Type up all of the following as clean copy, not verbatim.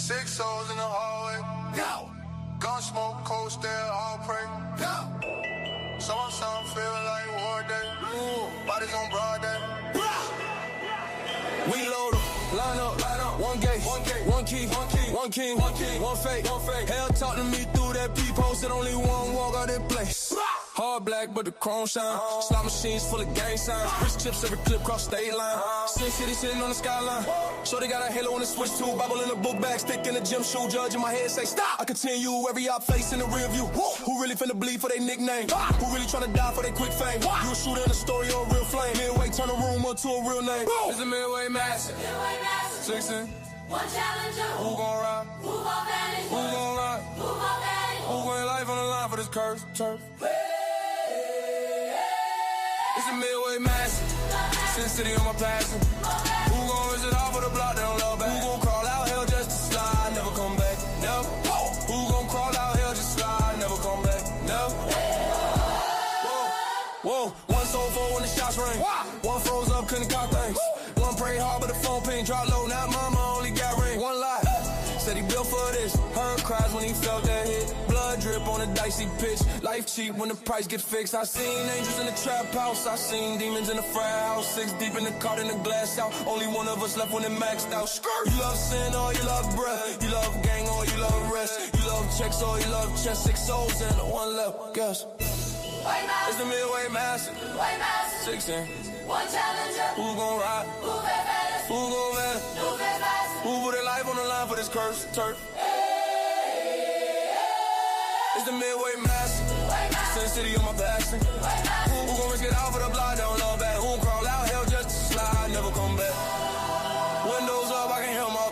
6 souls in the hallway. Go. Gun smoke, cold stare, all pray. Go. Some feel like war day. Bodies on broad day. We load up, line up, one gate, one key, one king, one fake. Hell talk to me through that peephole, said only one walk out that place. Hard black, but the chrome shine. Slot machines full of gang signs. Rich chips every clip cross state line. Sin City sitting on the skyline. Shorty got a halo on the switch too. Bible in a book bag, stick in a gym shoe. Judge in my head say stop. I continue every op face in the rear view. Who really finna bleed for their nickname? Who really tryna die for their quick fame? You a shooter in a story or a real flame. Midway turn a room up to a real name. It's a Midway massive. 16. One challenger. Who gon' ride? Who gon' vanish? Who gon' ride? Who gon' vanish? Who gon' life on the line for this curse turf? It's a Midway massive. Sin City on my passing. Who gon' risk it all for the block? They don't love back. Who gon' crawl out hell just to slide? Never come back. Never. Who gon' crawl out hell just slide? Never come back. Never. Whoa. One sold for when the shots ring. One froze up, couldn't cop things. One prayed hard, but the phone ping dropped low. Now mama only got ring. One lie. Said he built for this. Heard cries when he felt that hit. Blood drip on a dicey pitch. Life cheap when the price get fixed. I seen angels in the trap house. I seen demons in the frat house. 6 deep in the cart in the glass out. Only one of us left when it maxed out. Skirt. You love sin or you love breath. You love gang or you love rest. You love checks or you love chest. 6 souls and one left. Guess. It's the Midway massive. 16. One challenger. Who gon' ride? Who vanish? Who gon' vanish? Who vanish? Who put their life on the line for this curse turf? It's the Midway massive. Sin City on my passing. Who gon' risk it all for the block? They don't love back. Who gon' crawl out hell just to slide? Never come back. Windows up, I can hear them all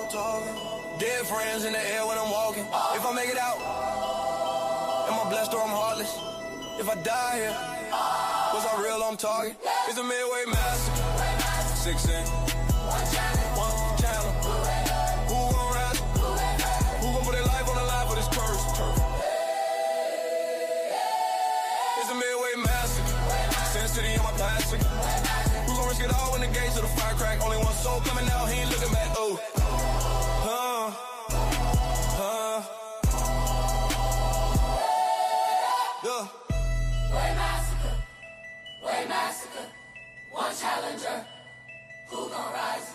talking. Dead friends in the air when I'm walking. If I make it out, am I blessed or I'm heartless? If I die here, was I real? I'm talking. It's the Midway massive. 16. One channel. Who gon' ride? Who gon' put their life on the line for this curse? It's the Midway massive. Sin City in my passing. Who gon' risk it all when the gates of the fire crack? Only one soul coming out, he ain't looking back. Oh. Yeah. Way massacre. One challenger. Who gon' rise?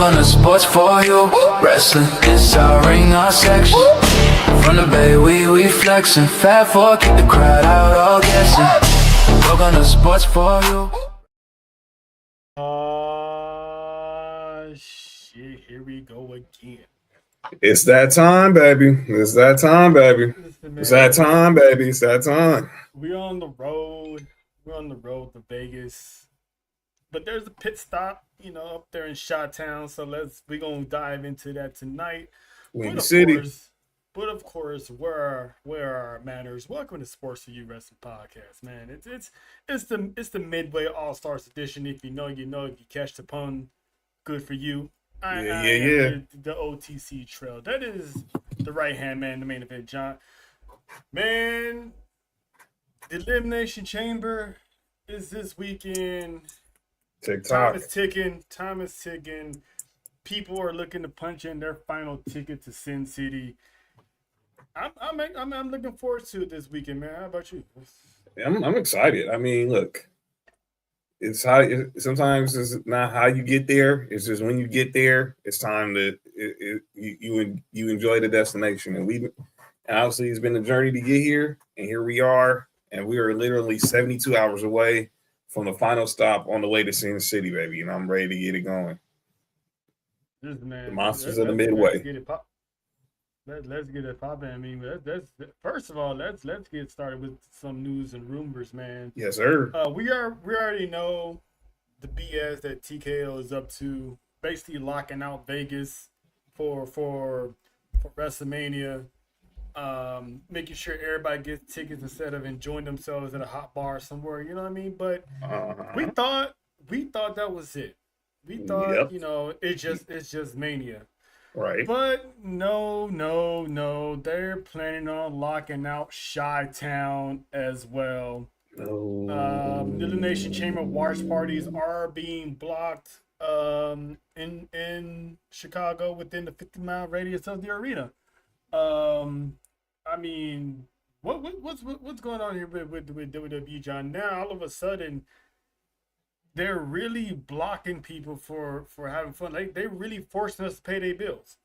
On the sports for you, wrestling is our ring, our section. From the bay, we flexing. Fat four, keep the crowd out, all guessing. Work on the sports for you. Shit, here we go again. It's that time, baby. It's that time, baby. It's that time, baby. It's that time. We're on the road. We're on the road to Vegas. But there's a pit stop, up there in Chi-Town. So we're gonna dive into that tonight. Windy City. But of course, where are manners? Welcome to S4UWrestling podcast, man. It's the Midway All Stars edition. If you know, you know. If you catch the pun, good for you. Yeah. The OTC trail. That is the right hand man, the main event, John. Man, the Elimination Chamber is this weekend. TikTok. Time is ticking. People are looking to punch in their final ticket to Sin City. I'm looking forward to it this weekend, man. How about you? I'm excited. I mean, look, it's sometimes it's not how you get there. It's just when you get there, it's time to you enjoy the destination. And obviously it's been a journey to get here, and here we are, and we are literally 72 hours away from the final stop on the way to Sin City, baby, and I'm ready to get it going. The monsters of the Midway. Let's get it popping. I mean, first of all, let's get started with some news and rumors, man. Yes, sir. We already know the BS that TKO is up to, basically locking out Vegas for WrestleMania. Making sure everybody gets tickets instead of enjoying themselves at a hot bar somewhere. You know what I mean? But we thought that was it. We thought, it's just Mania. Right. But no. They're planning on locking out Chi-Town as well. No. Elimination Chamber watch parties are being blocked in Chicago within the 50-mile radius of the arena. I mean, what's going on here with WWE, John? Now all of a sudden they're really blocking people for having fun. Like they're really forcing us to pay their bills.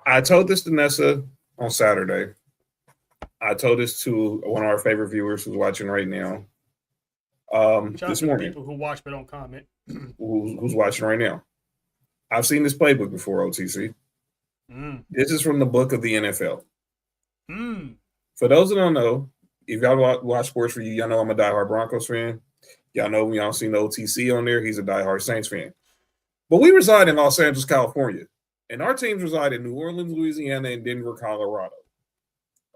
I told this to Nessa on Saturday. I told this to one of our favorite viewers who's watching right now. This morning, people who watch but don't comment. Who's watching right now? I've seen this playbook before, OTC. This is from the book of the NFL. For those that don't know, if y'all watch sports for you, y'all know I'm a diehard Broncos fan. Y'all know when y'all seen the OTC on there, he's a diehard Saints fan. But we reside in Los Angeles, California, and our teams reside in New Orleans, Louisiana, and Denver, Colorado.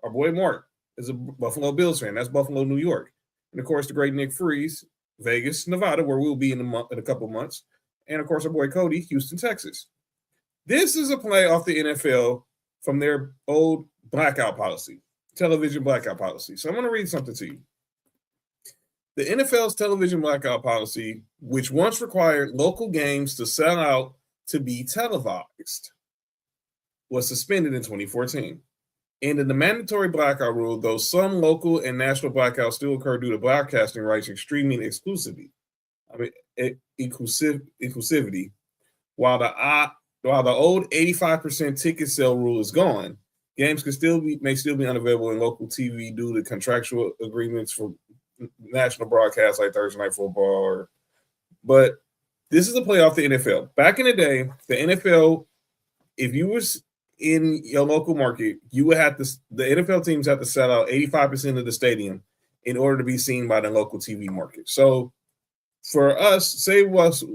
Our boy Mark is a Buffalo Bills fan. That's Buffalo, New York. And, of course, the great Nick Freeze, Vegas, Nevada, where we'll be in a couple months. And, of course, our boy Cody, Houston, Texas. This is a play off the NFL from their old blackout policy, television blackout policy. So I'm going to read something to you. The NFL's television blackout policy, which once required local games to sell out to be televised, was suspended in 2014. Ended the mandatory blackout rule, though some local and national blackouts still occur due to broadcasting rights and streaming exclusivity. Inclusivity. While the old 85% ticket sale rule is gone, games may still be unavailable in local TV due to contractual agreements for national broadcasts like Thursday Night Football. But this is a play off the NFL. Back in the day, the NFL, if you was in your local market, you would have to. The NFL teams have to sell out 85% of the stadium in order to be seen by the local TV market. So for us,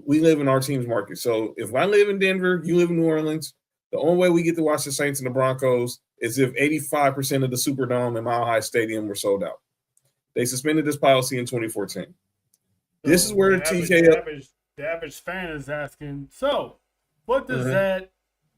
we live in our team's market. So if I live in Denver, you live in New Orleans, the only way we get to watch the Saints and the Broncos is if 85% of the Superdome and Mile High Stadium were sold out. They suspended this policy in 2014. This is where the average fan is asking. So, what does that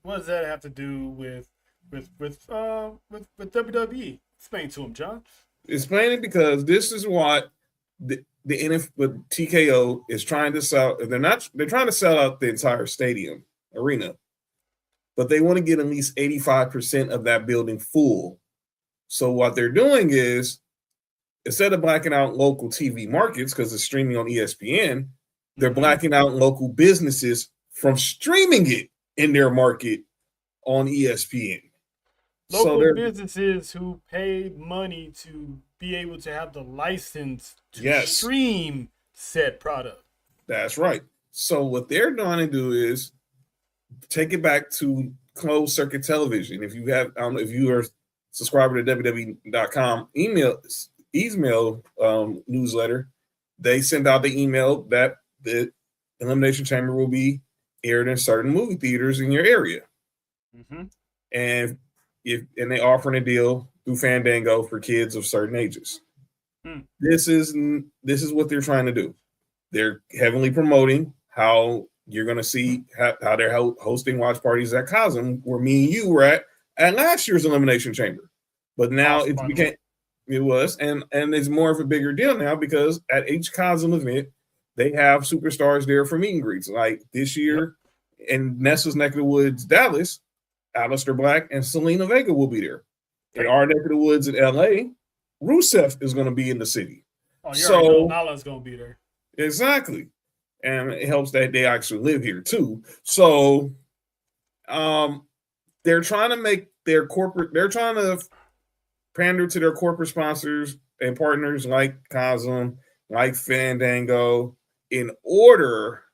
have to do with WWE? Explain to him, John. Explain it, because this is what the NFL, TKO is trying to sell. They're trying to sell out the entire stadium arena, but they want to get at least 85% of that building full. So what they're doing is, instead of blacking out local TV markets because it's streaming on ESPN, they're blacking out local businesses from streaming it in their market on ESPN. Local businesses who pay money to be able to have the license to stream said product. That's right. So what they're trying to do is take it back to closed circuit television. If you have, if you are a subscriber to WWE.com email newsletter, they send out the email that the Elimination Chamber will be aired in certain movie theaters in your area. And they offering a deal through Fandango for kids of certain ages. This is what they're trying to do. They're heavily promoting how you're going to see how they're hosting watch parties at Cosm, where me and you were at last year's Elimination Chamber. But now it was, and it's more of a bigger deal now, because at each Cosm event, they have superstars there for meet and greets. Like this year in Nessa's neck of the woods, Dallas, Aleister Black and Selena Vega will be there. In our neck of the woods in LA, Rusev is going to be in the city. Oh, so Nala's going to be there. Exactly. And it helps that they actually live here too. So they're trying to pander to their corporate sponsors and partners like Cosm, like Fandango, in order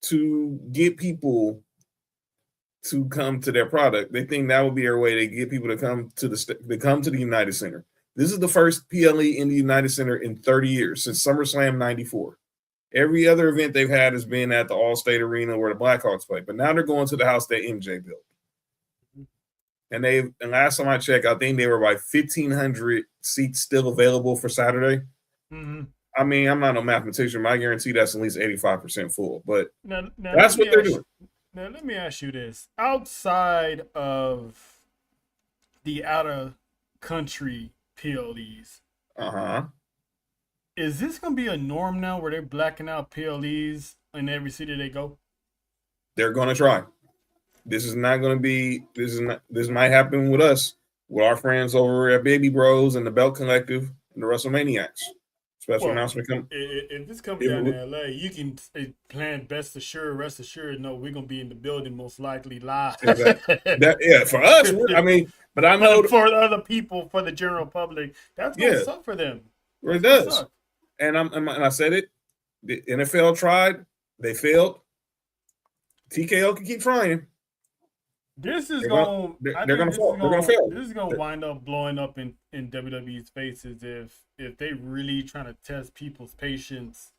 to get people to come to their product. They think that would be their way to get people to come to the United Center. This is the first PLE in the United Center in 30 years, since SummerSlam '94. Every other event they've had has been at the All-State Arena where the Blackhawks play. But now they're going to the house that MJ built. And last time I checked, I think they were like 1,500 seats still available for Saturday. Mm-hmm. I mean, I'm not no mathematician, but I guarantee that's at least 85% full. But now that's what they're doing. Now, let me ask you this. Outside of the out-of-country PLEs, is this going to be a norm now where they're blacking out PLEs in every city they go? They're going to try. This is not going to be – this might happen with us, with our friends over at Baby Bros and the Belt Collective and the WrestleManiacs. Special announcement coming. If this comes down to LA, you can plan rest assured, no, we're gonna be in the building most likely live. Yeah, for us, I mean, but I know for other people, for the general public, that's gonna suck for them. It does. And I said it. The NFL tried, they failed. TKO can keep trying. This is they're going to fail. This is going to wind up blowing up in WWE's faces if they really trying to test people's patience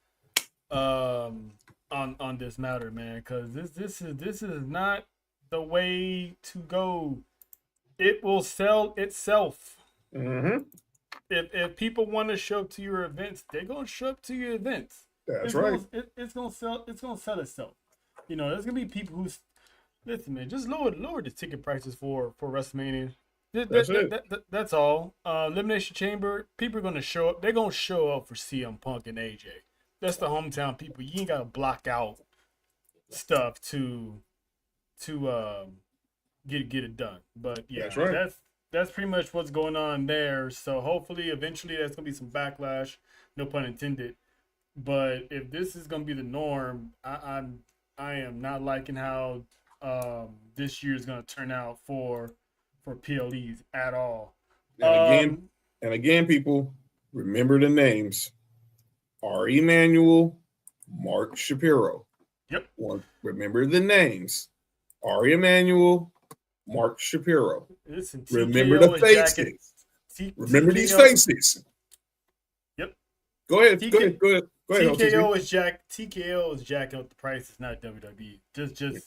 on this matter, man. Because this is not the way to go. It will sell itself. Mm-hmm. If people want to show up to your events, they're going to show up to your events. That's right. It's going to sell. It's going to sell itself. You know, there's going to be people who's. Listen, man, just lower the ticket prices for WrestleMania. That's all. Elimination Chamber, people are going to show up. They're going to show up for CM Punk and AJ. That's the hometown people. You ain't got to block out stuff to get it done. But, yeah, that's right. That's pretty much what's going on there. So, hopefully, eventually, there's going to be some backlash. No pun intended. But if this is going to be the norm, I am not liking how this year is going to turn out for PLEs at all. And again, people, remember the names: Ari Emanuel, Mark Shapiro. Yep. Remember the names: Ari Emanuel, Mark Shapiro. Listen, remember the faces. Remember these faces. Yep. Go ahead. Go ahead. TKO is jacking up the prices, not WWE.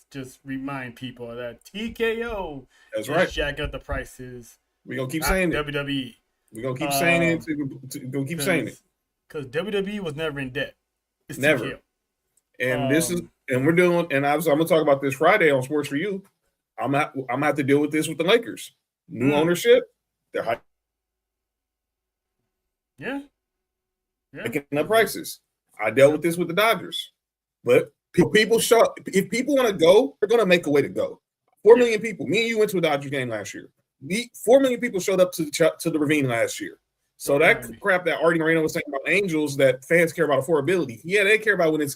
Just remind people of that. TKO is jacking up the prices. We're gonna keep saying it. WWE. We're gonna keep saying it. We're gonna keep saying it. Because WWE was never in debt. It's never. TKO. And we're doing. And I'm gonna talk about this Friday on Sports for You. I'm gonna have to deal with this with the Lakers. New ownership. They're high. Yeah. Picking up prices. I dealt with this with the Dodgers, but people show up. If people want to go, they're going to make a way to go. 4 million people. Me and you went to a Dodgers game last year. 4 million people showed up to the Ravine last year. So that crap that Artie Moreno was saying about Angels, that fans care about affordability. Yeah, they care about when it's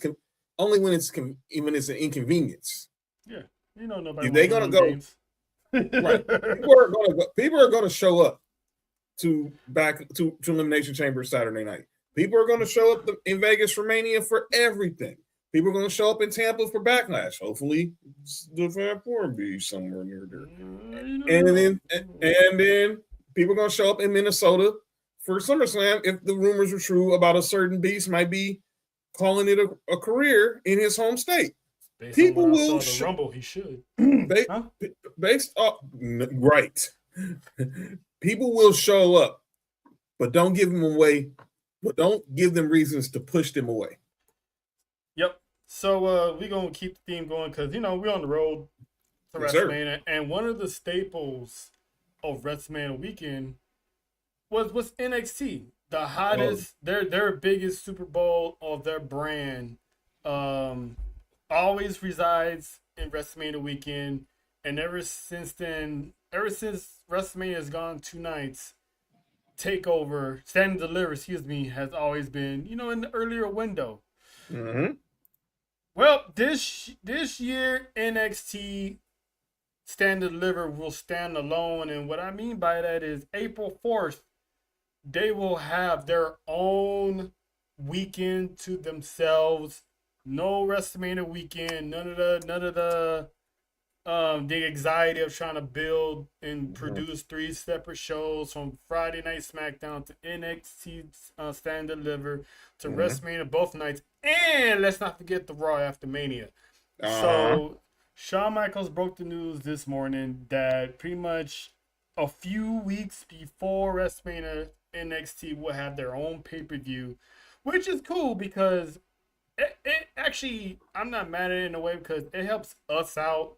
only when it's an inconvenience. Yeah, you know nobody. If they're going to go, right? People are going to show up to Elimination Chamber Saturday night. People are going to show up in Vegas for Mania for everything. People are going to show up in Tampa for Backlash. Hopefully, the Fat Four will be somewhere near there. And then people are going to show up in Minnesota for SummerSlam if the rumors are true about a certain beast might be calling it a career in his home state. People will show Rumble. He should. Based off right. People will show up, but don't give them away. But don't give them reasons to push them away. Yep. So we're going to keep the theme going because, we're on the road to WrestleMania. And one of the staples of WrestleMania weekend was NXT. The hottest, their biggest Super Bowl of their brand always resides in WrestleMania weekend. And ever since WrestleMania has gone 2 nights, TakeOver, Stand and Deliver, has always been, in the earlier window. Mm-hmm. Well, this year, NXT Stand and Deliver will stand alone. And what I mean by that is April 4th, they will have their own weekend to themselves. No WrestleMania weekend, none of the anxiety of trying to build and produce 3 separate shows from Friday Night SmackDown to NXT Stand and Deliver to WrestleMania both nights. And let's not forget the Raw after Mania. So Shawn Michaels broke the news this morning that pretty much a few weeks before WrestleMania, NXT will have their own pay-per-view, which is cool because it actually, I'm not mad at it in a way because it helps us out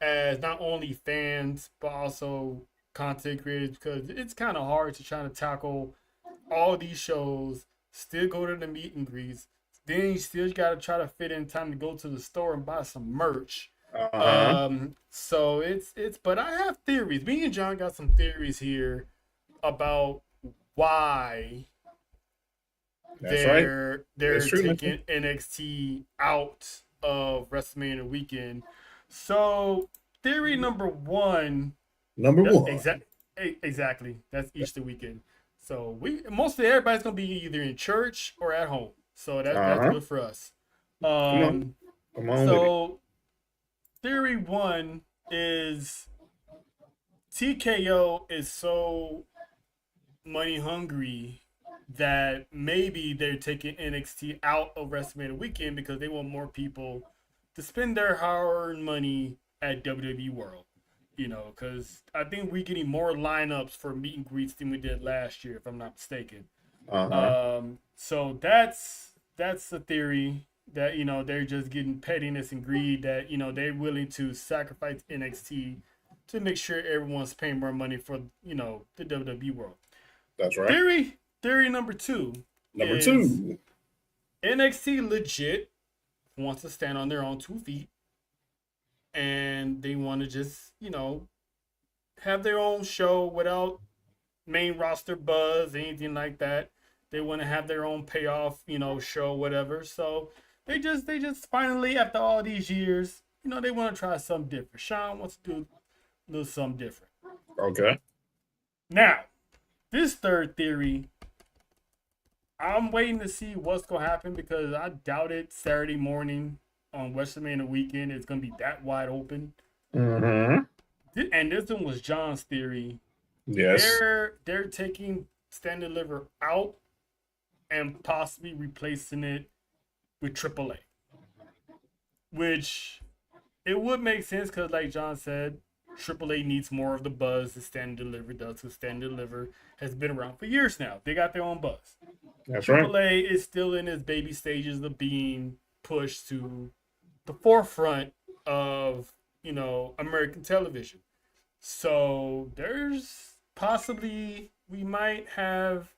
as not only fans but also content creators, because it's kind of hard to try to tackle all these shows, still go to the meet and greets, then you still got to try to fit in time to go to the store and buy some merch. So but I have theories. Me and John got some theories here about why they're taking NXT out of WrestleMania weekend. So theory number one. Exactly. That's Easter weekend. So mostly everybody's gonna be either in church or at home. So that's good for us. Come on So theory one is TKO is so money hungry that maybe they're taking NXT out of WrestleMania weekend because they want more people to spend their hard-earned money at WWE World. Because I think we're getting more lineups for meet and greets than we did last year, if I'm not mistaken. So that's the theory that, they're just getting pettiness and greed, that, they're willing to sacrifice NXT to make sure everyone's paying more money for, the WWE World. That's right. Theory number two. NXT legit wants to stand on their own 2 feet. And they want to just, have their own show without main roster buzz, anything like that. They want to have their own payoff, show, whatever. So they just finally, after all these years, they want to try something different. Sean wants to do a little something different. Okay. Now, this third theory, I'm waiting to see what's going to happen because I doubt it Saturday morning on WrestleMania weekend it's going to be that wide open. And this one was John's theory. Yes. They're taking Stand and Deliver out and possibly replacing it with AAA. Which it would make sense because, like John said, AAA needs more of the buzz that Stand and Deliver does, because Stand and Deliver has been around for years now. They got their own buzz. That's AAA right. is still in its baby stages of being pushed to the forefront of, American television. So there's possibly, we might have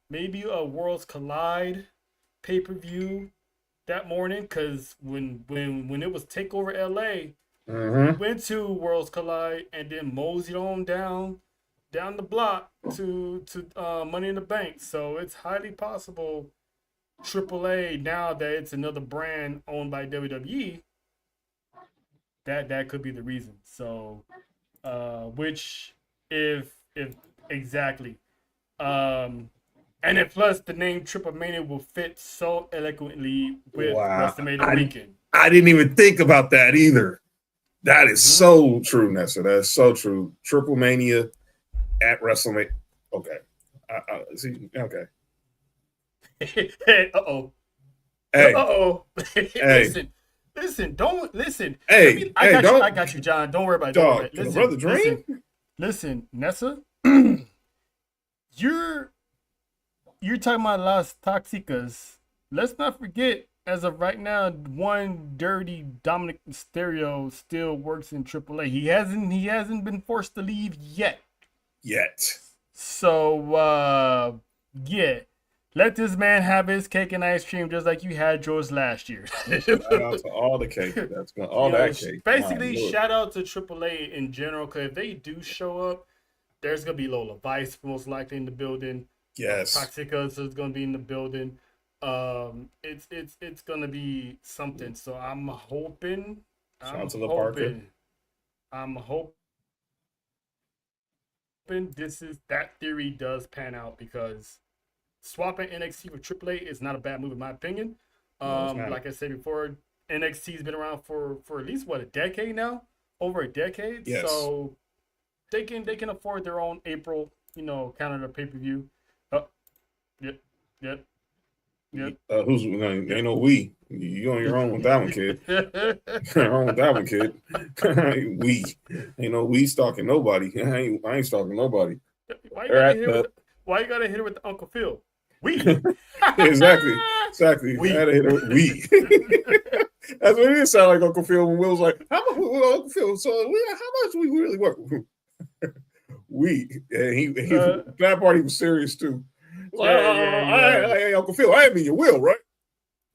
maybe a Worlds Collide pay-per-view that morning, because when it was TakeOver LA, we went to Worlds Collide and then moseyed on down the block to Money in the Bank. So it's highly possible AAA, now that it's another brand owned by WWE, that could be the reason. So which if exactly and if plus the name Triple Mania will fit so eloquently with WrestleMania weekend. I didn't even think about that either. That is so true, Nessa. That's so true. Triple Mania at WrestleMania. Okay. See. Okay. Uh-oh. Hey. Uh-oh. Hey. Listen. Don't listen. Hey. I got you, John. Don't worry about it. Dog, listen, brother dream. Listen, Nessa. You're talking about Las Toxicas. Let's not forget, as of right now, one dirty Dominic Mysterio still works in AAA. He hasn't been forced to leave yet. So yeah. Let this man have his cake and ice cream just like you had yours last year. Shout out to all the cake. That's all that cake. Basically, shout out to AAA in general, because if they do show up, there's going to be Lola Vice most likely in the building. Yes. Toxicas is going to be in the building. It's going to be something. So I'm hoping. I'm hoping that theory does pan out, because swapping NXT for AAA is not a bad move in my opinion. Like I said before, NXT's been around for at least a decade now, over a decade. Yes. So they can afford their own April, Canada pay-per-view. Yep. Yep. Who's ain't no we? You on your own with that one, kid. You're on with that one, kid. We ain't no we stalking nobody. I ain't stalking nobody. Why you All gotta right, hit it with? Why you gotta hit it with the Uncle Phil? We. exactly. We. I had to hit it with we. That's what it did sound like Uncle Phil when Will was like, "How much Uncle Phil? So how much we really work?" We and that party was serious too. Like, hey, Uncle Phil, I ain't mean you will, right?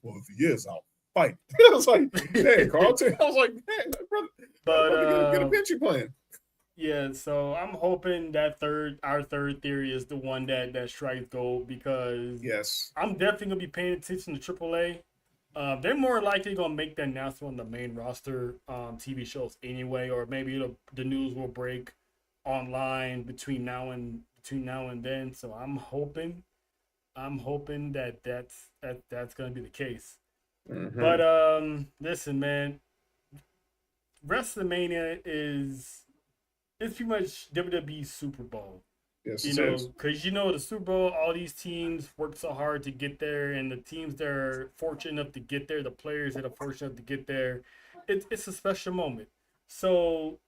Well, if he is, I'll fight. I was like, hey, Carlton. I was like, hey, brother, But get a pension plan. yeah, so I'm hoping that our third theory is the one that strikes gold, because Yes, I'm definitely gonna be paying attention to AAA. They're more likely gonna make the announcement on the main roster TV shows anyway, or maybe the news will break online between now and then. So I'm hoping that's gonna be the case. mm-hmm. But listen, man, WrestleMania is it's pretty much WWE Super Bowl. Yes, You it know, is. because the Super Bowl, all these teams work so hard to get there, and the teams that are fortunate enough to get there, the players that are fortunate enough to get there, it's a special moment. So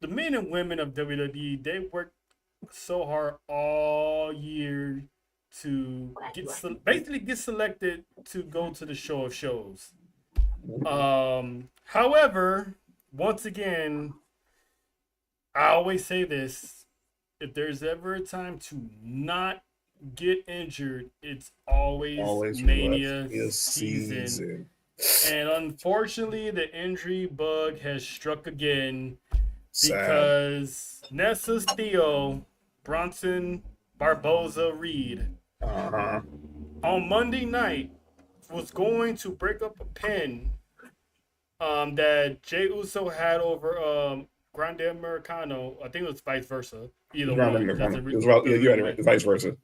the men and women of WWE, they work so hard all year to basically get selected to go to the show of shows. However, once again, I always say this: if there's ever a time to not get injured, it's always Mania season. And unfortunately, the injury bug has struck again, because Nessa's Theo, Bronson Barboza Reed, on Monday night was going to break up a pin that Jey Uso had over Grande Americano. I think it was vice versa. Either one. It was you're right. Vice versa.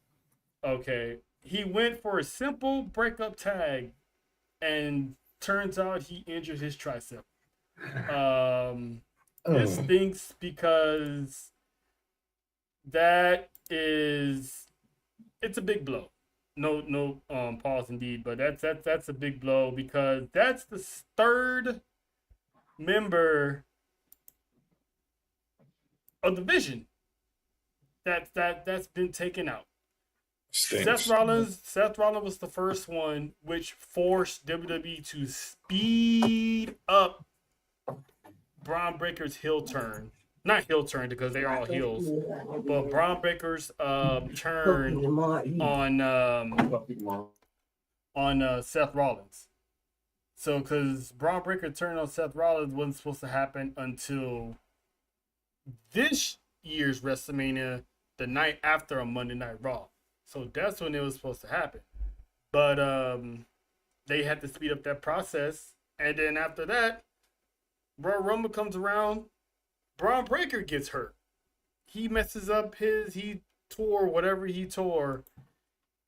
Okay. He went for a simple breakup tag, and turns out he injured his tricep. It stinks, because it's a big blow. No pause indeed, but that's a big blow, because that's the third member of the Vision that's been taken out. Stinks. Seth Rollins was the first one, which forced WWE to speed up Braun Breaker's heel turn. Not heel turn, because they're all heels, but Braun Breaker's turn on Seth Rollins. So, because Braun Breaker turn on Seth Rollins wasn't supposed to happen until this year's WrestleMania, the night after a Monday Night Raw. So that's when it was supposed to happen. But they had to speed up that process. And then after that, Royal Rumble comes around, Braun Breaker gets hurt. He messes up he tore whatever he tore,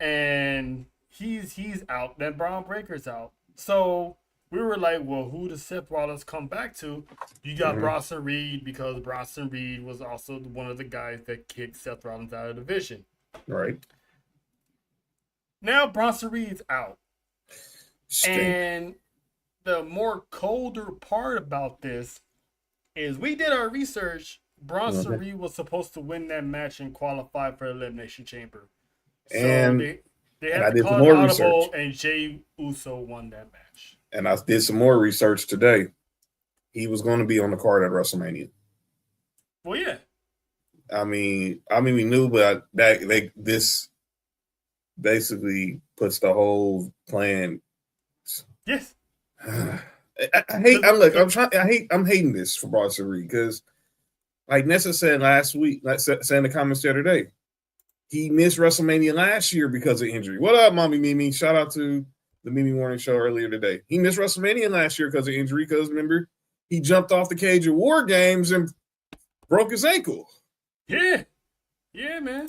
and he's out. Then Braun Breaker's out. So we were like, well, who does Seth Rollins come back to? You got Bronson Reed, because Bronson Reed was also one of the guys that kicked Seth Rollins out of the Vision. Right. Now Bronson Reed's out. Stink. And the more colder part about this is we did our research. Bronson Reed was supposed to win that match and qualify for Elimination Chamber. So and they had to call an audible, and Jey Uso won that match. And I did some more research today. He was going to be on the card at WrestleMania. Well, yeah. I mean, we knew, but this basically puts the whole plan. Yes. I'm hating this for Bronson Reed, because, like Nessa said last week, said in the comments the other day, he missed WrestleMania last year because of injury. What up, Mommy Mimi? Shout out to the Mimi Morning Show earlier today. He missed WrestleMania last year because of injury, because remember, he jumped off the cage at War Games and broke his ankle. Yeah, man.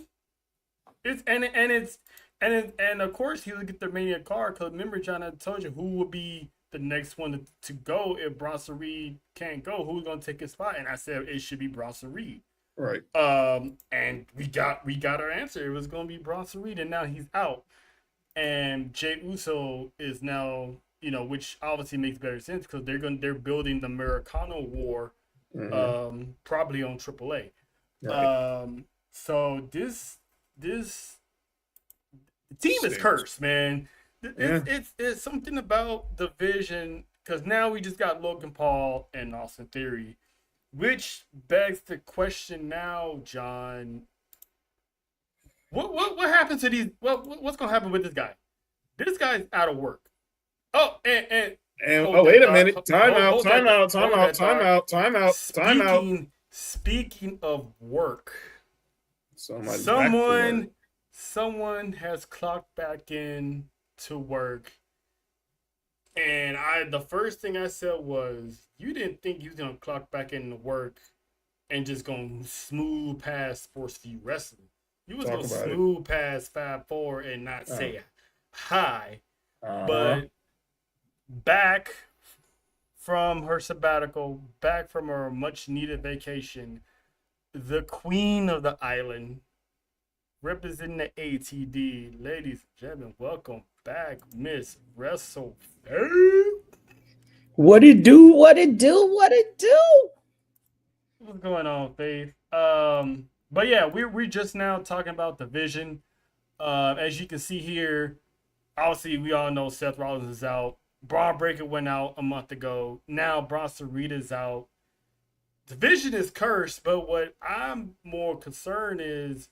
And of course he would get the Mania card, because remember, John, I told you who would be the next one to go if Bronson Reed can't go. Who's gonna take his spot? And I said it should be Bronson Reed. Right. And we got our answer. It was gonna be Bronson Reed, and now he's out. and Jey Uso is now, which obviously makes better sense because they're building the Americano War, probably on AAA. Right. So this team is cursed, man. It's something about the vision because now we just got Logan Paul and Austin Theory, which begs the question now, John. What happens to these? What's gonna happen with this guy? This guy's out of work. Oh, and wait a minute. Time out. Speaking of work, Somebody someone has clocked back in to work, and the first thing I said was, you didn't think you was gonna clock back in to work and just gonna smooth past Sports View Wrestling. You was gonna smooth past 5-4 and not say hi. But back from her sabbatical, back from her much needed vacation, the queen of the island, representing the ATD, ladies and gentlemen, welcome back, Miss Wrestle. What it do? What it do? What it do? What's going on, Faith? But yeah, we're just now talking about the vision. As you can see here, obviously we all know Seth Rollins is out. Braun Breaker went out a month ago. Now Bronson Reed is out. The vision is cursed, but what I'm more concerned is,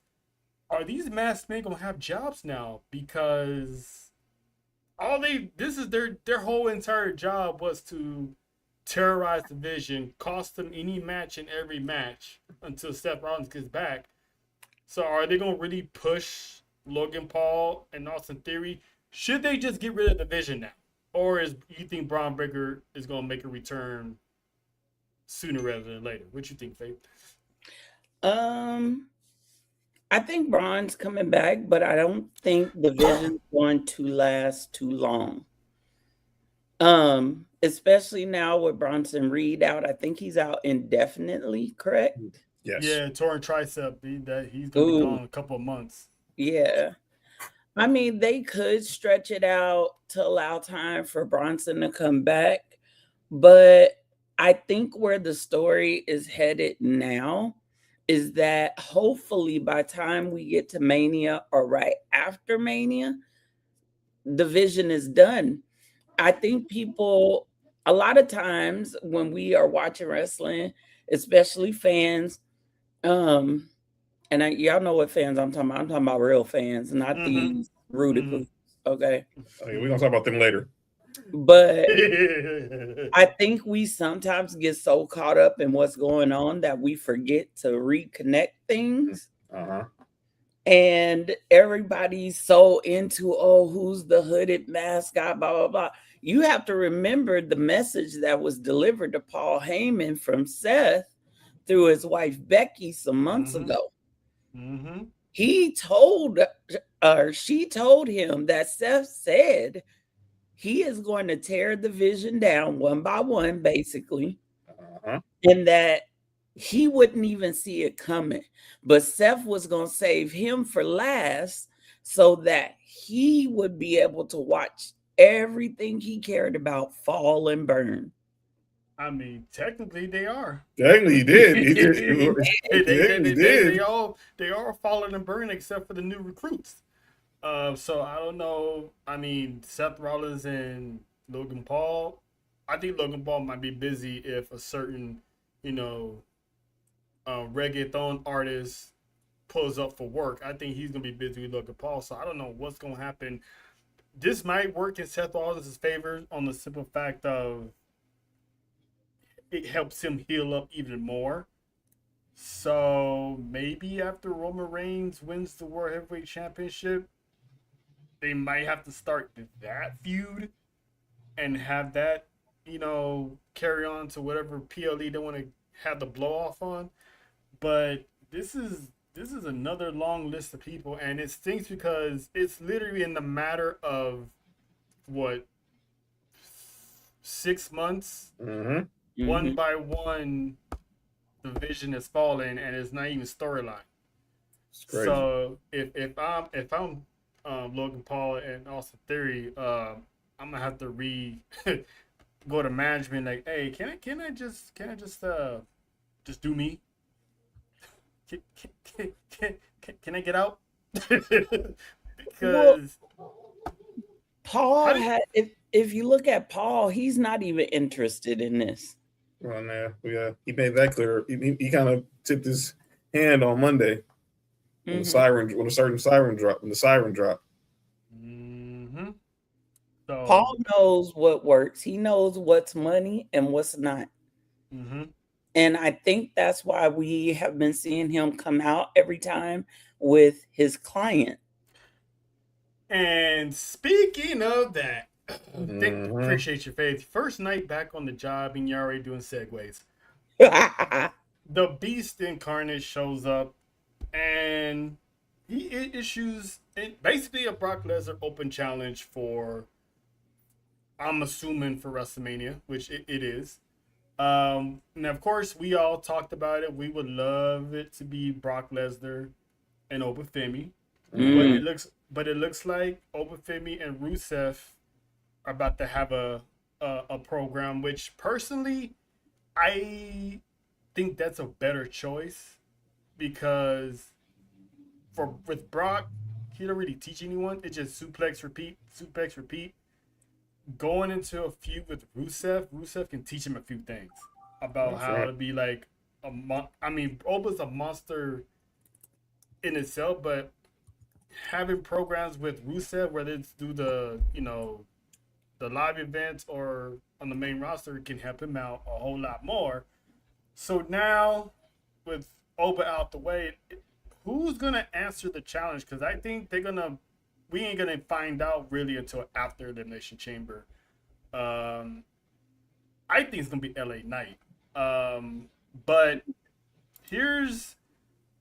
are these masked men gonna have jobs now? Because this is their whole entire job was to terrorize the division, cost them any match in every match until Seth Rollins gets back. So are they gonna really push Logan Paul and Austin Theory? Should they just get rid of the division now? Or you think Braun Breaker is gonna make a return sooner rather than later? What you think, Faith? I think Braun's coming back, but I don't think the vision's going to last too long. Especially now with Bronson Reed out. I think he's out indefinitely, correct? Yes. Yeah, torn tricep. He's gonna be gone a couple of months. Yeah. I mean, they could stretch it out to allow time for Bronson to come back, but I think where the story is headed now is that hopefully by the time we get to Mania or right after Mania, the vision is done. I think people, a lot of times when we are watching wrestling, especially fans, and y'all know what fans I'm talking about. I'm talking about real fans, not these rooted poos, okay? We're going to talk about them later. But I think we sometimes get so caught up in what's going on that we forget to reconnect things. And everybody's so into, who's the hooded mascot, blah, blah, blah. You have to remember the message that was delivered to Paul Heyman from Seth through his wife Becky some months ago. He told she told him that Seth said he is going to tear the vision down one by one, basically, and that he wouldn't even see it coming. But Seth was going to save him for last so that he would be able to watch everything he cared about fall and burn. I mean, technically they are. Technically, he did. He did. They are falling and burning except for the new recruits. So I don't know. I mean, Seth Rollins and Logan Paul. I think Logan Paul might be busy if a certain, reggaeton artist pulls up for work. I think he's gonna be busy with Logan Paul. So I don't know what's gonna happen. This might work in Seth Rollins' favor on the simple fact of it helps him heal up even more. So maybe after Roman Reigns wins the World Heavyweight Championship, they might have to start that feud and have that, carry on to whatever PLE they want to have the blow off on. But this is another long list of people, and it stinks because it's literally in the matter of 6 months. One by one, the vision is falling, and it's not even storyline. So if I'm Logan Paul and Austin Theory, I'm gonna have to go to management like, hey, can I just do me? Can I get out? Because Paul had, if you look at Paul, he's not even interested in this. Well, yeah, he made that clear. He kind of tipped his hand on Monday when the siren dropped. Mm-hmm. So, Paul knows what works. He knows what's money and what's not. Mm-hmm. And I think that's why we have been seeing him come out every time with his client. And speaking of that, appreciate your faith. First night back on the job, and you're already doing segues. The Beast Incarnate shows up, and he issues basically a Brock Lesnar open challenge for, I'm assuming, for WrestleMania, which it is. And of course, we all talked about it. We would love it to be Brock Lesnar and Obafemi. But it looks like Obafemi and Rusev are about to have a program, which personally, I think that's a better choice, because with Brock, he don't really teach anyone. It's just suplex, repeat. Going into a feud with Rusev can teach him a few things about how to be like Oba's a monster in itself, but having programs with Rusev, whether it's through the live events or on the main roster, can help him out a whole lot more. So now, with Oba out the way, who's gonna answer the challenge? Because I think we ain't gonna find out really until after Elimination Chamber. I think it's gonna be LA Knight. But here's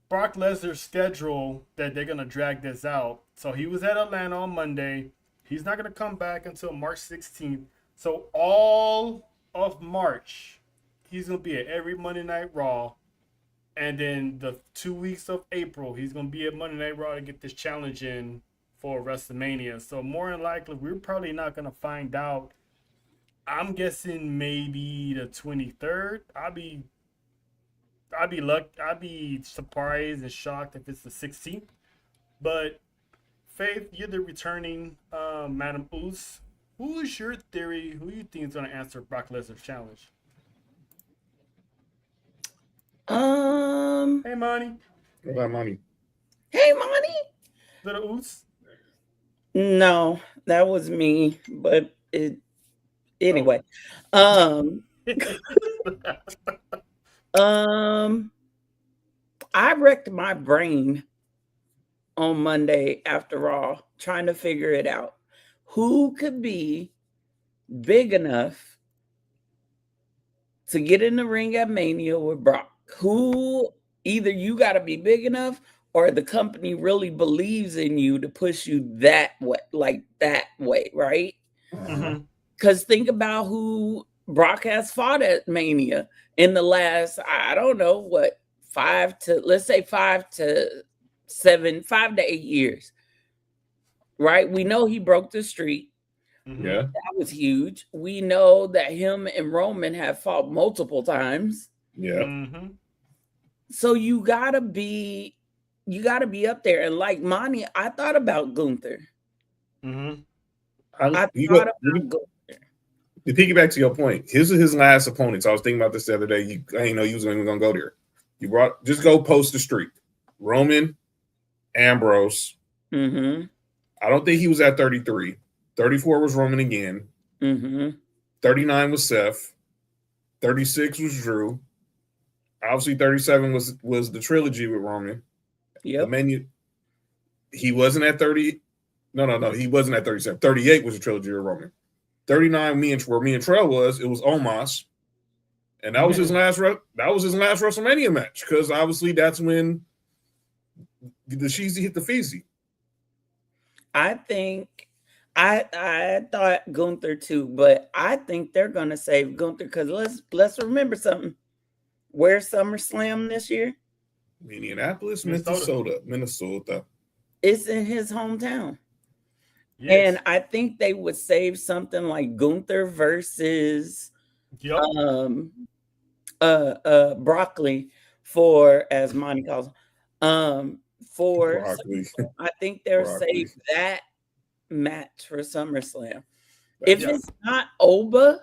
Brock Lesnar's schedule that they're gonna drag this out. So he was at Atlanta on Monday. He's not gonna come back until March 16th. So all of March, he's gonna be at every Monday Night Raw. And then the 2 weeks of April, he's gonna be at Monday Night Raw to get this challenge in for WrestleMania. So more than likely, we're probably not gonna find out. I'm guessing maybe the 23rd. I'd be surprised and shocked if it's the 16th. But Faith, you're the returning Madam Oos. Who is your theory? Who do you think is going to answer Brock Lesnar's challenge? Hey, Monty. What about Monty? Hey, Monty. Little Oos. No, that was me. But anyway. I wrecked my brain on Monday after Raw trying to figure it out. Who could be big enough to get in the ring at Mania with Brock? Who, either you got to be big enough or the company really believes in you to push you that way, right? Because think about who Brock has fought at Mania in the last, I don't know, 5 to 8 years, right? We know he broke the streak. Yeah. That was huge. We know that him and Roman have fought multiple times. Yeah. So you gotta be up there. And like Monty, I thought about Gunther. To piggyback to your point, his are his last opponents. I was thinking about this the other day. I didn't know you was even gonna go there. Just go post the streak. Roman, Ambrose. I don't think he was at 33. 34 was Roman again. 39 was Seth. 36 was Drew. Obviously, 37 was the trilogy with Roman. Yep. He wasn't at 30. No. He wasn't at 37. 38 was the trilogy with Roman. 39, where me and Trell was Omos. And that was his last WrestleMania match, because obviously that's when the Sheezy hit the Feezy. I think I thought Gunther too, but I think they're gonna save Gunther because let's remember something. Where's SummerSlam this year? Minneapolis, Minnesota. It's in his hometown. And I think they would save something like Gunther versus um broccoli for, as Monty calls for Broccoli. I think they'll save that match for SummerSlam. If it's not Oba,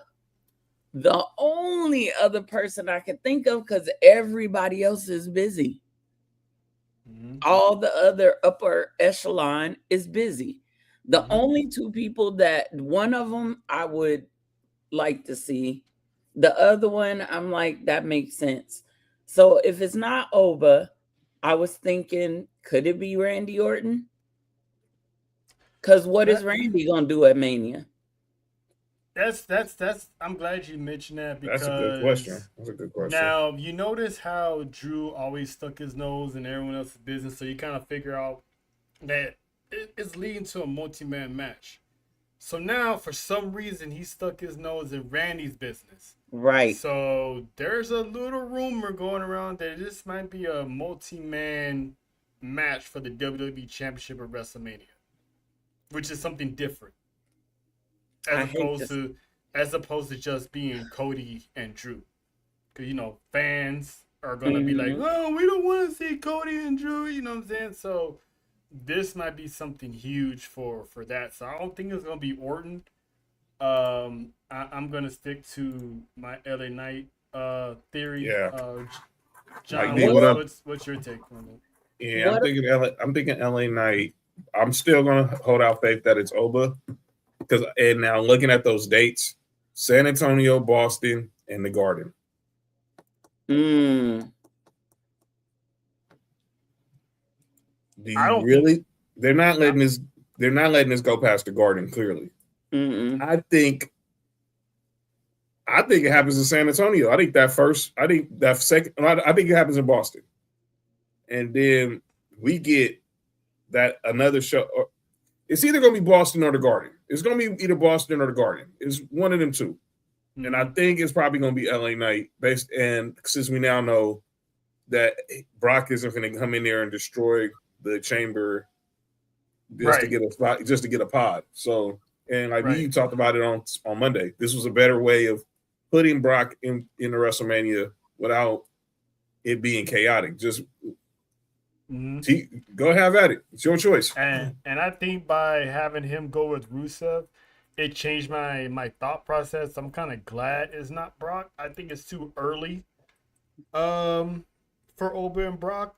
the only other person I can think of, because everybody else is busy. All the other upper echelon is busy. The only two people that, one of them I would like to see, the other one I'm like, that makes sense. So if it's not Oba, I was thinking, could it be Randy Orton? Because what is Randy gonna do at Mania? That's. I'm glad you mentioned that, because That's a good question. That's a good question. Now you notice how Drew always stuck his nose in everyone else's business, so you kind of figure out that it's leading to a multi-man match. So now, for some reason, he stuck his nose in Randy's business. Right. So there's a little rumor going around that this might be a multi-man match for the WWE Championship at WrestleMania, which is something different, as opposed to just being Cody and Drew. Because, fans are going to be like, oh, we don't want to see Cody and Drew, you know what I'm saying? So this might be something huge for that. So I don't think it's going to be Orton. I'm going to stick to my LA Knight theory. Yeah. John, what's your take on it? Yeah, I'm thinking LA Knight. I'm still going to hold out faith that it's Oba. And now looking at those dates, San Antonio, Boston, and the Garden. Do you really? They're not letting this. They're not letting this go past the Garden. Clearly, I think it happens in San Antonio. I think that first. I think that second. I think it happens in Boston, and then we get that another show. It's either going to be Boston or the Garden. It's going to be either Boston or the Garden. It's one of them two. And I think it's probably going to be LA Knight and since we now know that Brock isn't going to come in there and destroy the chamber to get a pod. So, and you talked about it on Monday. This was a better way of putting Brock in the WrestleMania without it being chaotic. Just go have at it. It's your choice. And I think by having him go with Rusev, it changed my thought process. I'm kind of glad it's not Brock. I think it's too early for Oba and Brock.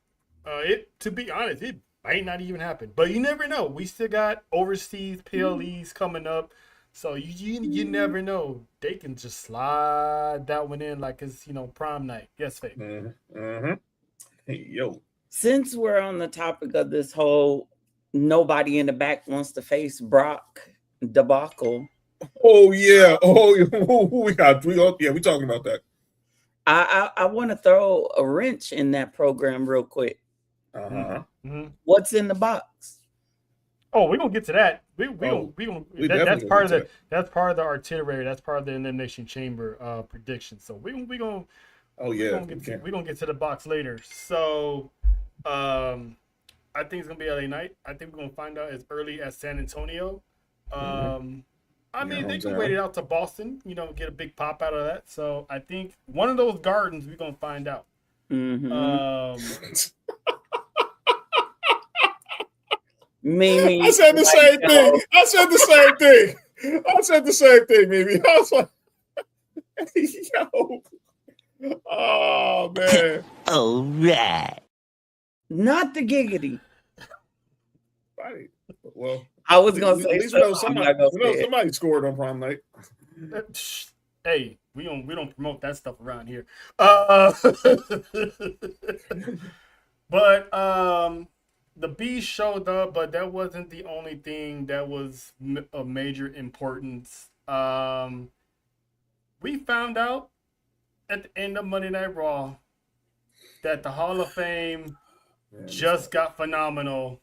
To be honest, it might not even happen. But you never know. We still got overseas PLEs coming up. So you never know. They can just slide that one in like it's, prom night. Yes, Faith. Hey, yo. Since we're on the topic of this whole nobody in the back wants to face Brock debacle. Oh yeah. We talking about that. I want to throw a wrench in that program real quick. What's in the box? Oh, we're gonna get to that. That's part of the artillery. That's part of the Elimination Chamber prediction. So we're gonna get to the box later. So I think it's gonna be LA Knight. I think we're gonna find out as early as San Antonio. They can wait it out to Boston, get a big pop out of that. So I think one of those gardens we're gonna find out. Mimi, I said the same thing. I said the same thing, Mimi. I was like, yo. Oh man. All right. Not the giggity. Right. Well, I was gonna say at least we know somebody scored on prom night. Hey, we don't promote that stuff around here. But the Beast showed up, but that wasn't the only thing that was of major importance. We found out at the end of Monday Night Raw that the Hall of Fame just got phenomenal,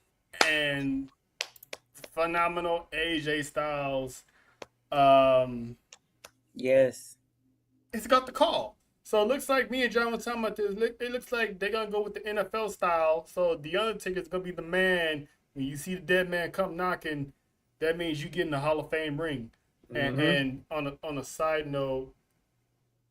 and phenomenal AJ Styles. Yes. It's got the call. So it looks like me and John were talking about this. It looks like they're going to go with the NFL style. So the Undertaker's going to be the man. When you see the dead man come knocking, that means you get in the Hall of Fame ring. And on a side note,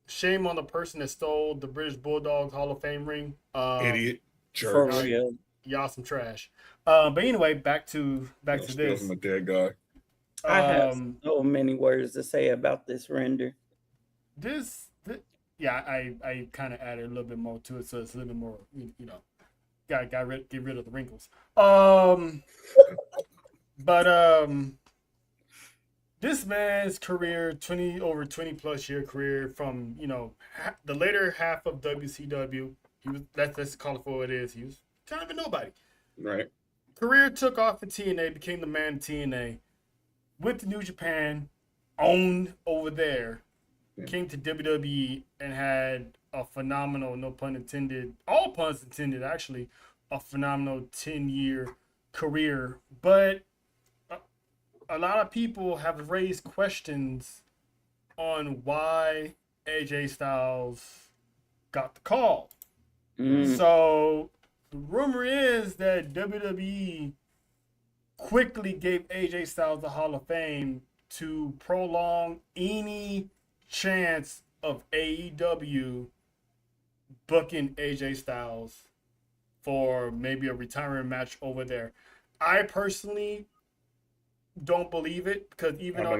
shame on the person that stole the British Bulldogs Hall of Fame ring. Idiot. For Jerk. real. Y'all some trash. But anyway, back to Steal this. from a dead guy. I have so many words to say about this render. Yeah, I kind of added a little bit more to it, so it's a little bit more, get rid of the wrinkles. But this man's career, 20 plus year career from the later half of WCW, he was let's call it for what it is. He was kind of a nobody. Right. Career took off in TNA, became the man in TNA, went to New Japan, owned over there. Came to WWE and had a phenomenal, no pun intended, all puns intended actually, a phenomenal 10-year career. But a lot of people have raised questions on why AJ Styles got the call. So the rumor is that WWE quickly gave AJ Styles the Hall of Fame to prolong any chance of AEW booking AJ Styles for maybe a retirement match over there. I personally don't believe it, because even though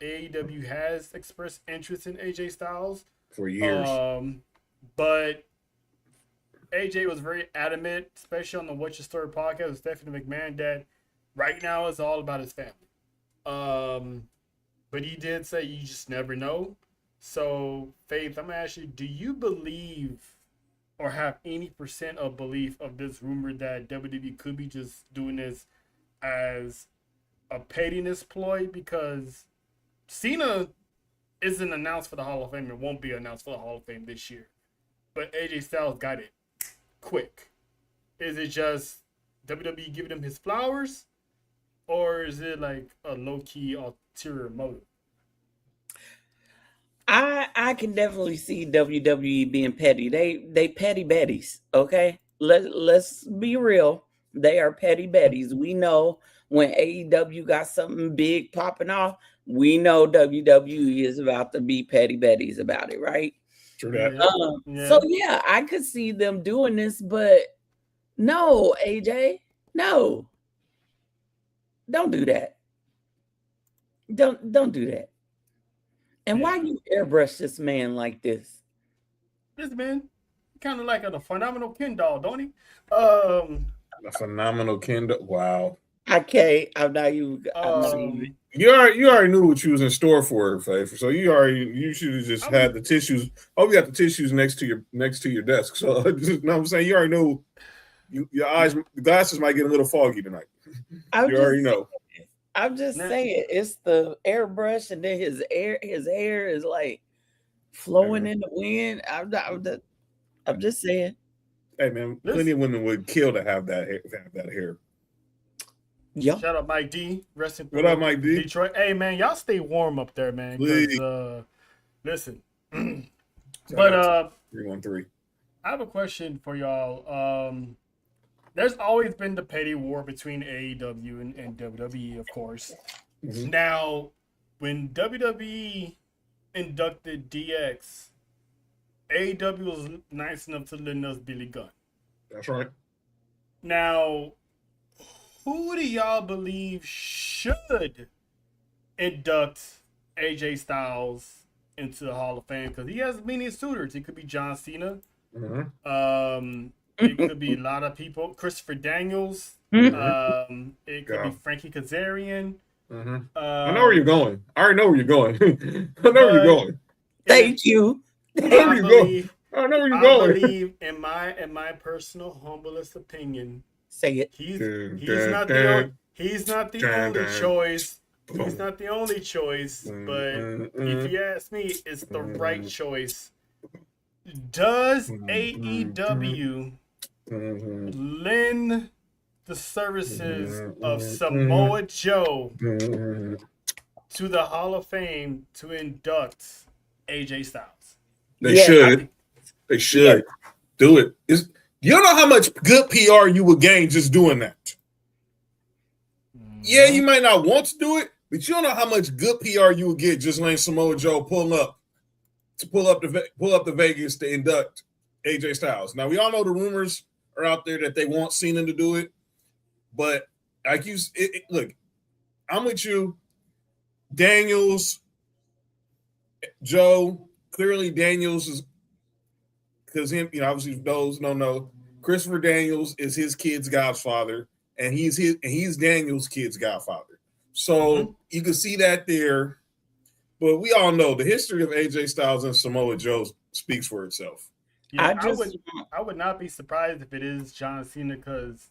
AEW has expressed interest in AJ Styles for years, but AJ was very adamant, especially on the What's Your Story podcast with Stephanie McMahon, that right now it's all about his family. But he did say you just never know. So, Faith, I'm going to ask you, do you believe or have any % of belief of this rumor that WWE could be just doing this as a pettiness ploy? Because Cena isn't announced for the Hall of Fame and won't be announced for the Hall of Fame this year. But AJ Styles got it quick. Is it just WWE giving him his flowers? Or is it like a low-key ulterior motive? I can definitely see WWE being petty. They petty betties, okay? Let's be real. They are petty betties. We know when AEW got something big popping off, we know WWE is about to be petty betties about it, right? True that. So yeah, I could see them doing this, but no, AJ, no. Don't do that. Don't do that. And why you airbrush this man like this? This man kind of like a phenomenal Ken doll, don't he? A phenomenal Ken doll. Wow. Okay, I'm not even. You already knew what you was in store for, Faith. So you should have just had the tissues. Oh, you got the tissues next to your desk. So you know what I'm saying? You already know. Your eyes, the glasses might get a little foggy tonight. You already know. I'm just saying, it's the airbrush, and then his hair is like flowing in the wind. I'm just saying. Hey man, plenty of women would kill to have that hair. Yeah. Shout out Mike D. Resting. What up, Mike D? Detroit. Hey man, y'all stay warm up there, man. Listen. But 313. I have a question for y'all. There's always been the petty war between AEW and WWE, of course. Mm-hmm. Now, when WWE inducted DX, AEW was nice enough to lend us Billy Gunn. That's right. Now, who do y'all believe should induct AJ Styles into the Hall of Fame? Because he has many suitors. It could be John Cena. Mm-hmm. It could be a lot of people. Christopher Daniels. Mm-hmm. It could be Frankie Kazarian. Mm-hmm. I know where you're going. I already know where you're going. I know where you're going. Thank you. I know where you're going. I believe, in my personal humblest opinion, say it. He's not the only choice. He's not the only choice, but if you ask me, it's the right choice. Does AEW lend the services of Samoa Joe to the Hall of Fame to induct AJ Styles? They should. They should. Do it. You don't know how much good PR you would gain just doing that. Yeah, you might not want to do it, but you don't know how much good PR you will get just letting Samoa Joe pull up the Vegas to induct AJ Styles. Now we all know the rumors are out there that they want Cena to do it, but like look, I'm with you, Daniels, Joe. Clearly, Daniels is because him. Obviously, those don't know. Christopher Daniels is his kid's godfather, and he's Daniels' kid's godfather. So you can see that there. But we all know the history of AJ Styles and Samoa Joe speaks for itself. Yeah, I would not be surprised if it is John Cena because,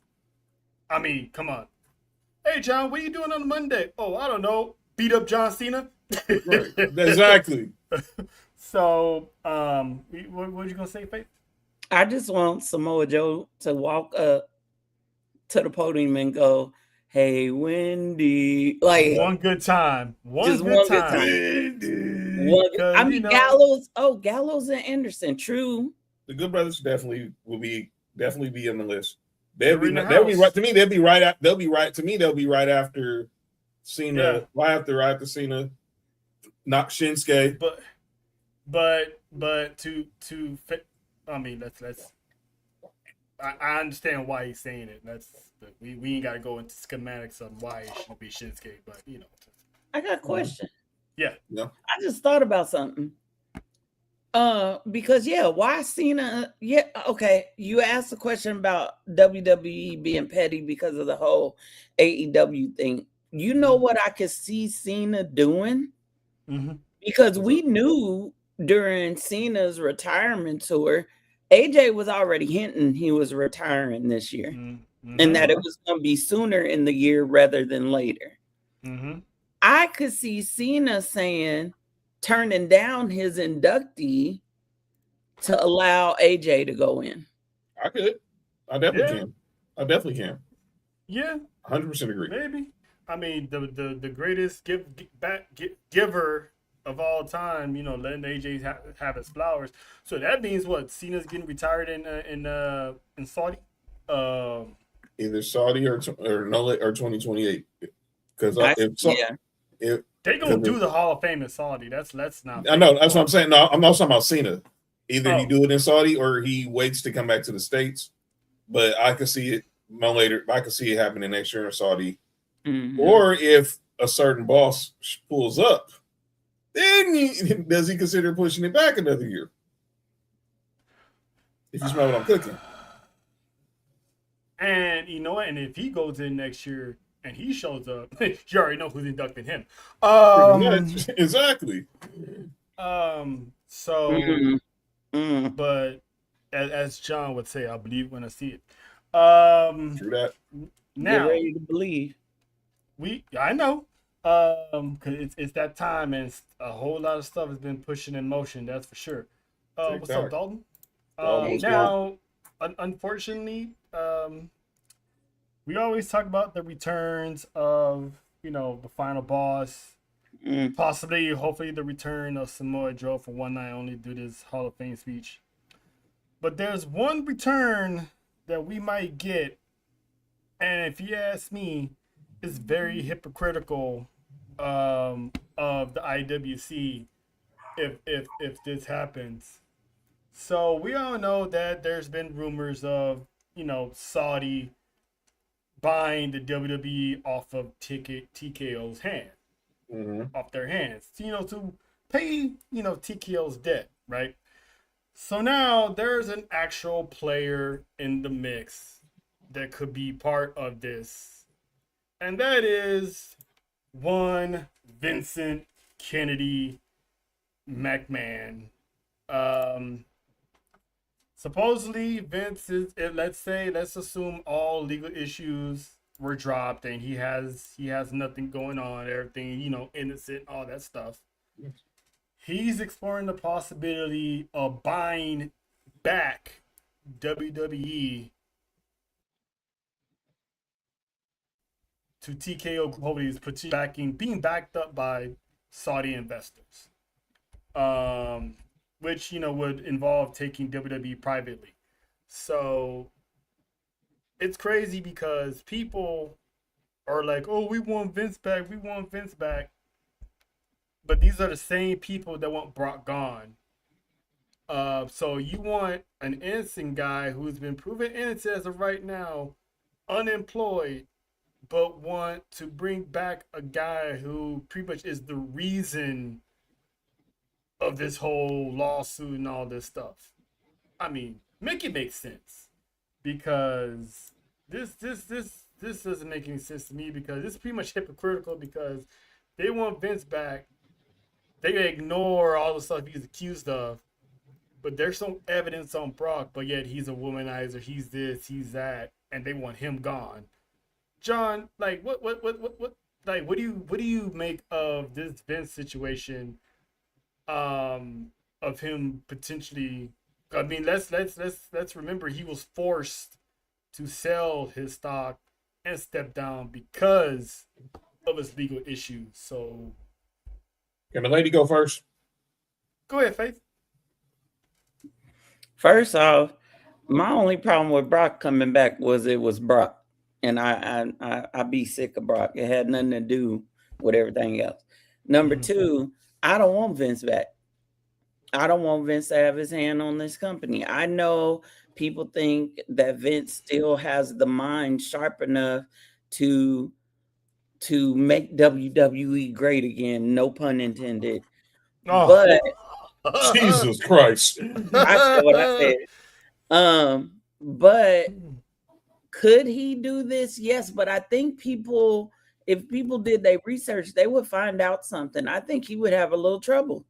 I mean, come on. Hey, John, what are you doing on Monday? Oh, I don't know. Beat up John Cena? Right. Exactly. So, what were you going to say, Faith? I just want Samoa Joe to walk up to the podium and go, "Hey, Wendy!" Like one good time. One good time. I mean, Gallows. Oh, Gallows and Anderson. True. The Good Brothers definitely will be on the list. They'll be right to me. They'll be right after Cena. Yeah. Right after Cena, not Shinsuke. But to I mean, let's. I understand why he's saying it. We ain't got to go into schematics on why it should be Shinsuke, but I got a question. Yeah. I just thought about something. Because why Cena? Yeah, okay. You asked a question about WWE being petty because of the whole AEW thing. You know what I could see Cena doing? Mm-hmm. Because we knew during Cena's retirement tour, AJ was already hinting he was retiring this year, and that it was going to be sooner in the year rather than later. Mm-hmm. I could see Cena turning down his inductee to allow AJ to go in. I could. I definitely can. Yeah. 100% agree. Maybe. I mean, the greatest giver of all time, letting AJ have his flowers. So that means what? Cena's getting retired in Saudi? Either Saudi or 2028. Because they're gonna do the Hall of Fame in Saudi. Let's not. I know. That's what I'm saying. No, I'm not talking about Cena. Either he do it in Saudi or he waits to come back to the States. But I could see it no later. I could see it happening next year in Saudi. Mm-hmm. Or if a certain boss pulls up, then does he consider pushing it back another year? If you smell what I'm cooking. And you know what? And if he goes in next year and he shows up, you already know who's inducting him. Exactly. So, but as John would say, I believe when I see it. True that. Now, get ready to believe. I know. Because it's that time and a whole lot of stuff has been pushing in motion. That's for sure. What's up, Dalton? Now, unfortunately, we always talk about the returns of the final boss, possibly, hopefully, the return of Samoa Joe for one night only do this Hall of Fame speech. But there's one return that we might get, and if you ask me, it's very hypocritical of the IWC if this happens. So we all know that there's been rumors of Saudi buying the WWE off of TKO's hand, off their hands, to pay TKO's debt, right? So now there's an actual player in the mix that could be part of this. And that is one Vincent Kennedy McMahon. Supposedly Vince let's assume all legal issues were dropped and he has nothing going on, everything, innocent, all that stuff. He's exploring the possibility of buying back WWE to TKO Holdings, being backed up by Saudi investors, which would involve taking WWE privately. So it's crazy because people are like, oh, we want Vince back. But these are the same people that want Brock gone. So you want an innocent guy who's been proven innocent as of right now, unemployed, but want to bring back a guy who pretty much is the reason of this whole lawsuit and all this stuff. I mean, make it make sense, because this doesn't make any sense to me, because it's pretty much hypocritical, because they want Vince back. They ignore all the stuff he's accused of, but there's some evidence on Brock, but yet he's a womanizer, he's this, he's that, and they want him gone. John, like, what do you make of this Vince situation? Of him potentially, I mean, let's remember, he was forced to sell his stock and step down because of his legal issues. So, can the lady go first? Go ahead, Faith. First off, my only problem with Brock coming back was it was Brock, and I be sick of Brock. It had nothing to do with everything else. Number two, I don't want Vince back. I don't want Vince to have his hand on this company. I know people think that Vince still has the mind sharp enough to make WWE great again. No pun intended. Oh. But Jesus Christ. I said what I said. But could he do this? Yes, but I think if people did their research, they would find out something. I think he would have a little trouble.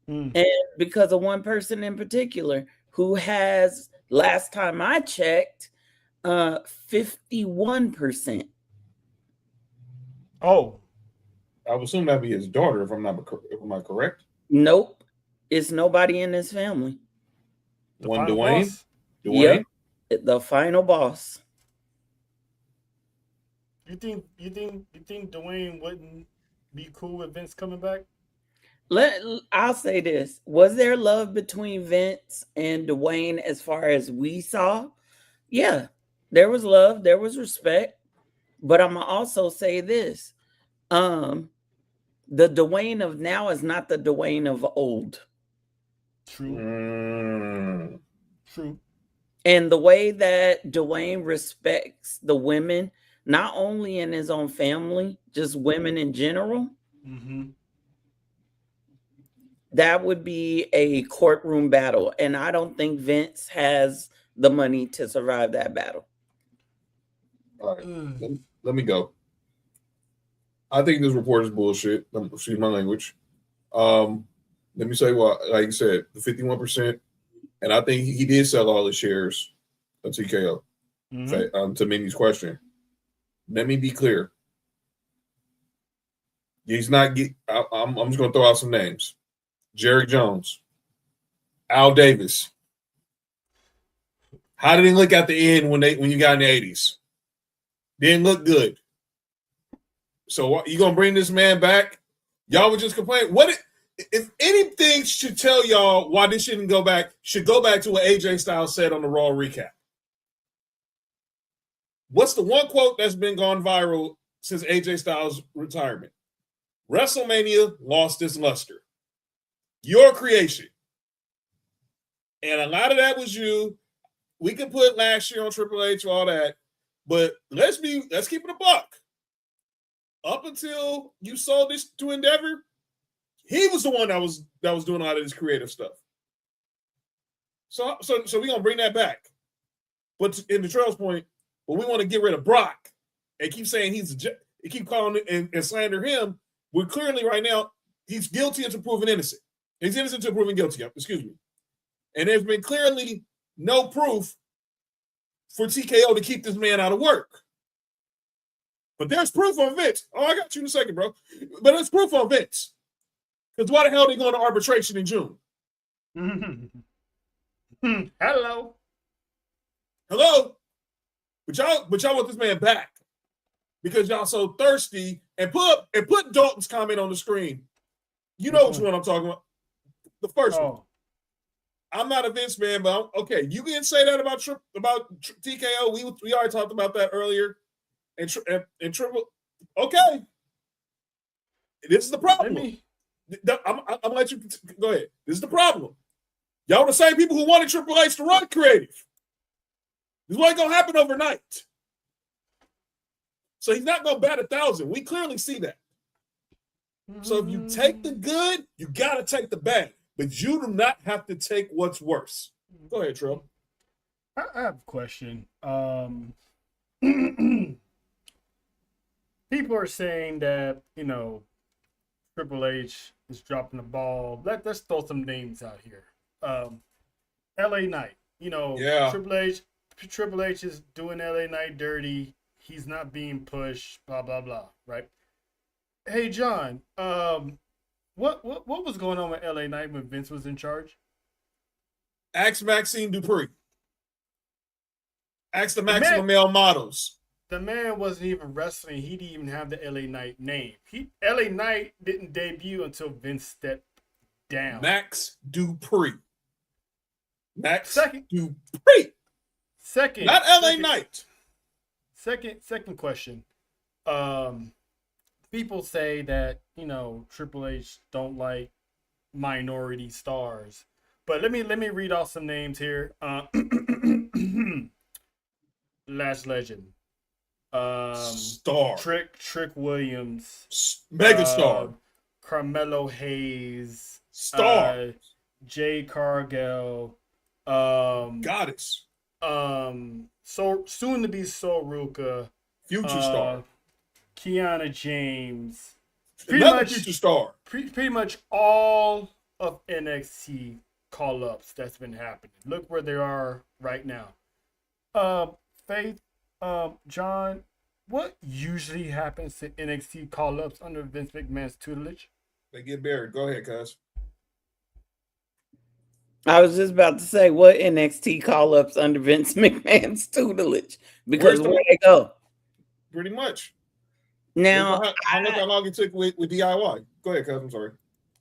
And because of one person in particular who has, last time I checked, 51%. Oh, I would assume that'd be his daughter, if am I correct? Nope, it's nobody in his family. One Dwayne. Yep, the final boss. You think Dwayne wouldn't be cool with Vince coming back? I'll say this. Was there love between Vince and Dwayne as far as we saw? Yeah, there was love, there was respect. But I'm gonna also say this. The Dwayne of now is not the Dwayne of old. True. True. And the way that Dwayne respects the women, not only in his own family, just women in general, that would be a courtroom battle. And I don't think Vince has the money to survive that battle. All right, let me go. I think this report is bullshit. Excuse my language. Let me say what, like you said, the 51%, and I think he did sell all his shares of TKO. To Minnie's question, let me be clear. He's not. I'm just going to throw out some names: Jerry Jones, Al Davis. How did he look at the end when you got in the 80s? Didn't look good. So you gonna bring this man back? Y'all would just complain. If anything should tell y'all why this should go back to what AJ Styles said on the Raw recap. What's the one quote that's been gone viral since AJ Styles' retirement? WrestleMania lost its luster. Your creation. And a lot of that was you. We could put last year on Triple H, all that, but let's keep it a buck. Up until you sold this to Endeavor, he was the one that was doing a lot of this creative stuff. So we're gonna bring that back. But in the Trail's point, we want to get rid of Brock and keep saying keep calling it and slander him. We're clearly right now he's guilty until proven innocent. He's innocent until proven guilty. Excuse me. And there's been clearly no proof for TKO to keep this man out of work. But there's proof on Vince. Oh, I got you in a second, bro. But there's proof on Vince. Because why the hell are they going to arbitration in June? Hello. But y'all want this man back because y'all so thirsty and put Dalton's comment on the screen. You know which one I'm talking about. The first one. I'm not a Vince man, but okay. You can say that about TKO. We already talked about that earlier. and Triple. Okay, this is the problem. I'm gonna let you go ahead. This is the problem. Y'all the same people who wanted Triple H to run creative. This ain't gonna happen overnight. So he's not gonna bat 1,000. We clearly see that. So if you take the good, you gotta take the bad. But you do not have to take what's worse. Go ahead, Trill. I have a question. People are saying that, Triple H is dropping the ball. Let's throw some names out here. LA Knight. Yeah. Triple H is doing LA Knight dirty. He's not being pushed, blah, blah, blah, right? Hey, John, what was going on with LA Knight when Vince was in charge? Ask Maxine Dupree. Ask the Maximum Male Models. The man wasn't even wrestling. He didn't even have the LA Knight name. LA Knight didn't debut until Vince stepped down. Max Dupree. Second. Dupree. Second. Not LA Knight. Second question. People say that, Triple H don't like minority stars. But let me read off some names here. Lash Legend. Star. Trick Williams. Megastar. Carmelo Hayes. Star. Jay Cargill. Goddess. So soon to be Soruka. Future star. Kiana James. Another future star. Pretty much all of NXT call-ups that's been happening. Look where they are right now. Faith, John, what usually happens to NXT call-ups under Vince McMahon's tutelage? They get buried. Go ahead, cuz. I was just about to say, what NXT call-ups under Vince McMahon's tutelage? Because where they go? Pretty much. Now, look how long it took with DIY. Go ahead, cuz. I'm sorry.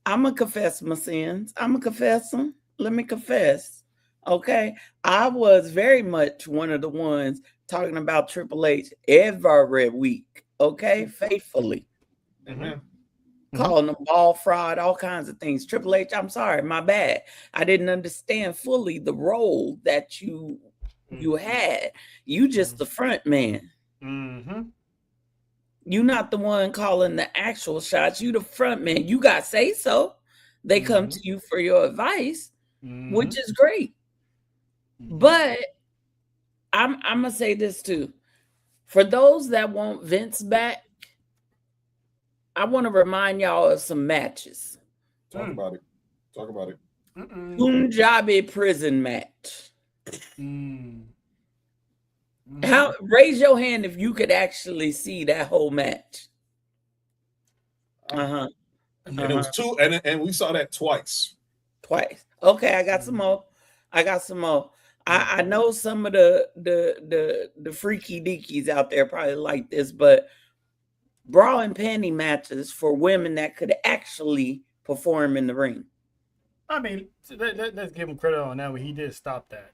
I'm going to confess my sins. I'm going to confess them. Let me confess. Okay. I was very much one of the ones talking about Triple H every week. Okay. Faithfully. Mm-hmm. Calling them ball fraud, all kinds of things. Triple H, I'm sorry, my bad. I didn't understand fully the role that you had. You just the front man. Mm-hmm. You're not the one calling the actual shots. You the front man. You got say so. They come to you for your advice, which is great. But I'm gonna say this too. For those that want Vince back, I want to remind y'all of some matches. Talk about it. Punjabi prison match. How? Raise your hand if you could actually see that whole match. And it was two, and we saw that twice. Okay, I got some more. I know some of the freaky deakies out there probably like this, but bra and panty matches for women that could actually perform in the ring. I mean, let's give him credit on that one. He did stop that.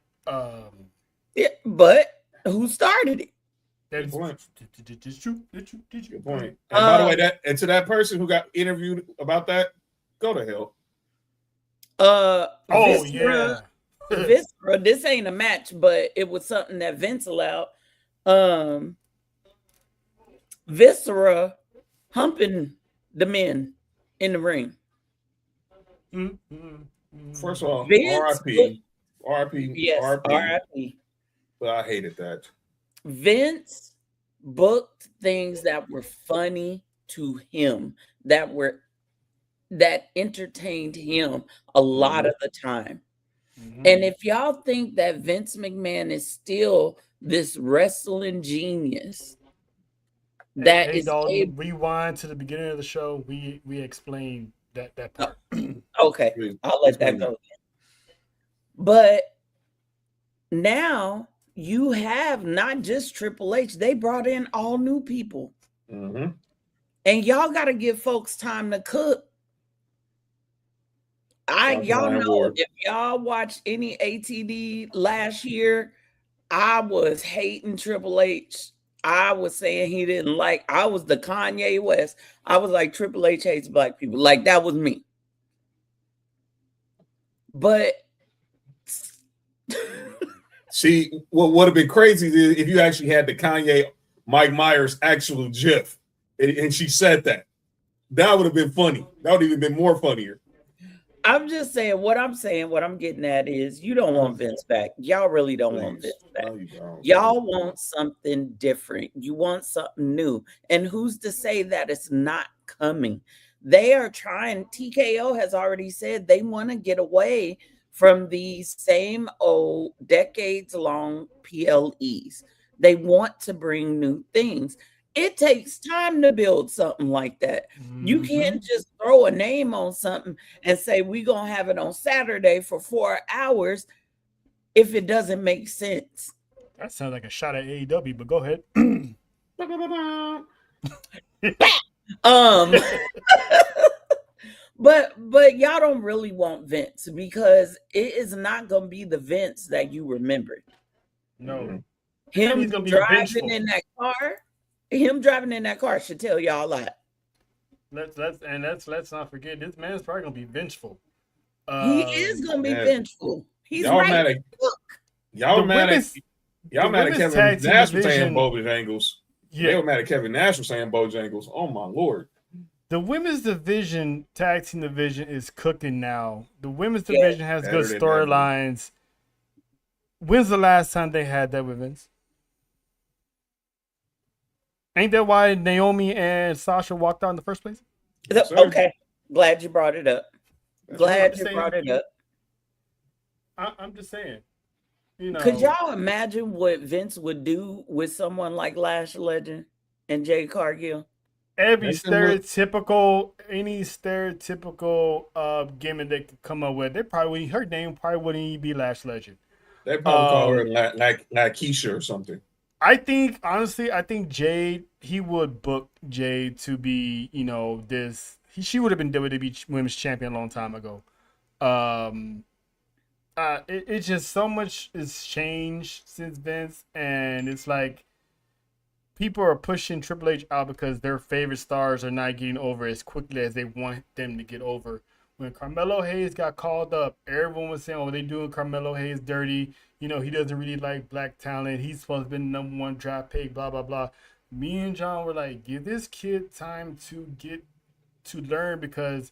Yeah, but who started it? Good point. Good point. And by the way, to that person who got interviewed about that, go to hell. Viscera, this ain't a match, but it was something that Vince allowed. Viscera humping the men in the ring. First of all, Vince RIP. Yes, RIP. But I hated that. Vince booked things that were funny to him, that entertained him a lot of the time. And if y'all think that Vince McMahon is still this wrestling genius, rewind to the beginning of the show. We explained that part. Okay, I'll let that go. But now you have not just Triple H; they brought in all new people, and y'all got to give folks time to cook. Y'all know if y'all watched any ATD last year, I was hating Triple H I was saying he didn't like. I was the Kanye West. I was like Triple H hates black people. Like that was me. But see, what would have been crazy is if you actually had the Kanye Mike Myers actual GIF, and she said that. That would have been funny. That would have even been more funnier. I'm just saying, what I'm getting at is you don't want Vince back. Y'all really don't want Vince back. No, Y'all want something different. You want something new. And who's to say that it's not coming? They are trying. TKO has already said they want to get away from these same old decades-long PLEs. They want to bring new things. It takes time to build something like that. You can't just throw a name on something and say we're going to have it on Saturday for 4 hours if it doesn't make sense. That sounds like a shot at AEW, but go ahead. But y'all don't really want Vince because it is not going to be the Vince that you remember. No. Him driving in that car. Him driving in that car should tell y'all a lot. Let's not forget this man's probably gonna be vengeful. He is gonna be vengeful. He's y'all right. mad at Kevin Nash for saying Bojangles. Yeah, they were mad at Kevin Nash for saying Bojangles. Oh my lord. The women's division, tag team division, is cooking now. The women's division has good storylines. When's the last time they had that with Vince? Ain't that why Naomi and Sasha walked out in the first place? Okay. Glad you brought it up. I'm just saying. You know, could y'all imagine what Vince would do with someone like Lash Legend and Jay Cargill? Any stereotypical gimmick they could come up with, her name probably wouldn't even be Lash Legend. They probably call her like Keisha or something. I think Jade, he would book Jade to be, she would have been WWE Women's Champion a long time ago. It's just so much has changed since Vince, and it's like people are pushing Triple H out because their favorite stars are not getting over as quickly as they want them to get over. When Carmelo Hayes got called up, everyone was saying, "Oh, they doing Carmelo Hayes dirty. He doesn't really like black talent. He's supposed to be the number one draft pick, blah, blah, blah." Me and John were like, give this kid time to learn, because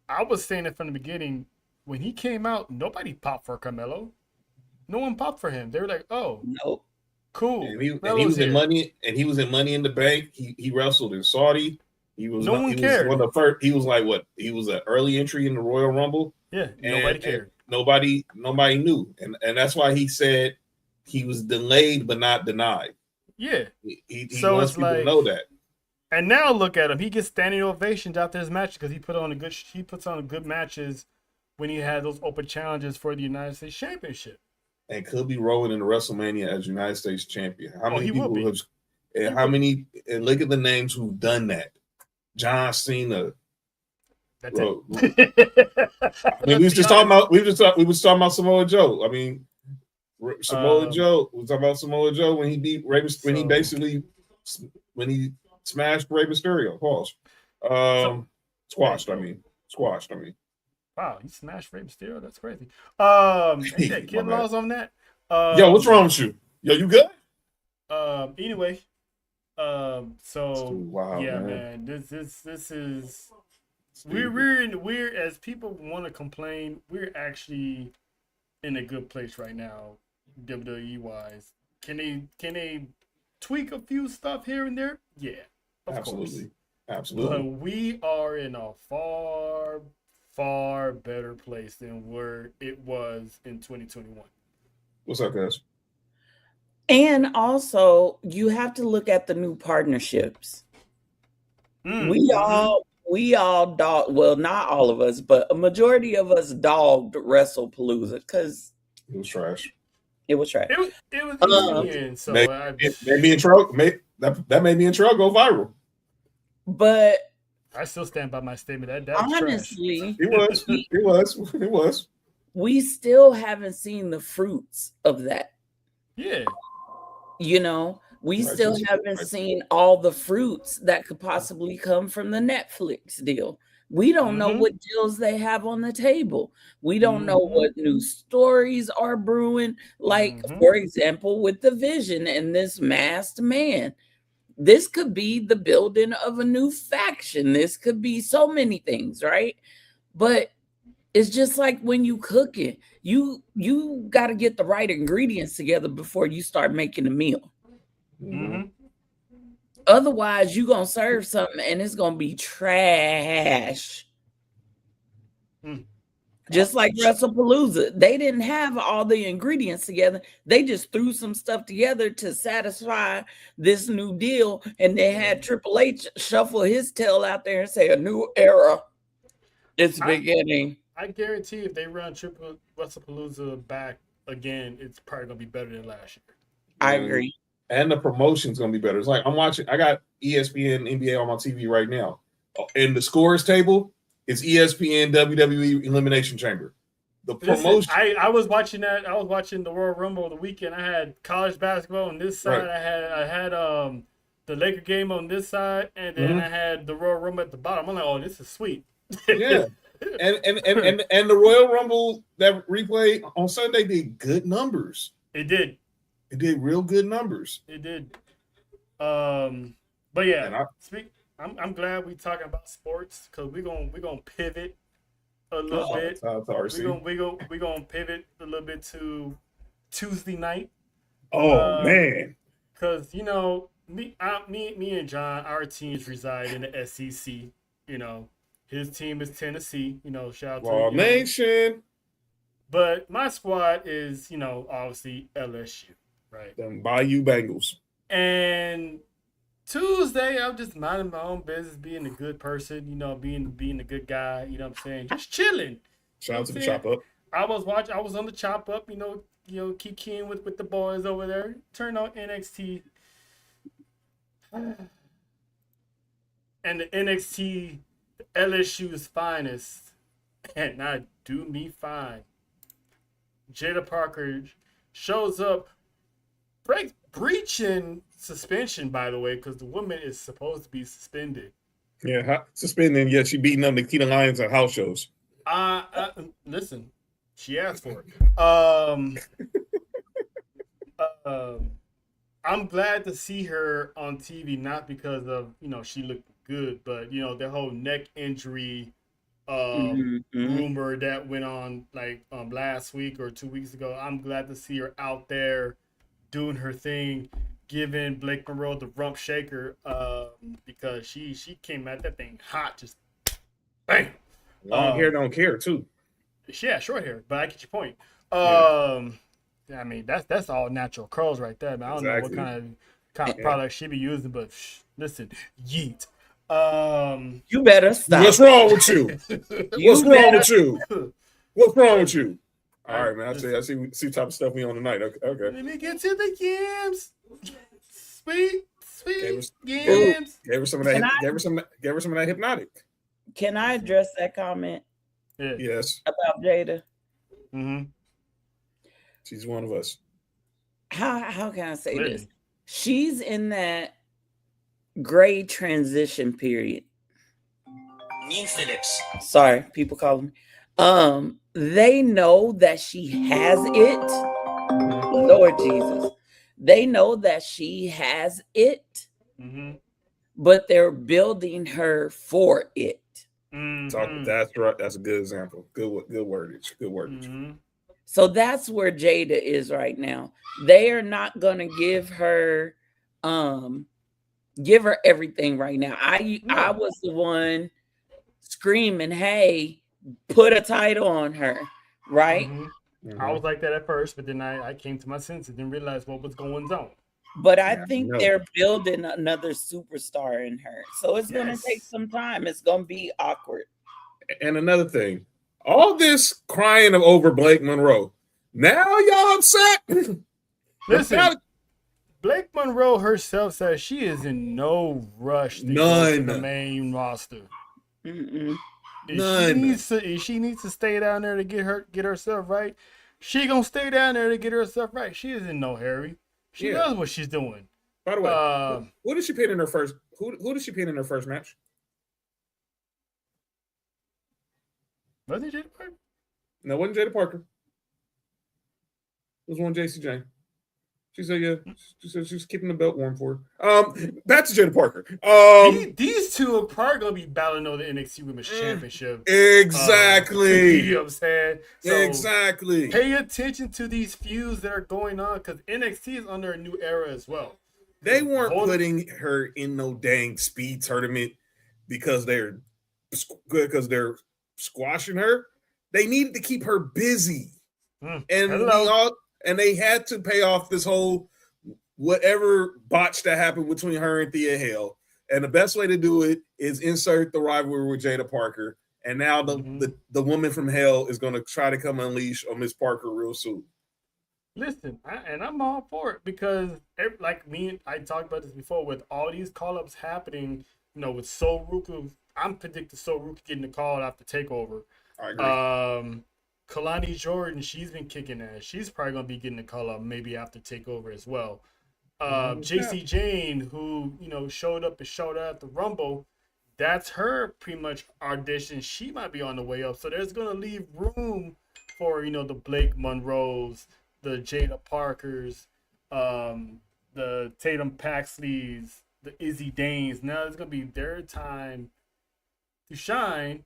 I was saying it from the beginning. When he came out, nobody popped for Carmelo. No one popped for him. They were like, "Oh, nope, cool." And he was in Money in the Bank. He wrestled in Saudi. He was no one cared. One of the first. He was like what? He was an early entry in the Royal Rumble. Yeah, nobody cared. Nobody knew, and that's why he said he was delayed but not denied. Yeah, he wants people to know that. And now look at him; he gets standing ovations after his match because he puts on good matches when he had those open challenges for the United States Championship. And could be rolling into WrestleMania as United States Champion. How many people have? And And look at the names who've done that. John Cena. That's it. We was talking about Samoa Joe. I mean, Samoa Joe. We was talking about Samoa Joe when he beat Rey Mysterio. When he smashed Rey Mysterio. Pause. Squashed. I mean. Wow, he smashed Rey Mysterio. That's crazy. Ain't that kid laws on that? Yo, what's wrong with you? Yo, you good? Anyway. Wow, yeah, man. This is we're as people want to complain, we're actually in a good place right now, WWE wise. Can they tweak a few stuff here and there? Yeah, of course. Absolutely. But we are in a far, far better place than where it was in 2021. What's up, guys? And also, you have to look at the new partnerships. We all dog. Well, not all of us, but a majority of us dogged WrestlePalooza because it was trash. It was trash. It was so made me in trouble. That made me in trouble. Go viral. But I still stand by my statement. That honestly, it was. We still haven't seen the fruits of that. Yeah. We still haven't seen all the fruits that could possibly come from the Netflix deal. We don't know what deals they have on the table. We don't know what new stories are brewing. Like, for example, with the Vision and this masked man. This could be the building of a new faction. This could be so many things, right? But it's just like when you cook it, you got to get the right ingredients together before you start making a meal. Otherwise, you're going to serve something and it's going to be trash. Just like WrestlePalooza. They didn't have all the ingredients together. They just threw some stuff together to satisfy this new deal. And they had Triple H shuffle his tail out there and say, a new era is beginning. I guarantee if they run WrestlePalooza back again, it's probably going to be better than last year. I agree. And the promotion's going to be better. It's like I got ESPN, NBA on my TV right now. In the scores table, it's ESPN WWE Elimination Chamber. The promotion. I was watching that. I was watching the Royal Rumble the weekend. I had college basketball on this side. Right. I had the Laker game on this side, and then I had the Royal Rumble at the bottom. I'm like, oh, this is sweet. Yeah. And the Royal Rumble that replay on Sunday did good numbers. It did. It did real good numbers. It did. But yeah, I'm glad we talking about sports because we're gonna pivot a little bit. We're gonna pivot a little bit to Tuesday night. Oh man, because you know me and John, our teams reside in the SEC. You know, his team is Tennessee. You know, shout out Raw to Nation. But my squad is, you know, obviously LSU, right? Them Bayou Bengals. And Tuesday, I'm just minding my own business, being a good person, you know, being a good guy, you know what I'm saying? Just chilling. Shout out to the Chop Up. I was on the Chop Up, you know, keep keying with the boys over there. Turn on NXT. And the NXT, LSU's finest, and not do me fine. Jada Parker shows up, breaching suspension, by the way, because the woman is supposed to be suspended. Yeah, suspended, yet she beating up Nikita Lyons at house shows. Listen, she asked for it. I'm glad to see her on TV, not because of, you know, she looked good, but, you know, the whole neck injury rumor that went on like last week or 2 weeks ago. I'm glad to see her out there doing her thing, giving Blake Monroe the rump shaker because she came at that thing hot, just bang. Long hair don't care too. Yeah, short hair, but I get your point. I mean that's all natural curls right there, man. I don't know what kind of product she be using, but listen, yeet. You better stop. What's wrong with you? What's wrong with you? What's wrong with you? All right, man. I see type of stuff we on tonight. Okay. Let me get to the games. Sweet games. Gave her some of that. Gave her some of that hypnotic. Can I address that comment? Yeah. Yes. About Jada. Mm-hmm. She's one of us. How can I say this? She's in that gray transition period. Mean Phillips. Sorry, people call me. They know that she has it. Lord Jesus. They know that she has it, but they're building her for it. That's right. That's a good example. Good wordage. Good wordage. So that's where Jada is right now. They are not going to give her everything right now. I was the one screaming, "Hey, put a title on her," right? I was like that at first, but then I came to my senses and realized what was going on. But I think they're building another superstar in her. So it's going to take some time. It's going to be awkward. And another thing, all this crying over Blake Monroe. Now y'all upset? Listen, Blake Monroe herself says she is in no rush to go to the main roster. If she needs to stay down there to get herself right, she gonna stay down there to get herself right. She is in no hurry. She knows what she's doing. By the way, who did she pin in her first? Who did she pin in her first match? Was it Jada Parker? No, it wasn't Jada Parker. It was one JC Jane. She said, yeah. She said she was keeping the belt warm for her. Back to Jada Parker. These two are probably going to be battling over the NXT Women's Championship. Exactly. You know what I'm saying? So exactly. Pay attention to these feuds that are going on because NXT is under a new era as well. They weren't putting her in no dang speed tournament because they're squashing her. They needed to keep her busy. And they had to pay off this whole whatever botch that happened between her and Thea Hale. And the best way to do it is insert the rivalry with Jada Parker. And now the woman from Hell is going to try to come unleash on Miss Parker real soon. Listen, I'm all for it because, like I talked about this before, with all these call-ups happening, with Sol Ruka, I'm predicting Sol Ruka getting the call after TakeOver. I agree. Kalani Jordan, she's been kicking ass. She's probably going to be getting a call-up maybe after TakeOver as well. JC Jane, who, showed up at the Rumble, that's her pretty much audition. She might be on the way up. So there's going to leave room for, the Blake Monroes, the Jada Parkers, the Tatum Paxleys, the Izzy Danes. Now it's going to be their time to shine.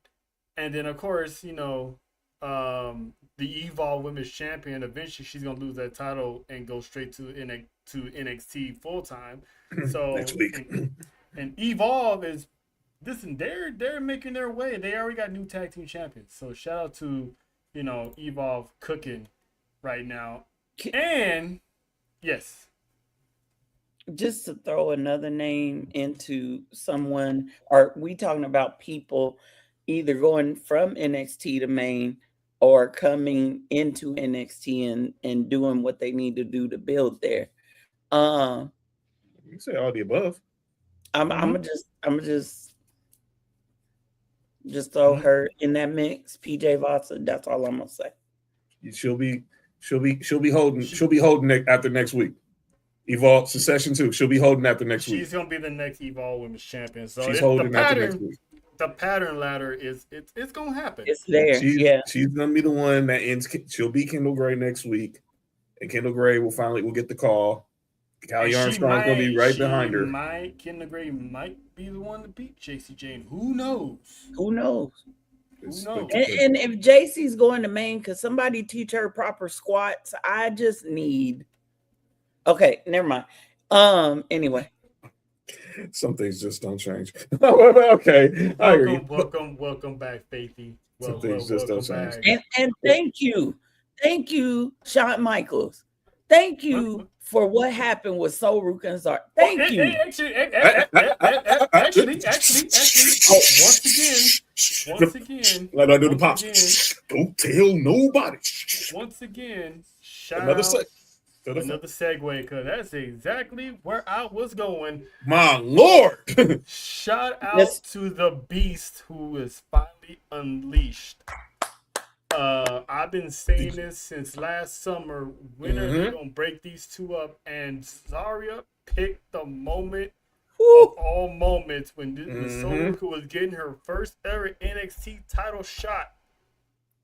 And then, of course, the Evolve Women's Champion, eventually she's going to lose that title and go straight to NXT full-time. So, next week. And Evolve is, listen, they're making their way. They already got new tag team champions. So shout out to, Evolve cooking right now. And, yes. Just to throw another name into someone, are we talking about people either going from NXT to main or coming into NXT and doing what they need to do to build there? You say all the above. I'm gonna just throw her in that mix. PJ Vasa. That's all I'm gonna say. She'll be holding after next week. Evolve Succession 2. She'll be holding after next week. She's gonna be the next Evolve Women's Champion. So she's holding after next week. The pattern ladder it's gonna happen. It's there. She's gonna be the one that ends. She'll be Kendall Gray next week, and Kendall Gray will get the call. Callie Armstrong's gonna be right behind her. Kendall Gray might be the one to beat JC Jane. Who knows? And if JC's going to main, could somebody teach her proper squats? I just need. Okay, never mind. Anyway. Some things just don't change. Okay. Welcome back, Faithy. Some things just don't change. And thank you, Shawn Michaels. Thank you for what happened with Sol Ruka and Zar. Thank you. Actually, once again, like I do the pops. Don't tell nobody. Once again, another segue, because that's exactly where I was going. My Lord. Shout out to the beast who is finally unleashed. I've been saying this since last summer. When are they gonna break these two up? And Zarya picked the moment of all moments when Sol Ruka was getting her first ever NXT title shot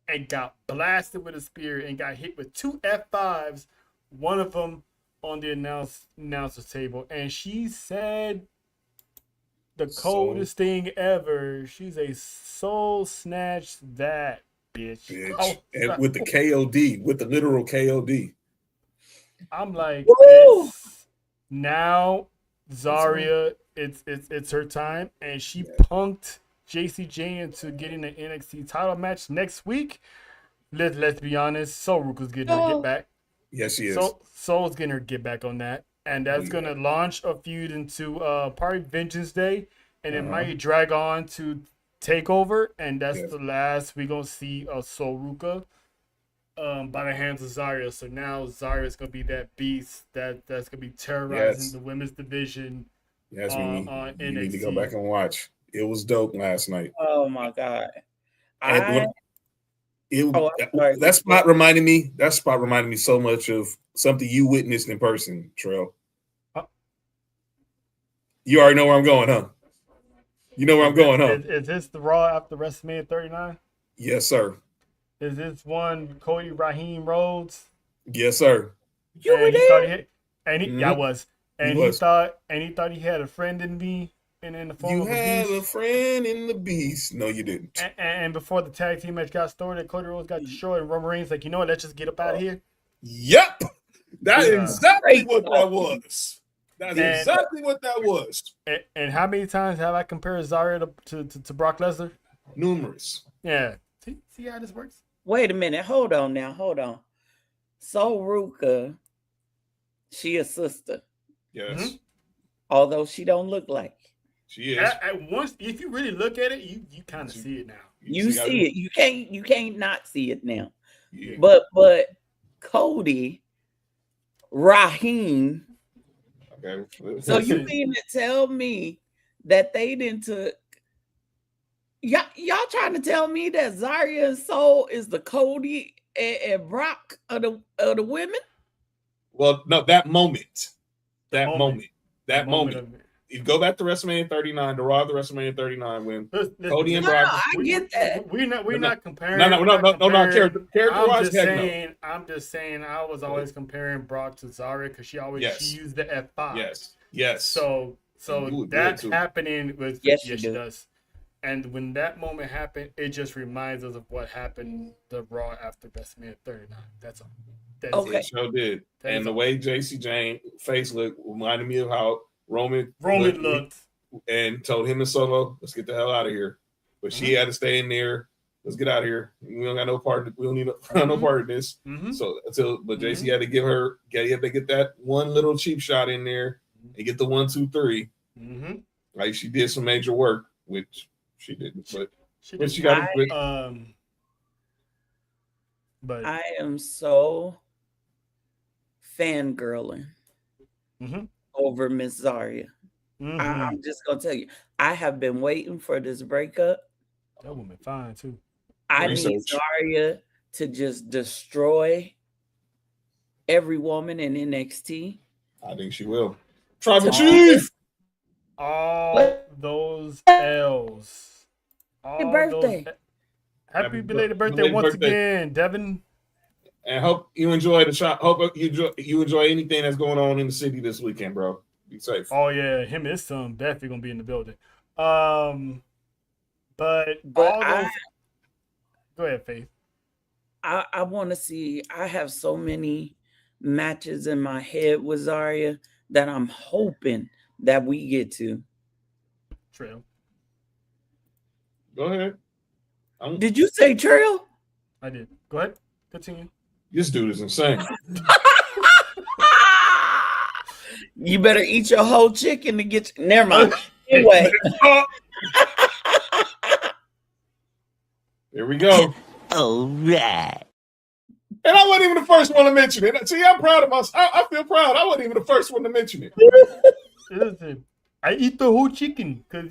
and got blasted with a spear and got hit with 2 F5s. One of them on the announcer's table, and she said the coldest thing ever. She's a soul snatch that bitch. And with the KOD, with the literal KOD. I'm like, now Zarya, it's her time, and she punked JC Jane into getting an NXT title match next week. Let's be honest, Sol Ruka's getting her get back. Yes, she is. Sol's getting her get back on that. And that's going to launch a feud into probably Vengeance Day. And it might drag on to TakeOver. And that's the last we're going to see of Sol Ruka by the hands of Zarya. So now Zarya's going to be that beast that's going to be terrorizing the women's division. Yes, we need to go back and watch. It was dope last night. Oh, my God. That spot reminded me so much of something you witnessed in person, Trell. You already know where I'm going, huh? You know where I'm going, huh? Is this the Raw after WrestleMania 39? Yes, sir. Is this one Cody Raheem Rhodes? Yes, sir. You were And he there? thought he had, and he, Mhm. yeah, I was. And He was. thought he had a friend in me in the form You of a had a beast. friend in the beast. No, you didn't. And before the tag team match got started, Cody Rhodes got destroyed, and Roman Reigns like, you know what? Let's just get up out of here. Yep. That's Yeah. exactly what that was. That's And- exactly what that was. And how many times have I compared Zarya to Brock Lesnar? Numerous. Yeah. See how this works? Wait a minute. Hold on now. Hold on. So Ruka, she a sister, Yes. Mhm. although she don't look like. She is. At once, if you really look at it, you kind of see it now. You see it. You can't not see it now. Yeah. But Cody Raheem. Okay. So you mean to tell me that they didn't took y'all trying to tell me that Zarya and Soul is the Cody and Brock of the women? Well, no, that moment. That moment. moment. That moment. of it. You go back to WrestleMania 39, the Raw of the WrestleMania 39 when Listen, Cody and No, Brock. I get that. We're No, not comparing. No, we're not comparing. character-wise, I'm just saying. I was always comparing Brock to Zarya because she Yes. used the F5. Yes. So You would do that it too. happening was Yes, she you do. does. And when that moment happened, it just reminds us of what happened the Raw after WrestleMania 39. That's all. That's Okay. It sure did. That And is the all. way JC Jane face looked reminded me of how Roman looked. and told him and Solo, let's get the hell out of here. But she had to stay in there. Let's get out of here. We don't got no part. We don't need no part of this. Mhm. So but JC had to give her. He had to get that one little cheap shot in there and get the 1, 2, 3. Mm-hmm. Like she did some major work, which she didn't. But she got But I am so fangirling Mhm. over Miss Zarya. Mhm. I'm just gonna tell you, I have been waiting for this breakup. That woman fine too. I need Research. Zarya to just destroy every woman in NXT. I think she will. Tribal Oh. Chief. All What? those L's. Happy All birthday. those- Happy Happy belated birthday belated once birthday. again, Devin. And hope you enjoy the shot. Hope you enjoy anything that's going on in the city this weekend, bro. Be safe. Oh yeah, him and his son definitely gonna be in the building. But But all those. Go ahead, Faith. I want to see. I have so many matches in my head with Zarya that I'm hoping that we get to. Trail. Go ahead. Did you say Trail? I did. Go ahead. Continue. This dude is insane. You better eat your whole chicken to get. Never mind. Anyway, Here we go. all right. And I wasn't even the first one to mention it. See, I'm proud of myself. I feel proud. I wasn't even the first one to mention it. Listen, I eat the whole chicken because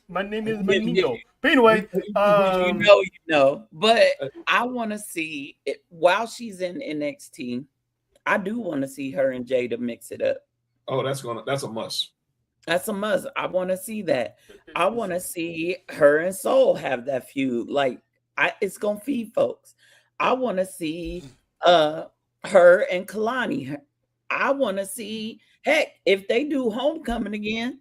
my name is Benito. But anyway, You know. But I want to see it while she's in NXT. I do want to see her and Jada mix it up. Oh, that's a must. That's a must. I want to see that. I want to see her and Soul have that feud. Like, it's gonna feed folks. I want to see her and Kalani. I want to see, heck, if they do Homecoming again,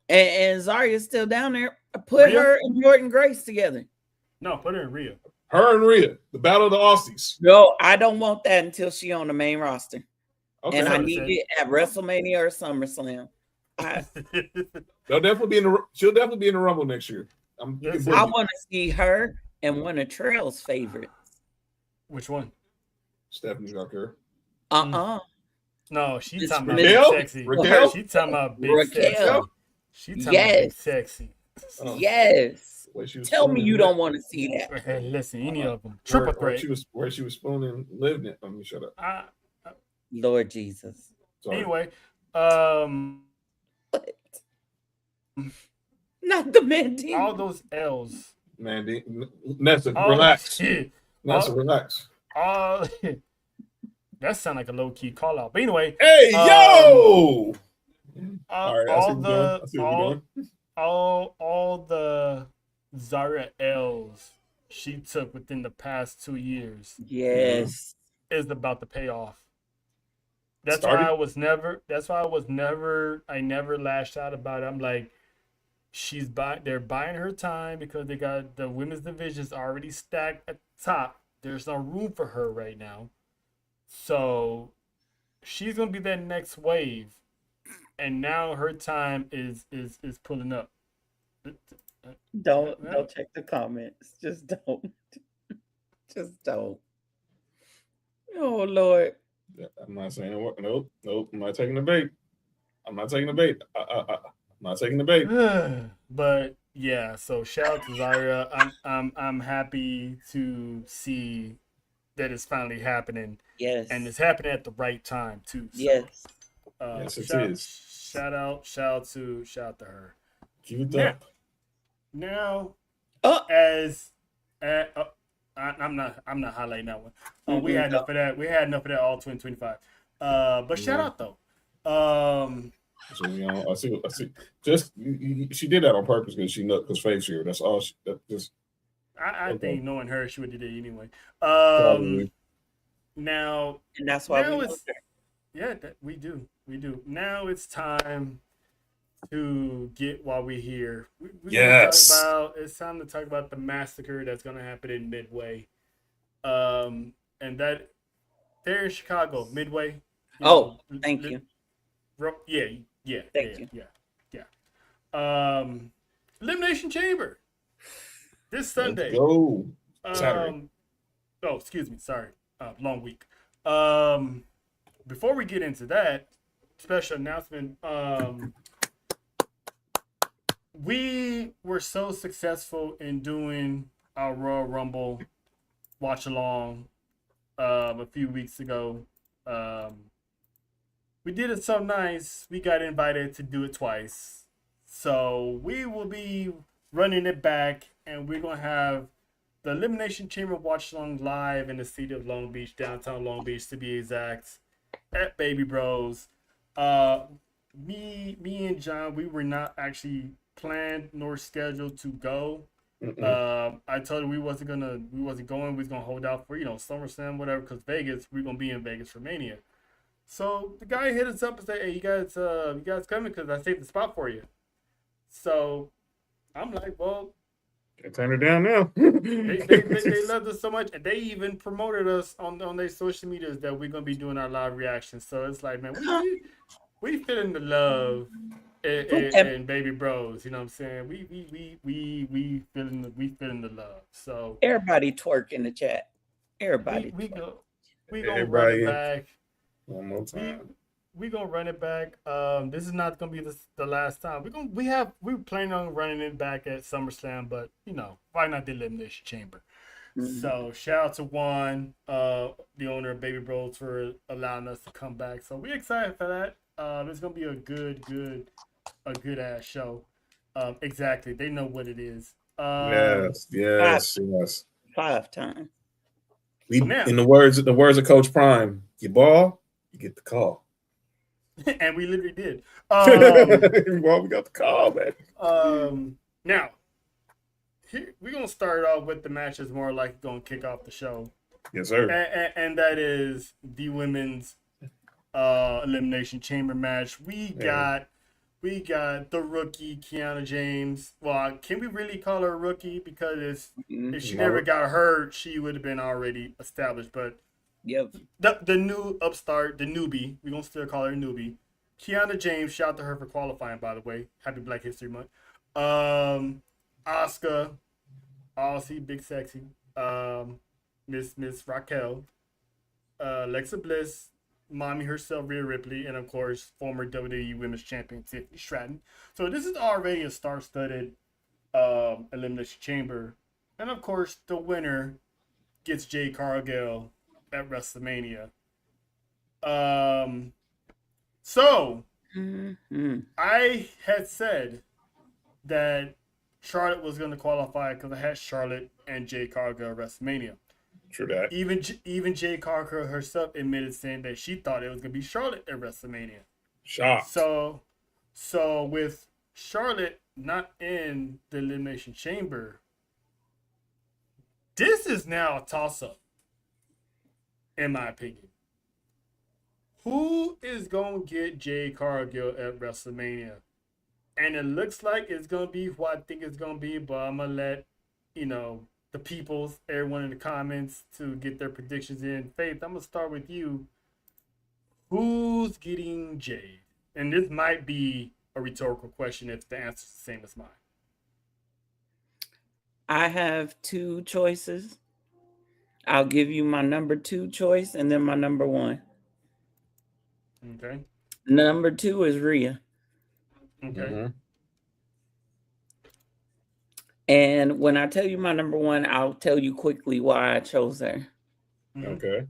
and Zarya's still down there, put Rhea? her and Jordan Grace together. no, put her in Rhea. Her and Rhea, the battle of the Aussies. No, I don't want that until she on the main roster, Okay, and I what I need said. it at WrestleMania or SummerSlam. she'll definitely be in the Rumble next year. That's I want to see her and one of Trail's favorites. Which one? Stephanie Tucker. No, she's It's talking about Raquel? big sexy. Raquel? She's talking about big Raquel. sexy. She's talking about big Yes. sexy. Oh. Yes. Where she was Tell me spooning you Liv. don't want to see that. Hey, listen, any of them. Triple Where threat. she was spooning living it. Let me shut up. Lord Jesus. Sorry. Anyway, Not the man team. all those L's. Man, Nessa, Oh, relax. shit. Nessa, relax. That sound like a low key call out. But anyway, Hey, yo! All right, I see what you're doing. I see what you're doing. All the Zara L's she took within the past 2 years Yes. is about to pay off. That's Started? why I was never. That's why I was never. I never lashed out about it. I'm like, they're buying her time because they got the women's divisions already stacked at the top. There's no room for her right now, so she's gonna be that next wave, and now her time is pulling up. Don't check the comments. Just don't. Just don't. Oh Lord. I'm not saying what. Nope. I'm not taking the bait. I'm not taking the bait. I'm not taking the bait. But yeah, so shout out to Zaria. I'm happy to see that it's finally happening. Yes. And it's happening at the right time too. So, yes. Yes, it is. Shout out to her. Keep it up. Now, Oh. I'm not highlighting that one. We had enough of that. We had enough of that all 2025. But shout out though. So I see. Just she did that on purpose because she nut because face here. That's all. I think knowing her, she would have did it anyway. Probably. Now, and that's why we know her. Yeah, we do. Now it's time to get while we're here. Yes. It's time to talk about the massacre that's going to happen in Midway. And that they're in Chicago, Midway. Thank you. Yeah. Thank you. Yeah. Elimination Chamber this Sunday. Go. Saturday. Excuse me. Sorry. Long week. Before we get into that special announcement, we were so successful in doing our Royal Rumble watch along a few weeks ago. We did it so nice, we got invited to do it twice. So we will be running it back, and we're going to have the Elimination Chamber watch along live in the city of Long Beach, downtown Long Beach to be exact, at Baby Bros. Me and John, we were not actually planned nor scheduled to go. I told him we wasn't going. We was gonna hold out for SummerSlam, whatever, because Vegas, we're gonna be in Vegas for Mania. So the guy hit us up and said, "Hey, you guys coming? Because I saved the spot for you." So I'm like, "Well, can't turn it down now." they loved us so much, and they even promoted us on their social medias that we're gonna be doing our live reactions. So it's like, man, we feeling the love and Baby Bros. You know what I'm saying? We feeling the love. So everybody twerk in the chat. Everybody. We gonna run it back. One more time. We gonna run it back. This is not gonna be the last time. We're planning on running it back at SummerSlam, but why not the Elimination Chamber? Mm-hmm. So shout out to Juan, the owner of Baby Bros, for allowing us to come back. So we're excited for that. It's gonna be a good ass show. Exactly. They know what it is. Yes. 5 times. In the words of Coach Prime, you ball, you get the call. And we literally did. Well, we got the call, man. Now, we're gonna start off with the match that's more like gonna kick off the show. Yes, sir. And that is the women's Elimination Chamber match. We got the rookie Kiana James. Well, can we really call her a rookie? Because if she never got hurt, she would have been already established. But yep, the new upstart, the newbie, we're gonna still call her a newbie. Kiana James, shout out to her for qualifying, by the way. Happy Black History Month. Asuka, Aussie, Big Sexy, Miss Raquel, Alexa Bliss, Mommy herself, Rhea Ripley, and of course, former WWE Women's Champion Tiffany Stratton. So this is already a star-studded Elimination Chamber. And of course, the winner gets Jade Cargill at WrestleMania. So I had said that Charlotte was going to qualify because I had Charlotte and Jade Cargill at WrestleMania. True that. Even Jade Cargill herself admitted saying that she thought it was going to be Charlotte at WrestleMania. Shocked. So So with Charlotte not in the Elimination Chamber, this is now a toss-up, in my opinion. Who is going to get Jade Cargill at WrestleMania? And it looks like it's going to be who I think it's going to be, but I'm going to let, the peoples, everyone in the comments to get their predictions in. Faith, I'm going to start with you. Who's getting Jade? And this might be a rhetorical question if the answer's the same as mine. I have two choices. I'll give you my number 2 choice and then my number 1. Okay. Number 2 is Rhea. Okay. Mm-hmm. And when I tell you my number 1, I'll tell you quickly why I chose her. Mm-hmm. Okay.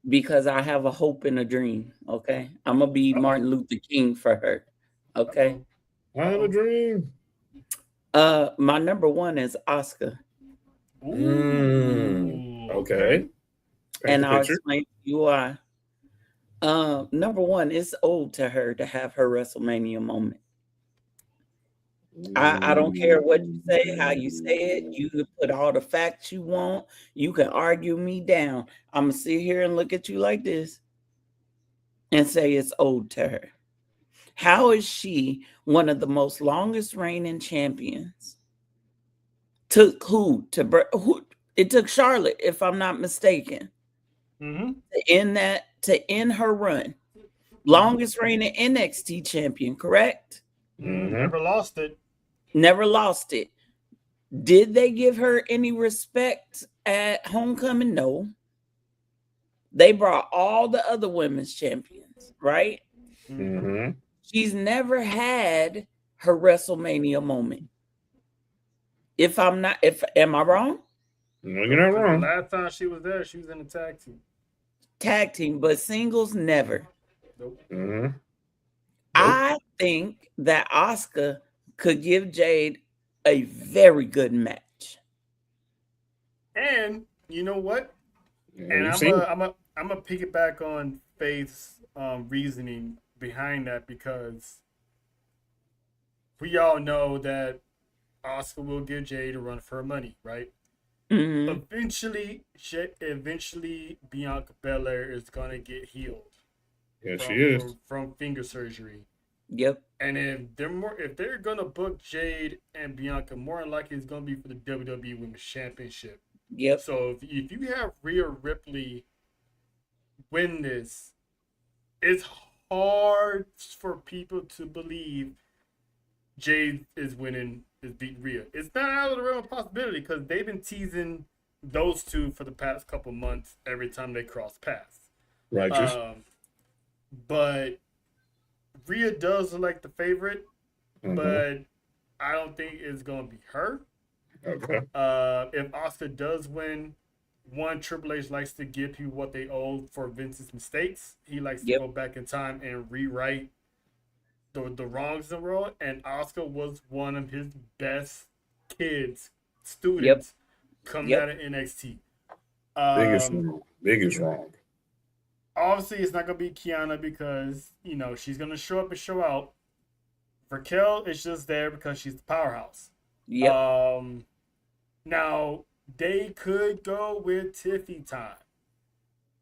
Because I have a hope and a dream. Okay. I'm going to be Martin Luther King for her. Okay. I have a dream. My number 1 is Asuka. Okay. And I'll explain to you why. Number 1, it's old to her to have her WrestleMania moment. I don't care what you say, how you say it. You can put all the facts you want. You can argue me down. I'm going to sit here and look at you like this and say it's old to her. How is she one of the most longest reigning champions? Took who? It took Charlotte, if I'm not mistaken, to end her run. Longest reigning NXT champion, correct? Never lost it. Never lost it. Did they give her any respect at Homecoming? No. They brought all the other women's champions, right? Mm-hmm. She's never had her WrestleMania moment. Am I wrong? No, you're not wrong. The last time she was there, she was in a tag team. Tag team, but singles never. Nope. Mm-hmm. I think that Asuka could give Jade a very good match. And you know what? Yeah, and I'm gonna piggyback on Faith's reasoning behind that, because we all know that Asuka will give Jade a run for her money, right? Mm-hmm. Eventually, Bianca Belair is gonna get healed. Yeah, she is from finger surgery. Yep. And if they're gonna book Jade and Bianca, more than likely it's gonna be for the WWE Women's Championship. Yep. So if you have Rhea Ripley win this, it's hard for people to believe Jade is beating Rhea. It's not out of the realm of possibility, because they've been teasing those two for the past couple months every time they cross paths. righteous. But Rhea does look like the favorite, but I don't think it's gonna be her. Okay. If Asuka does win, Triple H likes to give people what they owe for Vince's mistakes. He likes to go back in time and rewrite the wrongs in the world. And Asuka was one of his best students coming out of NXT. Biggest wrong. Obviously, it's not gonna be Kiana, because she's gonna show up and show out. Raquel is just there because she's the powerhouse. Yep. Now they could go with Tiffy time.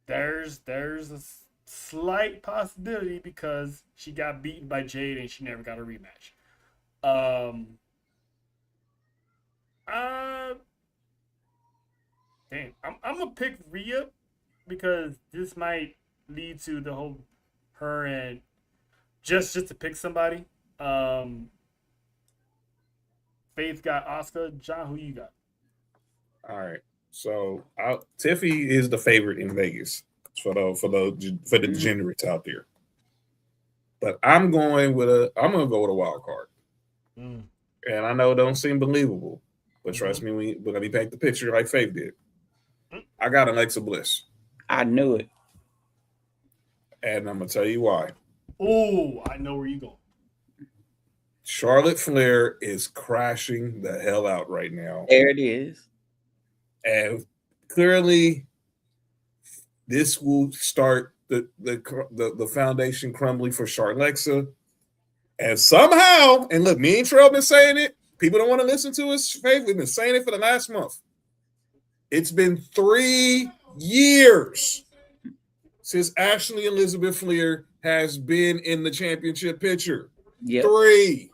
There's a slight possibility, because she got beaten by Jade and she never got a rematch. I'm gonna pick Rhea, because this might lead to the whole her and just to pick somebody. Faith got Asuka. John, who you got? All right. So Tiffy is the favorite in Vegas for the degenerates out there. But I'm gonna go with a wild card. And I know it don't seem believable, but trust me, when we paint the picture like Faith did. I got Alexa Bliss. I knew it. And I'm gonna tell you why. Oh, I know where you going. Charlotte Flair is crashing the hell out right now. There it is. And clearly, this will start the foundation crumbling for Charlexa. And somehow, and look, me and Trell been saying it. People don't want to listen to us. Faith, we've been saying it for the last month. It's been 3 years since Ashley Elizabeth Fleer has been in the championship picture. Yep. 3.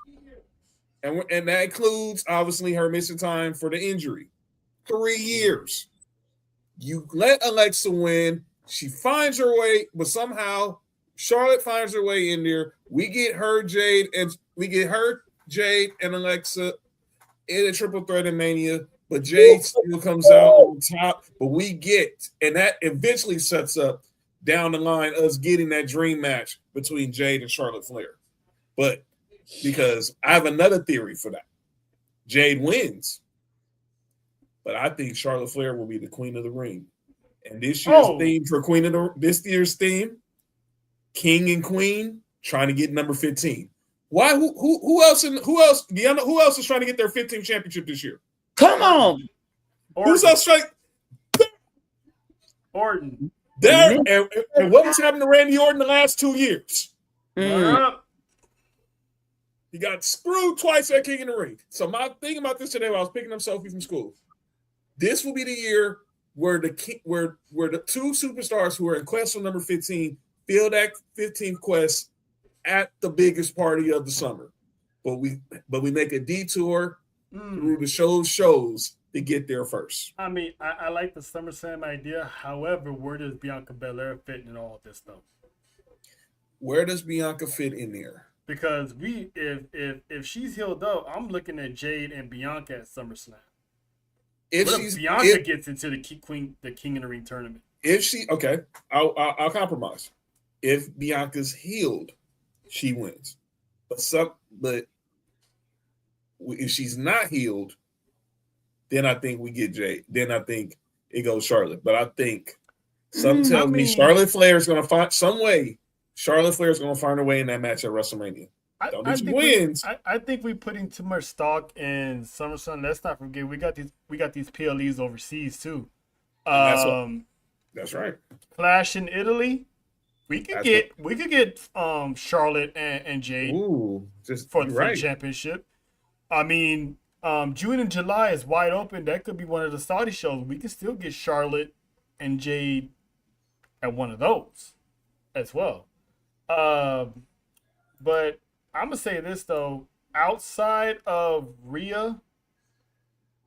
And that includes, obviously, her missing time for the injury. 3 years. You let Alexa win. She finds her way, but somehow Charlotte finds her way in there. We get her, Jade, and Alexa in a triple threat in Mania, but Jade still comes out on top. But we get, and that eventually sets up down the line us getting that dream match between Jade and Charlotte Flair. But because I have another theory for that. Jade wins, but I think Charlotte Flair will be the queen of the ring. And this year's theme for this year's theme, King and Queen, trying to get number 15. Why? Who else? Deanna, who else is trying to get their 15th championship this year? Come on. Who's else trying? Orton. There. And what has happened to Randy Orton the last 2 years? He got screwed twice at King in the Ring. So my thing about this today, when I was picking up Sophie from school, this will be the year where the two superstars who are in quest for number 15 feel that 15th quest at the biggest party of the summer. But we make a detour through the shows to get there first. I mean, I like the SummerSlam idea. However, where does Bianca Belair fit in all of this stuff? Where does Bianca fit in there? Because if she's healed up, I'm looking at Jade and Bianca at SummerSlam. If Bianca gets into the King in the Ring tournament, I'll compromise. If Bianca's healed, she wins. But if she's not healed, then I think we get Jade. Then I think it goes Charlotte. But I think tells me Charlotte Flair is going to find some way. Charlotte Flair is going to find her way in that match at WrestleMania. I think we're putting too much stock in SummerSlam. Let's not forget we got these PLEs overseas too. That's right. Clash in Italy. We could get Charlotte and Jade for the championship. I mean, June and July is wide open. That could be one of the Saudi shows. We can still get Charlotte and Jade at one of those as well. But I'm gonna say this though, outside of Rhea,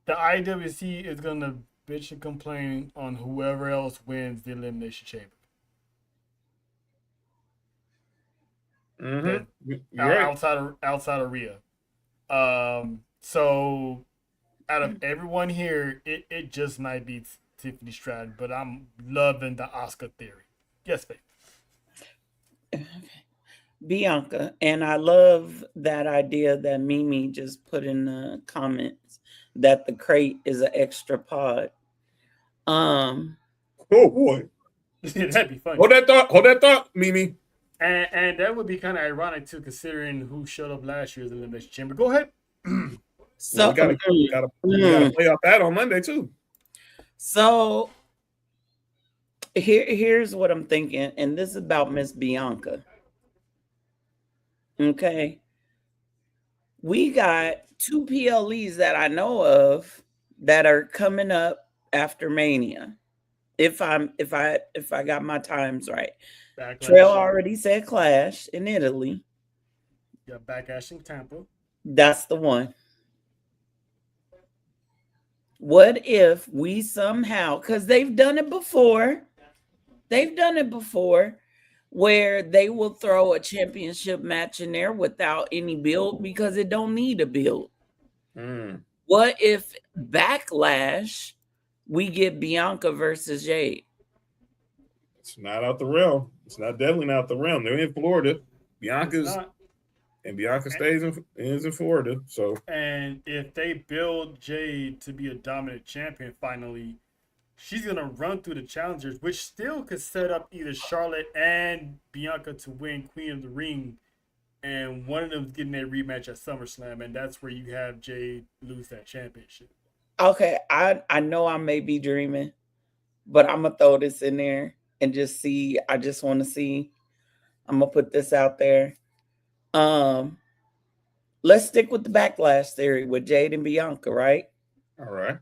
the IWC is gonna bitch and complain on whoever else wins the Elimination Chamber. Outside of Rhea. So out of everyone here, it just might be Tiffany Stratton, but I'm loving the Asuka theory. Yes, babe. Bianca, and I love that idea that Mimi just put in the comments that the crate is an extra pod. Oh boy, that'd be funny. Hold that thought, Mimi. And that would be kind of ironic too, considering who showed up last year's Elimination Chamber. Go ahead. So we gotta play off that on Monday too. So here's what I'm thinking, and this is about Miss Bianca. Okay, we got 2 PLEs that I know of that are coming up after Mania. If I got my times right. Backlash. Trail already said Clash in Italy. Yeah, Backlash in Tampa. That's the one. What if we somehow, because they've done it before, where they will throw a championship match in there without any build because it don't need a build. What if Backlash, we get Bianca versus Jade? It's not out the realm. It's definitely not out the realm. They're in Florida. Bianca stays in Florida. So, and if they build Jade to be a dominant champion finally, she's gonna run through the challengers, which still could set up either Charlotte and Bianca to win Queen of the Ring, and one of them's getting a rematch at SummerSlam, and that's where you have Jade lose that championship. Okay, I know I may be dreaming, but I'm gonna throw this in there and just see. I just want to see. I'm gonna put this out there. let's stick with the backlash theory with Jade and Bianca, right? All right.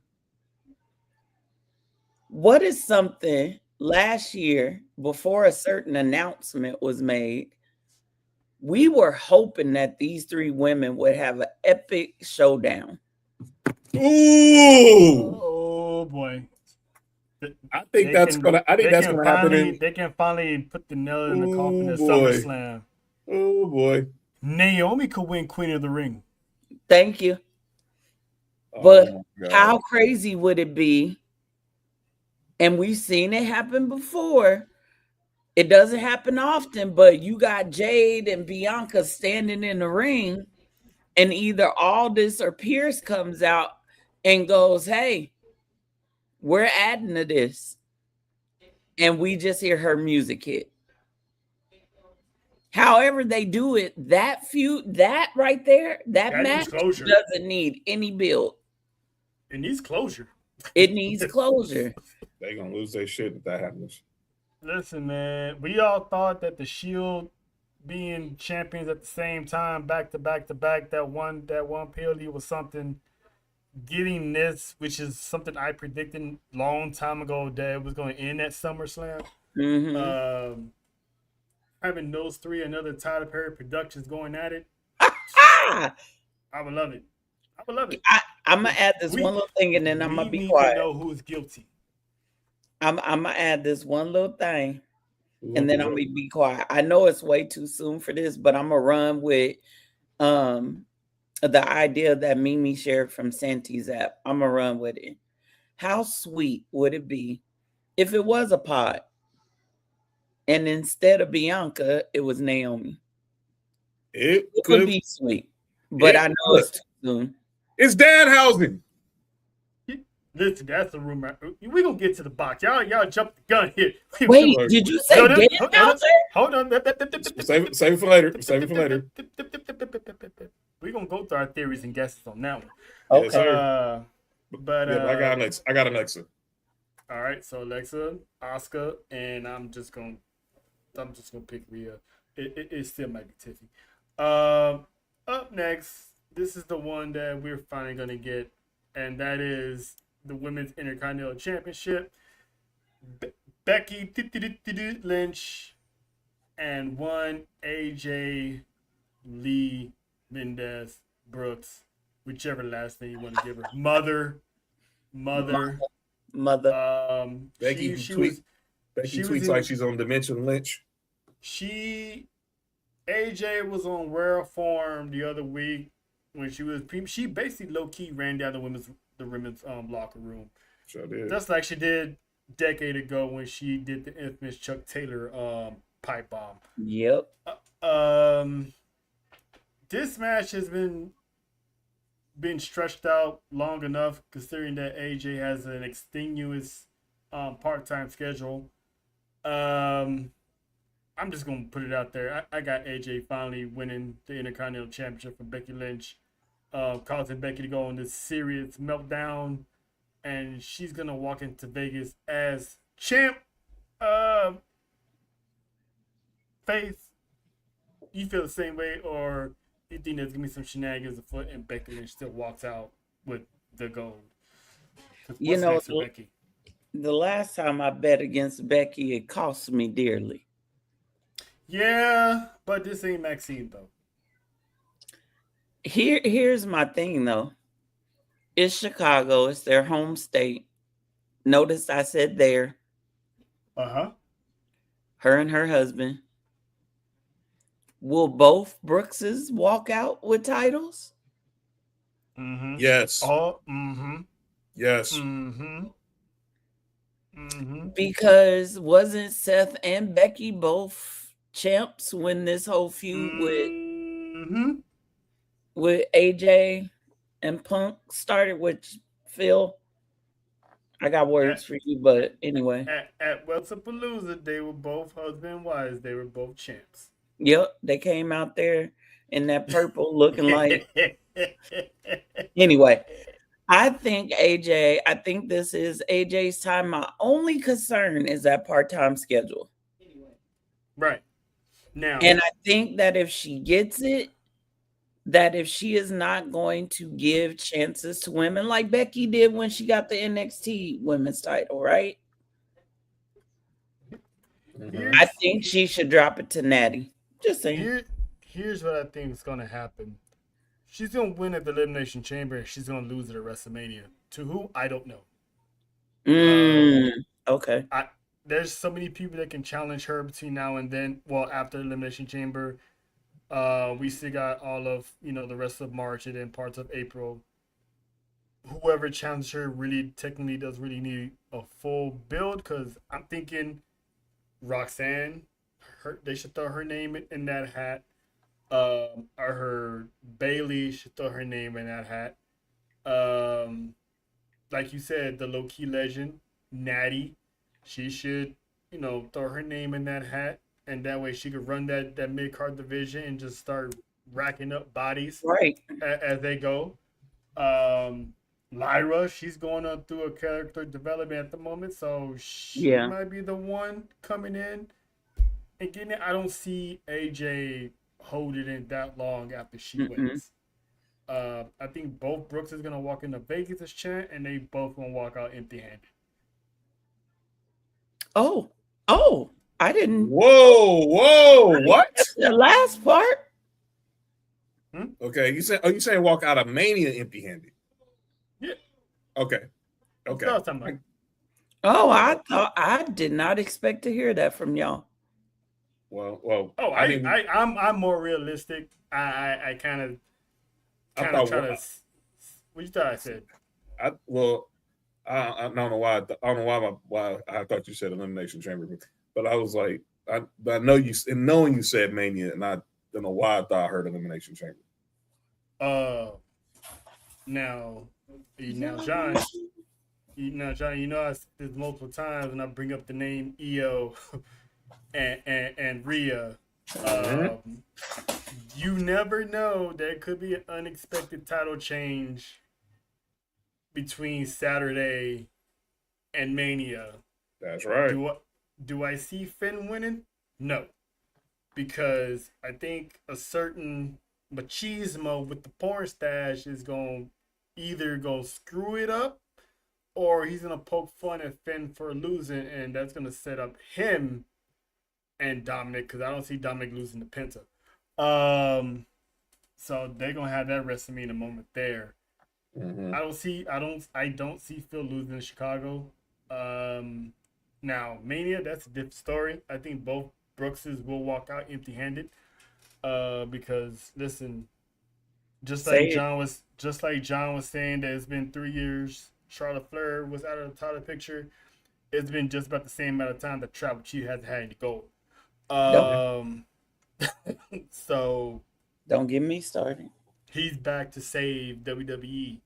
What is something last year before a certain announcement was made? We were hoping that these three women would have an epic showdown. Ooh. Oh boy. I think that's gonna happen. They can finally put the nail in the coffin at boy. SummerSlam. Oh boy. Naomi could win Queen of the Ring. Thank you. But how crazy would it be? And we've seen it happen before. It doesn't happen often, but you got Jade and Bianca standing in the ring, and either Aldis or Pierce comes out and goes, "Hey, we're adding to this." And we just hear her music hit. However they do it, that feud, that right there, that match doesn't need any build. It needs closure. It needs closure. They're going to lose their shit if that happens. Listen, man, we all thought that the Shield being champions at the same time, back to back to back, that one PLD was something. Getting this, which is something I predicted long time ago that it was going to end at SummerSlam. Mm-hmm. Having those three, another Tyler Perry Productions going at it, I would love it. I would love it. I'm gonna add this one little thing, and then I'm gonna be quiet. We need to know who's guilty. I'm gonna add this one little thing, and then I'm gonna be quiet. I know it's way too soon for this, but I'm gonna run with the idea that Mimi shared from Santi's app. I'm gonna run with it. How sweet would it be if it was a pod, and instead of Bianca, it was Naomi? It could be sweet, but I know it's too soon. It's Danhausen. Listen, that's the rumor. We gonna get to the box. Y'all jump the gun here. Wait, did you say Danhausen? Hold on. Save it for later. Save it for later. We're gonna go through our theories and guesses on that one. Okay. But I got Alexa. All right, so Alexa, Oscar, and I'm just gonna pick Rhea. It still might be Tiffy. Up next, this is the one that we're finally gonna get, and that is the Women's Intercontinental Championship. Becky Lynch and one AJ Lee Mendez Brooks, whichever last name you want to give her. Mother. Becky tweets like she's on Dimension Lynch. AJ was on Rare Form the other week when she basically low key ran down the women's locker room. Sure did. Just like she did a decade ago when she did the infamous Chuck Taylor pipe bomb. Yep. This match has been stretched out long enough, considering that AJ has an extenuous part-time schedule. I'm just gonna put it out there. I got AJ finally winning the Intercontinental Championship from Becky Lynch, causing Becky to go on this serious meltdown, and she's gonna walk into Vegas as champ. Faith, you feel the same way, or you think there's gonna be some shenanigans afoot and Becky Lynch still walks out with the gold? You know, the last time I bet against Becky, it cost me dearly. Yeah, but this ain't Maxine though. Here's my thing though. It's Chicago. It's their home state. Notice I said there. Uh-huh. Her and her husband. Will both Brookses walk out with titles? Mm-hmm. Yes. Oh, mm-hmm. Yes. Mm-hmm. Mm-hmm. Because wasn't Seth and Becky both champs when this whole feud with AJ and Punk started with Phil? I got words for you, but anyway. At Wrestlepalooza, they were both husband and wives. They were both champs. Yep, they came out there in that purple looking like. Anyway, I think this is AJ's time. My only concern is that part-time schedule. Right. Now. And I think that if she gets it, that if she is not going to give chances to women like Becky did when she got the NXT women's title, right? I think she should drop it to Natty. Just saying. Here's what I think is going to happen. She's going to win at the Elimination Chamber, and she's going to lose it at WrestleMania. To who? I don't know. Okay. There's so many people that can challenge her between now and then. Well, after Elimination Chamber, we still got all of the rest of March and then parts of April. Whoever challenges her really technically does really need a full build, because I'm thinking Roxanne, they should throw her name in that hat. Or her Bailey should throw her name in that hat. Like you said, the low key legend Natty, she should throw her name in that hat, and that way she could run that mid card division and just start racking up bodies right as they go. Lyra, she's going on through a character development at the moment, so she might be the one coming in and getting it. I don't see AJ holding it that long after she wins. I think both Brooks is gonna walk into Vegas as champ, and they both gonna walk out empty-handed. Oh, I didn't. Whoa! What? The last part. Okay, you saying walk out of Mania empty-handed? Yeah. Okay. Oh, I did not expect to hear that from y'all. Well. Oh, I'm more realistic. I kind of try to. What you thought I said? I don't know why. Why I thought you said Elimination Chamber, but I was like, I know you. And knowing you said Mania, and I don't know why I thought I heard Elimination Chamber. Now, John. John, I said this multiple times when I bring up the name Io and Rhea. You never know. There could be an unexpected title change between Saturday and Mania. That's right. Do I see Finn winning? No. Because I think a certain machismo with the porn stash is going to either go screw it up, or he's going to poke fun at Finn for losing, and that's going to set up him and Dominic, because I don't see Dominic losing to Penta. So they're going to have that WrestleMania moment there. I don't see Phil losing in Chicago. Now Mania, that's a different story. I think both Brookses will walk out empty-handed. Because listen, just like John was saying that it's been 3 years. Charlotte Flair was out of the title picture. It's been just about the same amount of time that Tribal Chief has had to go. So don't get me started. He's back to save WWE,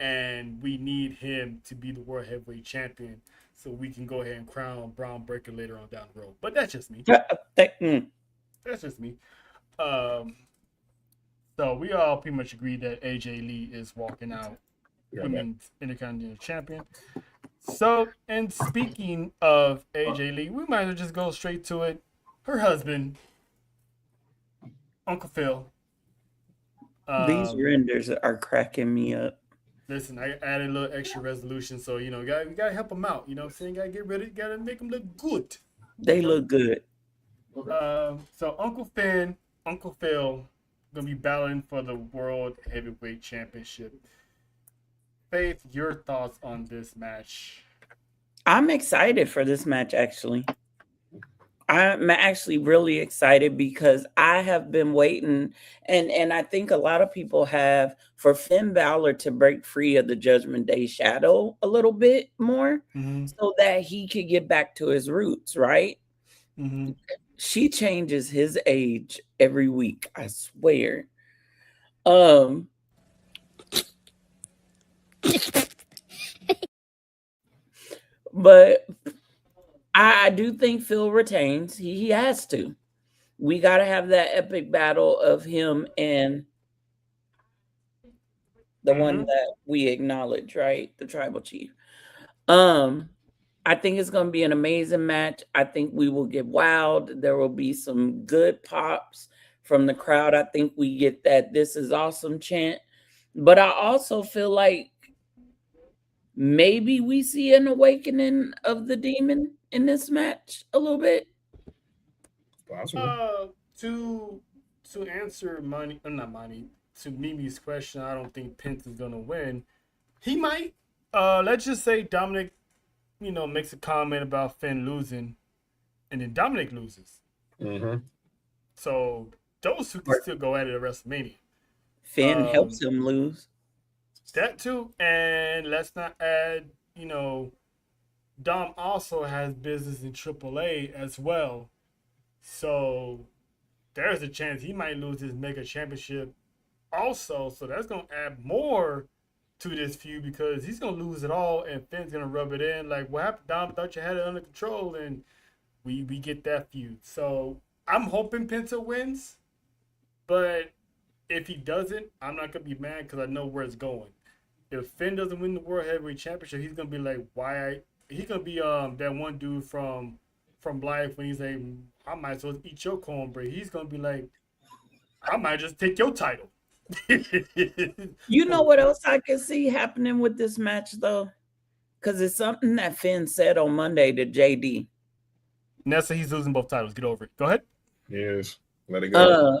and we need him to be the World Heavyweight Champion so we can go ahead and crown Braun Breaker later on down the road. But that's just me. That's just me. So we all pretty much agree that AJ Lee is walking out Women's Intercontinental Champion. So, and speaking of AJ Lee, we might as well just go straight to it. Her husband, Uncle Phil. These renders are cracking me up. Listen, I added a little extra resolution, so we gotta help them out. You know what I'm saying? Gotta make them look good. They look good. So Uncle Phil, gonna be battling for the World Heavyweight Championship. Faith, your thoughts on this match? I'm excited for this match, actually. I'm actually really excited because I have been waiting, and I think a lot of people have, for Finn Balor to break free of the Judgment Day shadow a little bit more so that he could get back to his roots, right? She changes his age every week, I swear. But I do think Phil retains. He has to. We got to have that epic battle of him and the one that we acknowledge, right? The Tribal Chief. I think it's going to be an amazing match. I think we will get wild. There will be some good pops from the crowd. I think we get that "this is awesome" chant. But I also feel like maybe we see an awakening of the demon in this match a little bit. Possible. To answer not money, to Mimi's question, I don't think Pence is gonna win. He might. Let's just say Dominic, makes a comment about Finn losing, and then Dominic loses. Mm-hmm. So those two can still go at it at WrestleMania. Finn helps him lose. That too, and let's not add, Dom also has business in AAA as well. So there's a chance he might lose his mega championship also. So that's going to add more to this feud because he's going to lose it all and Finn's going to rub it in. Like, what happened, Dom? Thought you had it under control, and we get that feud. So I'm hoping Penta wins, but if he doesn't, I'm not going to be mad because I know where it's going. If Finn doesn't win the World Heavyweight Championship, he's going to be like, why? He's going to be that one dude from Life when he's like, I might as well eat your cornbread. He's going to be like, I might just take your title. You know what else I can see happening with this match, though? Because it's something that Finn said on Monday to JD. Nessa, he's losing both titles. Get over it. Go ahead. Yes. Let it go.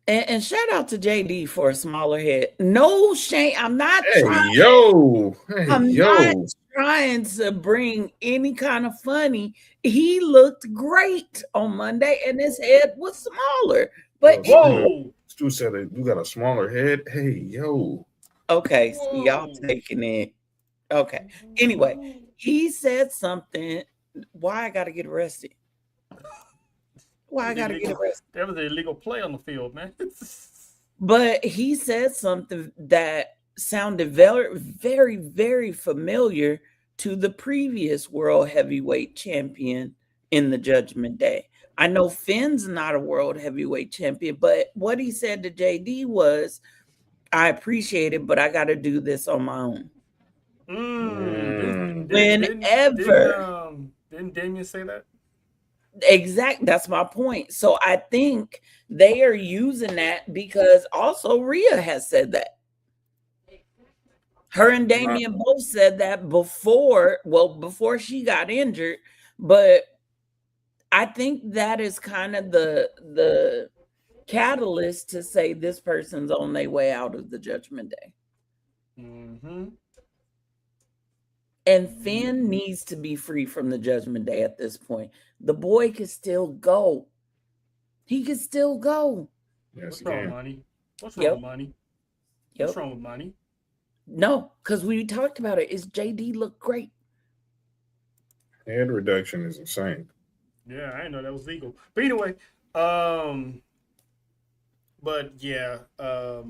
And shout out to JD for a smaller head. No shame. I'm not trying. Not trying to bring any kind of funny. He looked great on Monday, and his head was smaller. But whoa, Stu said you got a smaller head. Hey, yo. Okay, so y'all taking it. Okay. Anyway, he said something. Why I got to get arrested? Why I got to get arrested? That was an illegal play on the field, man. But he said something that sounded very, very, very familiar to the previous World Heavyweight Champion in the Judgment Day. I know Finn's not a World Heavyweight Champion, but what he said to JD was, I appreciate it, but I got to do this on my own. Whenever. Didn't Damien say that? Exactly. That's my point. So I think they are using that because also Rhea has said that. Her and Damien both said that before she got injured. But I think that is kind of the catalyst to say this person's on their way out of the Judgment Day. Mm-hmm. And Finn needs to be free from the Judgment Day at this point. The boy can still go. He can still go. Yes, what's wrong with money? What's wrong Yep. with money? Yep. What's wrong with money? No, because we talked about it. Is JD look great? Head reduction is insane. Yeah, I didn't know that was legal. But anyway, but yeah, I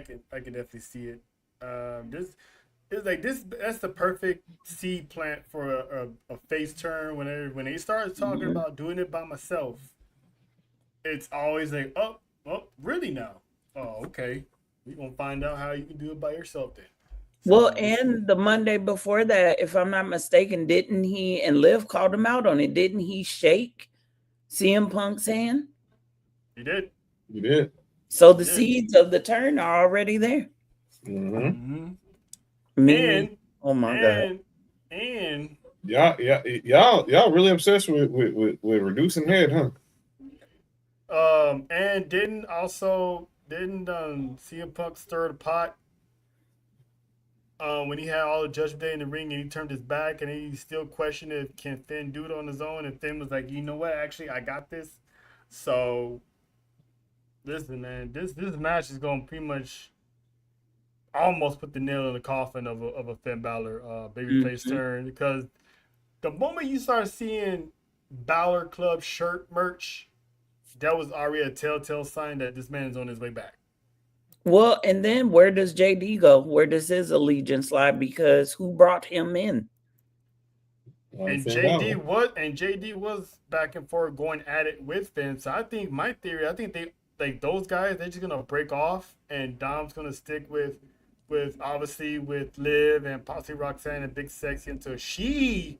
can definitely see it. That's the perfect seed plant for a face turn. When they start talking about doing it by myself, it's always like, oh, really now? Oh, okay. We're gonna find out how you can do it by yourself then. Well, and the Monday before that, if I'm not mistaken, didn't he and Liv called him out on it? Didn't he shake CM Punk's hand? He did. You did. So the seeds of the turn are already there. Mm-hmm. And oh my god. And y'all really obsessed with reducing head, huh? And didn't CM Punk stir the pot when he had all the Judgment Day in the ring and he turned his back and he still questioned if can Finn do it on his own, and Finn was like, you know what, actually I got this. So listen, man, this match is gonna pretty much almost put the nail in the coffin of a Finn Balor babyface turn, because the moment you start seeing Balor Club shirt merch, that was already a telltale sign that this man is on his way back. Well, and then where does JD go? Where does his allegiance lie? Because who brought him in? And JD was back and forth going at it with Finn. So I think they like those guys, they're just gonna break off, and Dom's gonna stick with obviously with Liv and possibly Roxanne and Big Sexy until she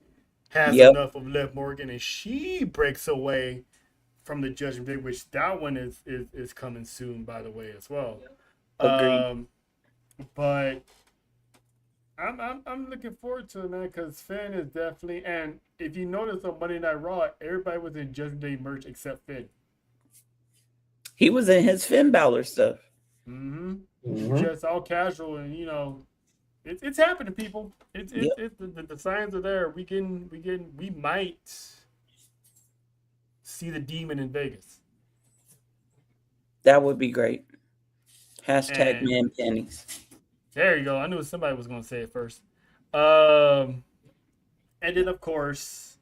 has enough of Liv Morgan and she breaks away from the Judgment Day, which that one is coming soon, by the way, as well. Agreed. But I'm looking forward to it, man, because Finn is definitely, and if you notice on Monday Night Raw, everybody was in Judgment Day merch except Finn. He was in his Finn Balor stuff. Just all casual, and you know, it's happening, people. The signs are there. We might see the demon in Vegas. That would be great. Hashtag man panties. There you go. I knew somebody was going to say it first. And then, of course,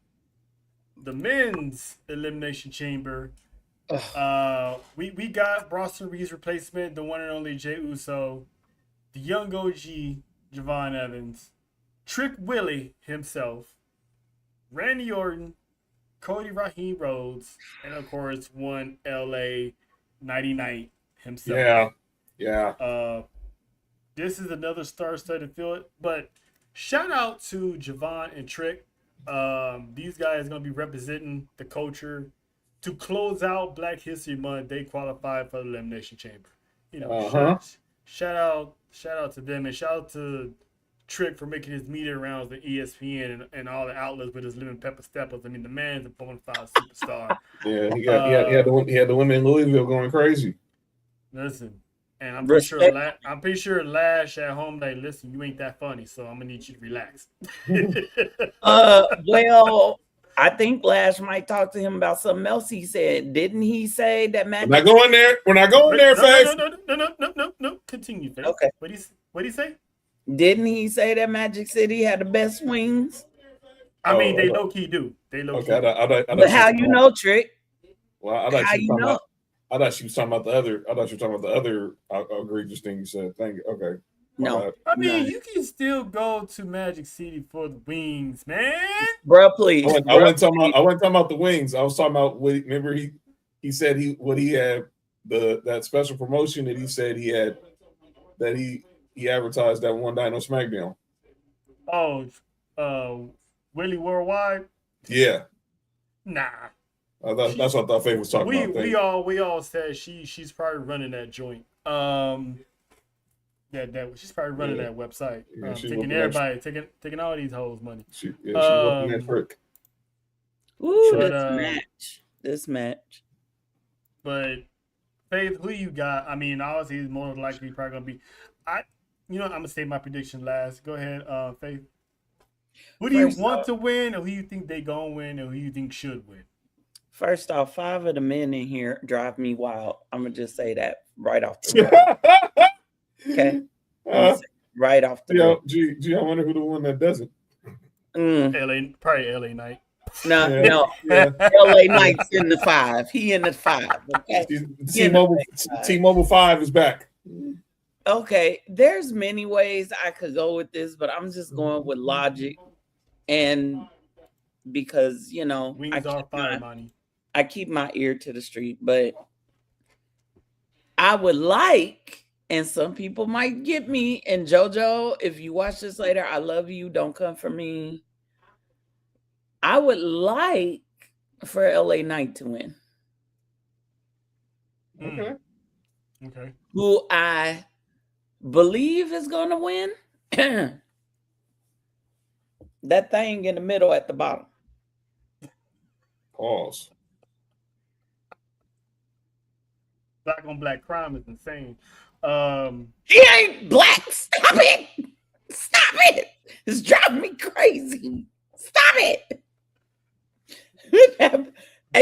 the men's Elimination Chamber. We got Bronson Reed's replacement, the one and only Jey Uso, the young OG Javon Evans, Trick Willie himself, Randy Orton, Cody Raheem Rhodes, and of course one LA 99 himself. Yeah. This is another star-studded field, but shout out to Javon and Trick. These guys are gonna be representing the culture. To close out Black History Month, they qualified for the Elimination Chamber. You know, shout out to them, and shout out to Trick for making his media rounds with ESPN and all the outlets with his lemon pepper steppers. I mean, the man's a bona fide superstar. Yeah, he had the women in Louisville going crazy. Listen, and I'm pretty sure Lash at home, like, listen, you ain't that funny, so I'm gonna need you to relax. Well, I think Lash might talk to him about something else he said. Didn't he say that Magic? We're not going there, Faith. No. Continue, Faith. Okay. What do you say? Didn't he say that Magic City had the best wings? I mean, they low key do. They low key. But how you know, Trick? Well, I thought she was talking about the other. I thought you were talking about the other egregious thing you said. Thank you. Okay. No. I mean, you can still go to Magic City for the wings, man. Bro, please. I wasn't talking about the wings. I was talking about remember he said he had that special promotion that he said he had that he advertised that one night on SmackDown. Oh, Willie Worldwide? Yeah. Nah. That's what I thought Faith was talking about. We all said she's probably running that joint. She's probably running that website. Taking everybody, taking all these hoes' money. She's looking at Frick. Ooh, this match. But Faith, who you got? I mean, obviously, he's more likely probably gonna be. I'm gonna say my prediction last. Go ahead, Faith. Who do you want to win, or who you think they gonna win, or who you think should win? First off, 5 of the men in here drive me wild. I'm gonna just say that right off the bat. Okay. Right off the bat. Gee, I wonder who the one that doesn't. Probably LA Knight. No. LA Knight's in the 5. He in the 5. Okay. T-Mobile 5 is back. Okay, there's many ways I could go with this, but I'm just going with logic, and because wings are fire money. I keep my ear to the street, but I would like, and some people might get me, and JoJo, if you watch this later, I love you. Don't come for me. I would like for LA Knight to win. Okay. Who I believe is going to win. That thing in the middle at the bottom. Pause. Black on black crime is insane. He ain't black. Stop it. It's driving me crazy. Stop it.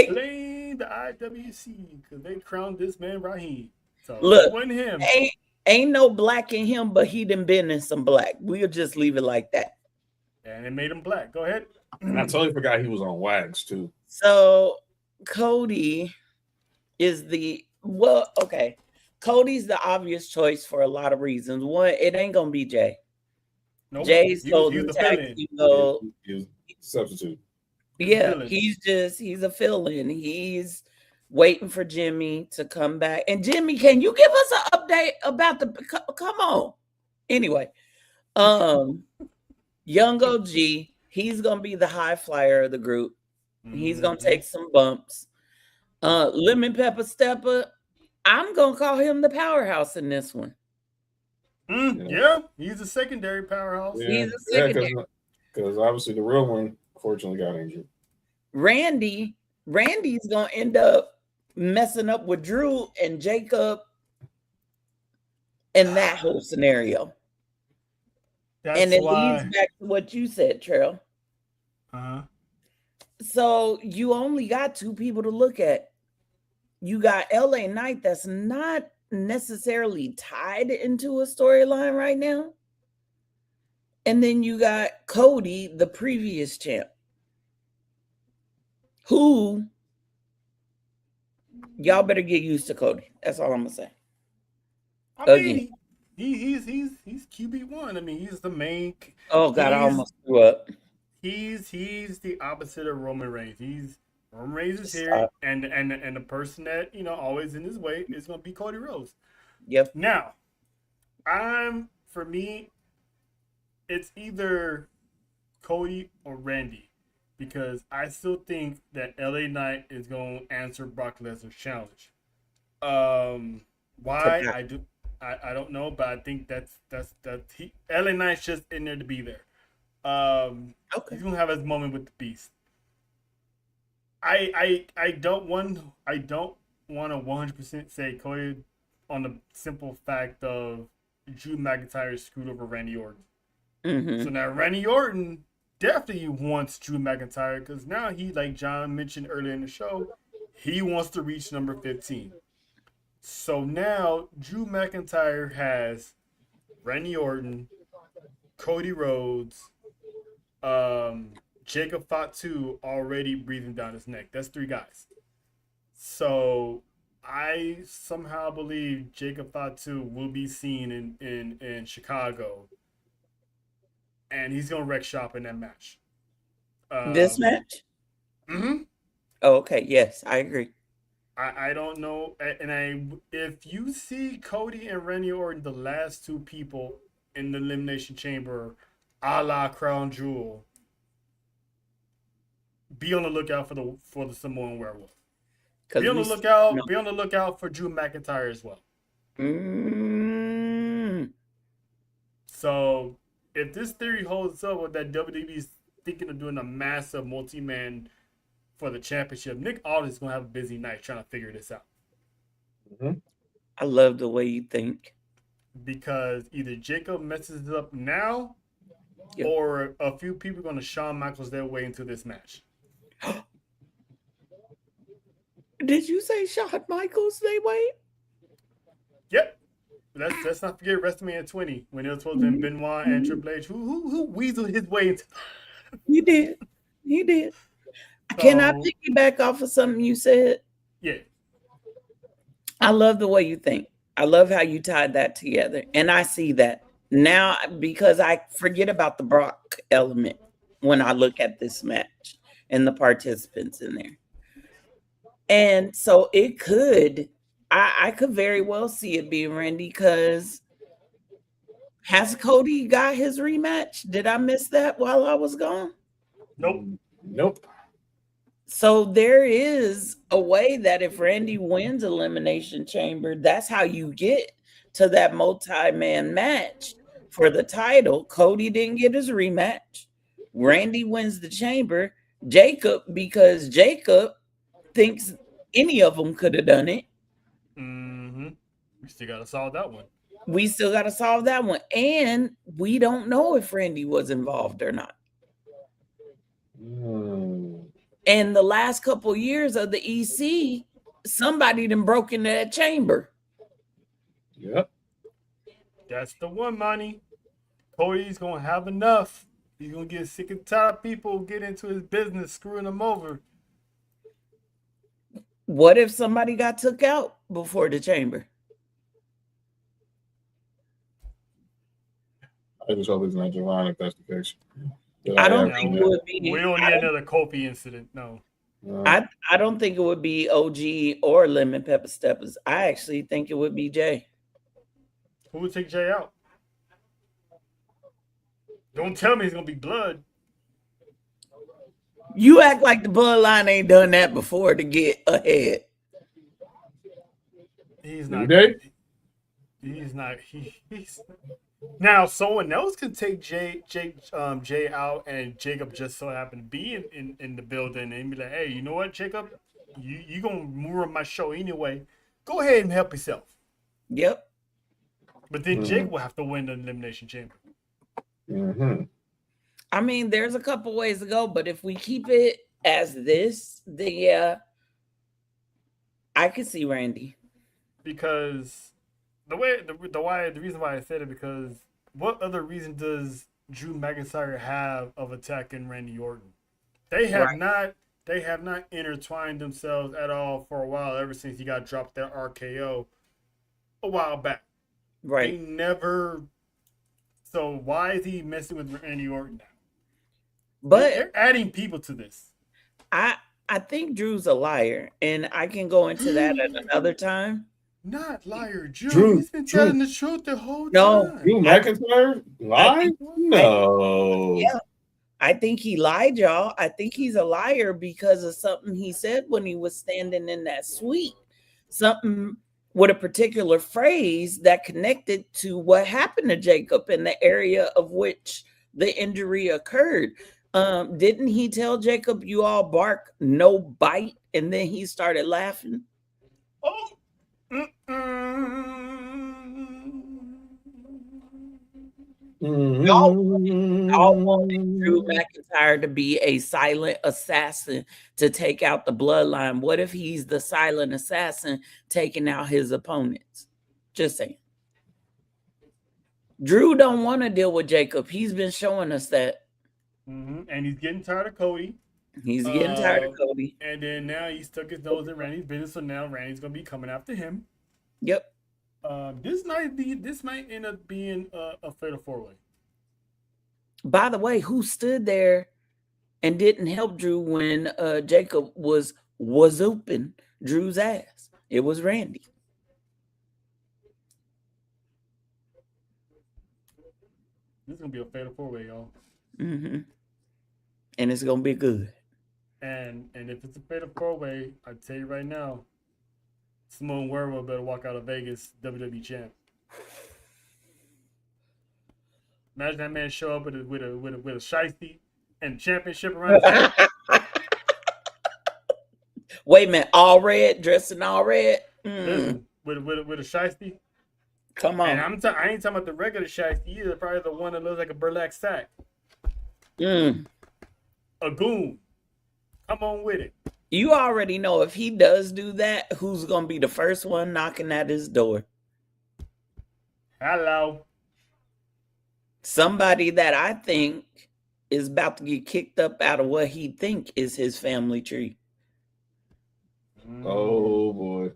Blame the IWC because they crowned this man Raheem. So look, it wasn't him. Ain't no black in him, but he done been in some black. We'll just leave it like that. And it made him black. Go ahead. And I totally forgot he was on Wags too. So Cody is Cody's the obvious choice for a lot of reasons. One, it ain't gonna be Jay. Nope. Jay's the tag team substitute. Yeah, he's a fill-in. He's waiting for Jimmy to come back. And Jimmy, can you give us an update about come on? Anyway, young OG, he's gonna be the high flyer of the group. He's gonna take some bumps. Lemon Pepper Stepper, I'm gonna call him the powerhouse in this one. Yeah, he's a secondary powerhouse. He's a secondary. Because obviously the real one, fortunately, got injured. Randy's gonna end up messing up with Drew and Jacob in that whole scenario. And it leads back to what you said, Trail. So you only got two people to look at. You got LA Knight that's not necessarily tied into a storyline right now. And then you got Cody, the previous champ, who y'all better get used to Cody. That's all I'm gonna say. I mean, he's QB1. I mean, he's the main. Oh God, I almost threw up. He's the opposite of Roman Reigns. Roman Reigns is here, and the person that always in his way is gonna be Cody Rhodes. Yep. Now, for me, it's either Cody or Randy, because I still think that LA Knight is gonna answer Brock Lesnar's challenge. Why I don't know, but I think that's LA Knight's just in there to be there. Okay. He's gonna have his moment with the Beast. I don't want to 100% say Cody on the simple fact of Drew McIntyre screwed over Randy Orton. Mm-hmm. So now Randy Orton definitely wants Drew McIntyre, because now he, like John mentioned earlier in the show, he wants to reach number 15. So now Drew McIntyre has Randy Orton, Cody Rhodes, Jacob Fatu already breathing down his neck. That's 3 guys. So I somehow believe Jacob Fatu will be seen in Chicago, and he's gonna wreck shop in that match. This match? Mm-hmm. Oh, okay. Yes, I agree. I don't know, and if you see Cody and Randy Orton, the last 2 people in the Elimination Chamber, a la Crown Jewel, be on the lookout for the Samoan Werewolf. Be on the lookout. Be on the lookout for Drew McIntyre as well. So if this theory holds up, with that WWE is thinking of doing a massive multi-man for the championship, Nick Aldis is gonna have a busy night trying to figure this out. Mm-hmm. I love the way you think, because either Jacob messes it up now, or a few people are gonna Shawn Michaels their way into this match. Did you say Shawn Michaels they way? Yep. Let's not forget WrestleMania 20, when it was supposed to be Benoit and Triple H who weaseled his way into. He did. Can I piggyback off of something you said? Yeah. I love the way you think. I love how you tied that together. And I see that now, because I forget about the Brock element when I look at this match and the participants in there. And so it could, I could very well see it being Randy, because has Cody got his rematch? Did I miss that while I was gone? Nope. So there is a way that if Randy wins Elimination Chamber, that's how you get to that multi-man match for the title. Cody didn't get his rematch. Randy wins the Chamber. Jacob, because Jacob thinks any of them could have done it. Mm-hmm. We still got to solve that one. And we don't know if Randy was involved or not. And the last couple of years of the EC, somebody done broke into that chamber. Yep. That's the one, Money. Cody's going to have enough. He's going to get sick and tired of people get into his business, screwing him over. What if somebody got took out before the chamber? I just hope it's not Javon, if that's the case. I don't think it would be. We don't need another Kofi incident. No. I don't think it would be OG or Lemon Pepper Steppers. I actually think it would be Jay. Who would take Jay out? Don't tell me it's gonna be Blood. You act like the Bloodline ain't done that before to get ahead. He's New not. Day? He's not. He's now. Someone else can take Jay out, and Jacob just so happened to be in the building, and be like, "Hey, you know what, Jacob? You gonna ruin my show anyway? Go ahead and help yourself." Yep. But then Jake will have to win the Elimination Chamber. Mm-hmm. I mean, there's a couple ways to go, but if we keep it as this, then yeah, I could see Randy. Because the reason why I said it, because what other reason does Drew McIntyre have of attacking Randy Orton? They have not intertwined themselves at all for a while, ever since he got dropped that RKO a while back. Right. They never. So why is he messing with Randy Orton now? But they're adding people to this. I think Drew's a liar, and I can go into that at another time. Not liar, Drew. He's been telling the truth the whole time. Drew McIntyre lied? No. Yeah. I think he lied, y'all. I think he's a liar because of something he said when he was standing in that suite. Something with a particular phrase that connected to what happened to Jacob in the area of which the injury occurred. Didn't he tell Jacob, "You all bark, no bite"? And then he started laughing. Oh. Y'all wanted Drew McIntyre to be a silent assassin to take out the bloodline. What if he's the silent assassin taking out his opponents? Just saying. Drew don't want to deal with Jacob. He's been showing us that. And he's getting tired of Cody. He's getting tired of Cody. And then now he stuck his nose in Randy's business, so now Randy's gonna be coming after him. Yep. This might end up being a fatal 4-way. By the way, who stood there and didn't help Drew when Jacob was open Drew's ass? It was Randy. This is gonna be a fatal 4-way, y'all. Mm-hmm. And it's gonna be good. And if it's a fatal 4-way, I tell you right now, Simone Werewolf better walk out of Vegas WWE champ. Imagine that man show up with a shiesty and championship around his neck. Wait a minute, all red, dressed in all red. Listen, with a shiesty. Come on. And I ain't talking about the regular shiesty either. Probably the one that looks like a burlap sack. A goon. Come on with it. You already know if he does do that, who's going to be the first one knocking at his door? Hello. Somebody that I think is about to get kicked up out of what he think is his family tree. Oh, boy.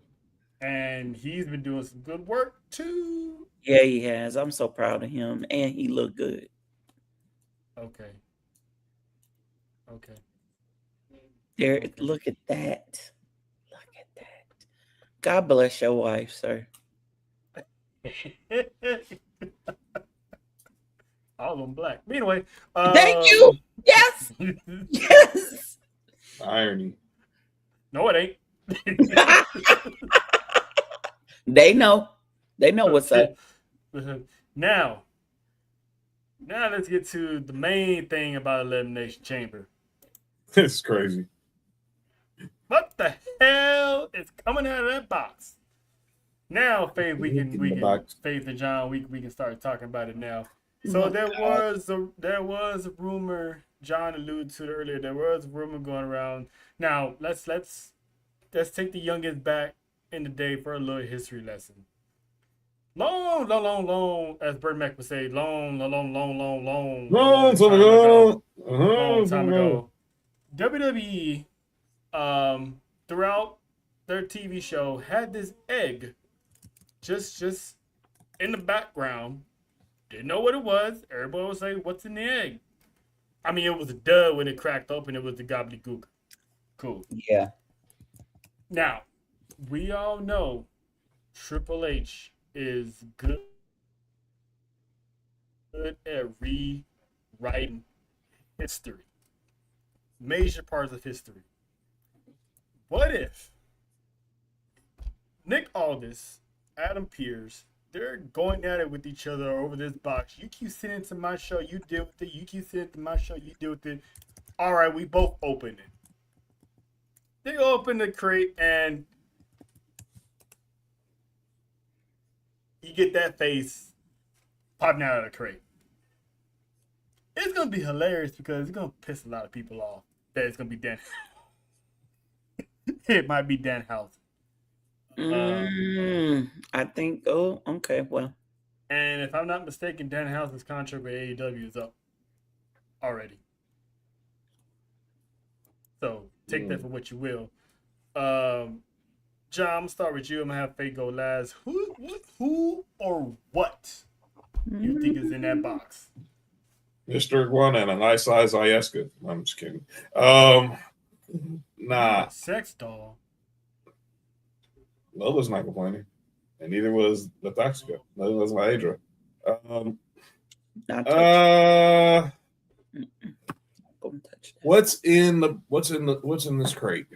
And he's been doing some good work, too. Yeah, he has. I'm so proud of him. And he looked good. Okay. There, look at that. Look at that. God bless your wife, sir. All of them black. But anyway. Thank you. Yes. Yes. Irony. No, it ain't. They know. They know what's up. Now let's get to the main thing about Elimination Chamber. It's crazy. What the hell is coming out of that box? Now, Faith, Faith and John, we can start talking about it now. So there was a rumor John alluded to it earlier. There was a rumor going around. Now let's take the youngest back in the day for a little history lesson. Long, as Burt Mac would say, long time ago. WWE, throughout their TV show, had this egg just in the background. Didn't know what it was. Everybody was like, "What's in the egg?" I mean, it was a duh when it cracked open. It was the gobbledygook. Cool. Yeah. Now, we all know Triple H is good at rewriting history. Major parts of history. What if Nick Aldis Adam Pearce. They're going at it with each other over this box. You keep sending to my show, you deal with it. You keep sending to my show, you deal with it. All right, we both open it. They open the crate and you get that face popping out of the crate. It's gonna be hilarious because it's gonna piss a lot of people off that it's gonna be Dan. It might be Dan House. I think. Oh, okay. Well, and if I'm not mistaken, Dan House's contract with AEW is up already. So take that for what you will. John, I'm gonna start with you. I'm gonna have Faye go last. Who or what you think is in that box? Mr. Iguana and a nice size Ieska. I'm just kidding. Nah. Sex doll. Lola's not complaining. And neither was Lataxica. Neither was Maedra. What's in this crate?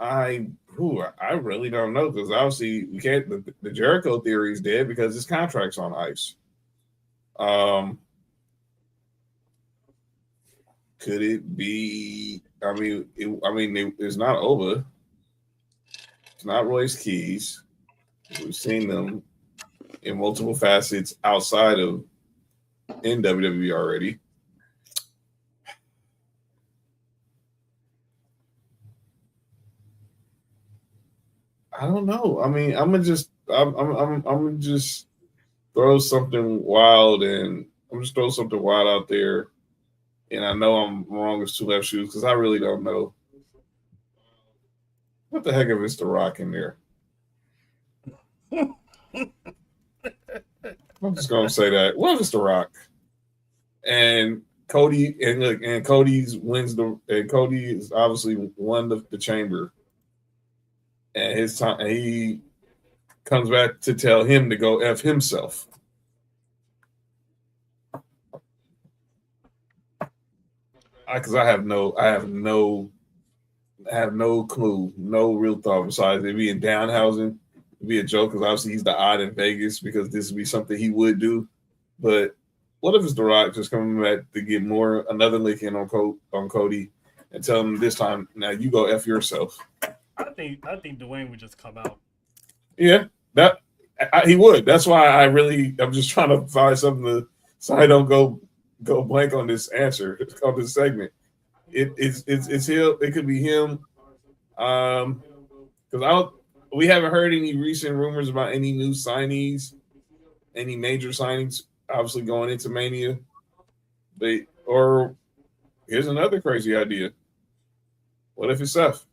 I really don't know, because obviously we can't. The Jericho theory is dead because his contract's on ice. Could it be? It's not Oba. It's not Royce Keys. We've seen them in multiple facets outside of in WWE already. I don't know. I mean, I'm gonna just throw something wild, and I'm just throw something wild out there. And I know I'm wrong as two left shoes because I really don't know. What the heck if it's The Rock in there? I'm just gonna say that. What if it's The Rock? And Cody Cody's wins Cody is obviously won the chamber. And his time, and he comes back to tell him to go F himself. Because I have no clue, no real thought besides it being Danhausen. It'd be a joke because obviously he's the odd in Vegas because this would be something he would do. But what if it's The Rock just coming back to get another lick in on Cody and tell him this time, now you go F yourself? I think Dwayne would just come out. Yeah, he would. That's why I'm just trying to find something so I don't go blank on this answer on this segment. It's him. It could be him. Because we haven't heard any recent rumors about any new signees, any major signings. Obviously going into Mania, here's another crazy idea. What if it's Seth?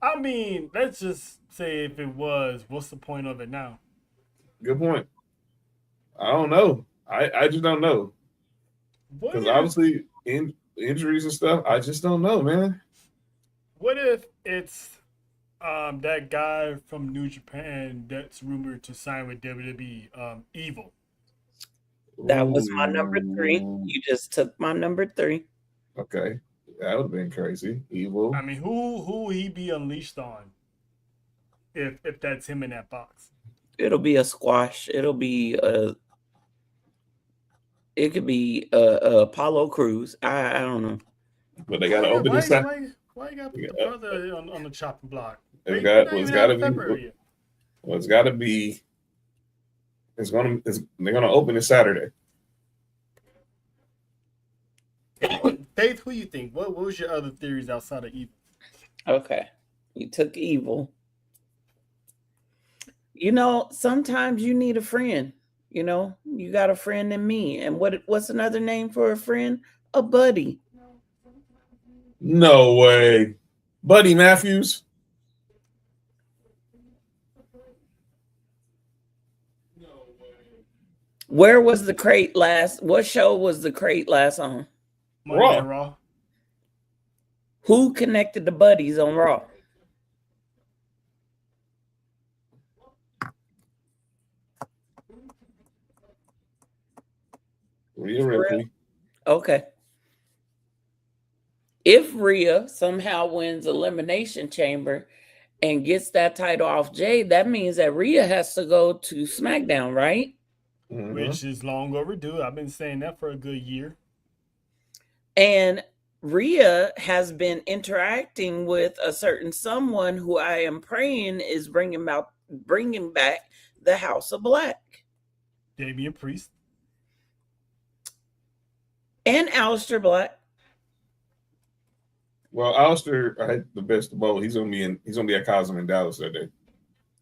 I mean, let's just say if it was, what's the point of it now? Good point. I don't know. I just don't know. Because obviously injuries and stuff, I just don't know, man. What if it's that guy from New Japan that's rumored to sign with WWE, Evil? That was my number 3. You just took my number 3. Okay. That would have been crazy. Evil. I mean, who will he be unleashed on if that's him in that box? It'll be a squash. It'll be it could be Apollo Crews. I don't know. But they got to open this up. Why you got to put the brother on the chopping block? It's got to be. They're gonna open it Saturday. Faith, who you think? What was your other theories outside of Evil? Okay, you took Evil. Sometimes you need a friend. You got a friend in me. And what's another name for a friend? A buddy. No way. Buddy Matthews. Where was the crate last? What show was the crate last on? Raw. Who connected the buddies on Raw? Rhea Ripley. Okay. If Rhea somehow wins Elimination Chamber and gets that title off Jay, that means that Rhea has to go to SmackDown, right? Mhm. Which is long overdue. I've been saying that for a good year. And Rhea has been interacting with a certain someone who I am praying is bringing back the House of Black. Damian Priest. And Aleister Black. Well, Alistair had the best of both. He's gonna be at Cosm in Dallas that day.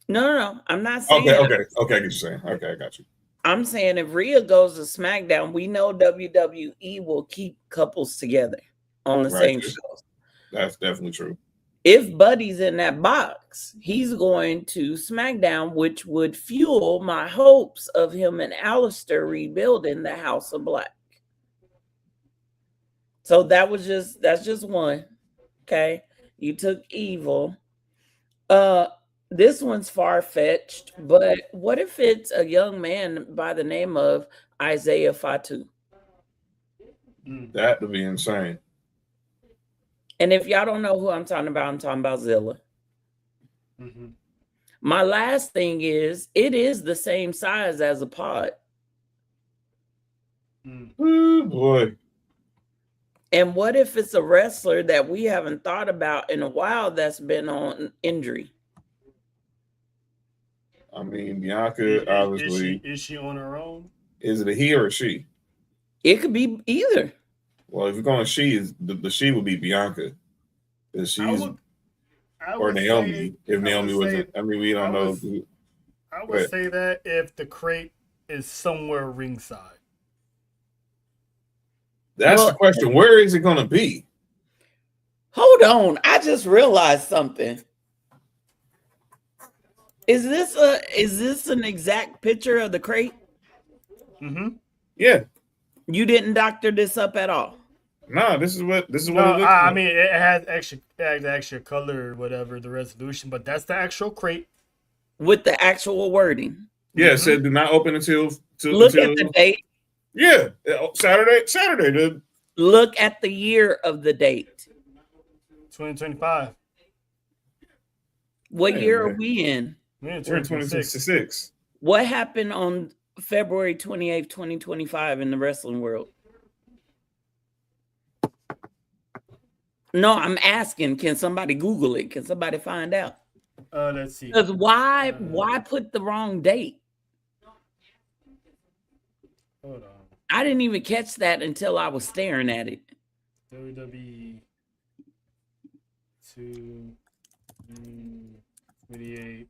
No. I'm not saying. Okay. I get what you're saying. Okay, I got you. I'm saying if Rhea goes to SmackDown, we know WWE will keep couples together on the same shows. That's definitely true. If Buddy's in that box, he's going to SmackDown, which would fuel my hopes of him and Aleister rebuilding the House of Black. So that's just one. Okay. You took Evil. This one's far-fetched, but what if it's a young man by the name of Isaiah Fatu? That would be insane. And if y'all don't know who I'm talking about Zilla. Mm-hmm. My last thing is, it is the same size as a pod. Oh, boy. And what if it's a wrestler that we haven't thought about in a while that's been on injury? I mean, Bianca, obviously. Is she on her own? Is it a he or a she? It could be either. Well, if you're going she, the she would be Bianca. Because she's or Naomi. If Naomi wasn't, I mean, we don't know. I would say that if the crate is somewhere ringside. That's the question. Where is it going to be? Hold on. I just realized something. Is this an exact picture of the crate? Mm-hmm. Yeah. You didn't doctor this up at all. No, this is what it looks I like. mean, it has extra color or whatever, the resolution, but that's the actual crate. With the actual wording. Yeah, it said do not open until Look at the date. Yeah. Saturday, dude. Look at the year of the date. 2025. What year are we in? We're in 2026. What happened on February 28th, 2025 in the wrestling world? No, I'm asking, can somebody Google it? Can somebody find out? Let's see. Because why put the wrong date? Hold on. I didn't even catch that until I was staring at it. WWE 28,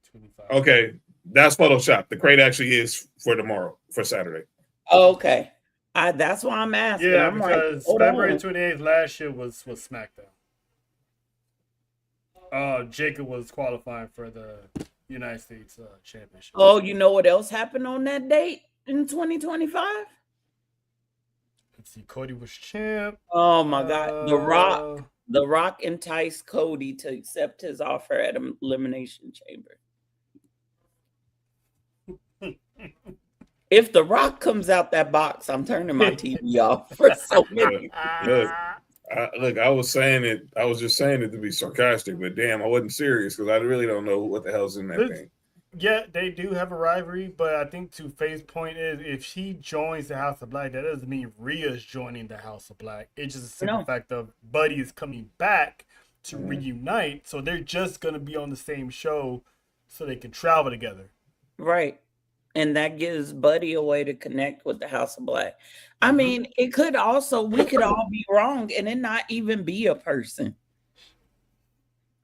25. Okay, that's Photoshop. The crate actually is for tomorrow, for Saturday. Okay. That's why I'm asking. Yeah, I'm because like, February 28th last year was SmackDown. Jacob was qualifying for the United States Championship. Oh, you know what else happened on that date in 2025? Let's see. Cody was champ. Oh my God. The Rock enticed Cody to accept his offer at Elimination Chamber. If The Rock comes out that box, I'm turning my TV off for so many. Look, I was just saying it to be sarcastic, but damn, I wasn't serious because I really don't know what the hell's in that thing. Yeah, they do have a rivalry, but I think to Faye's point is if she joins the House of Black, that doesn't mean Rhea's joining the House of Black. It's just a simple fact of Buddy is coming back to reunite, so they're just going to be on the same show so they can travel together. Right. And that gives Buddy a way to connect with the House of Black. I mean, we could all be wrong and it not even be a person.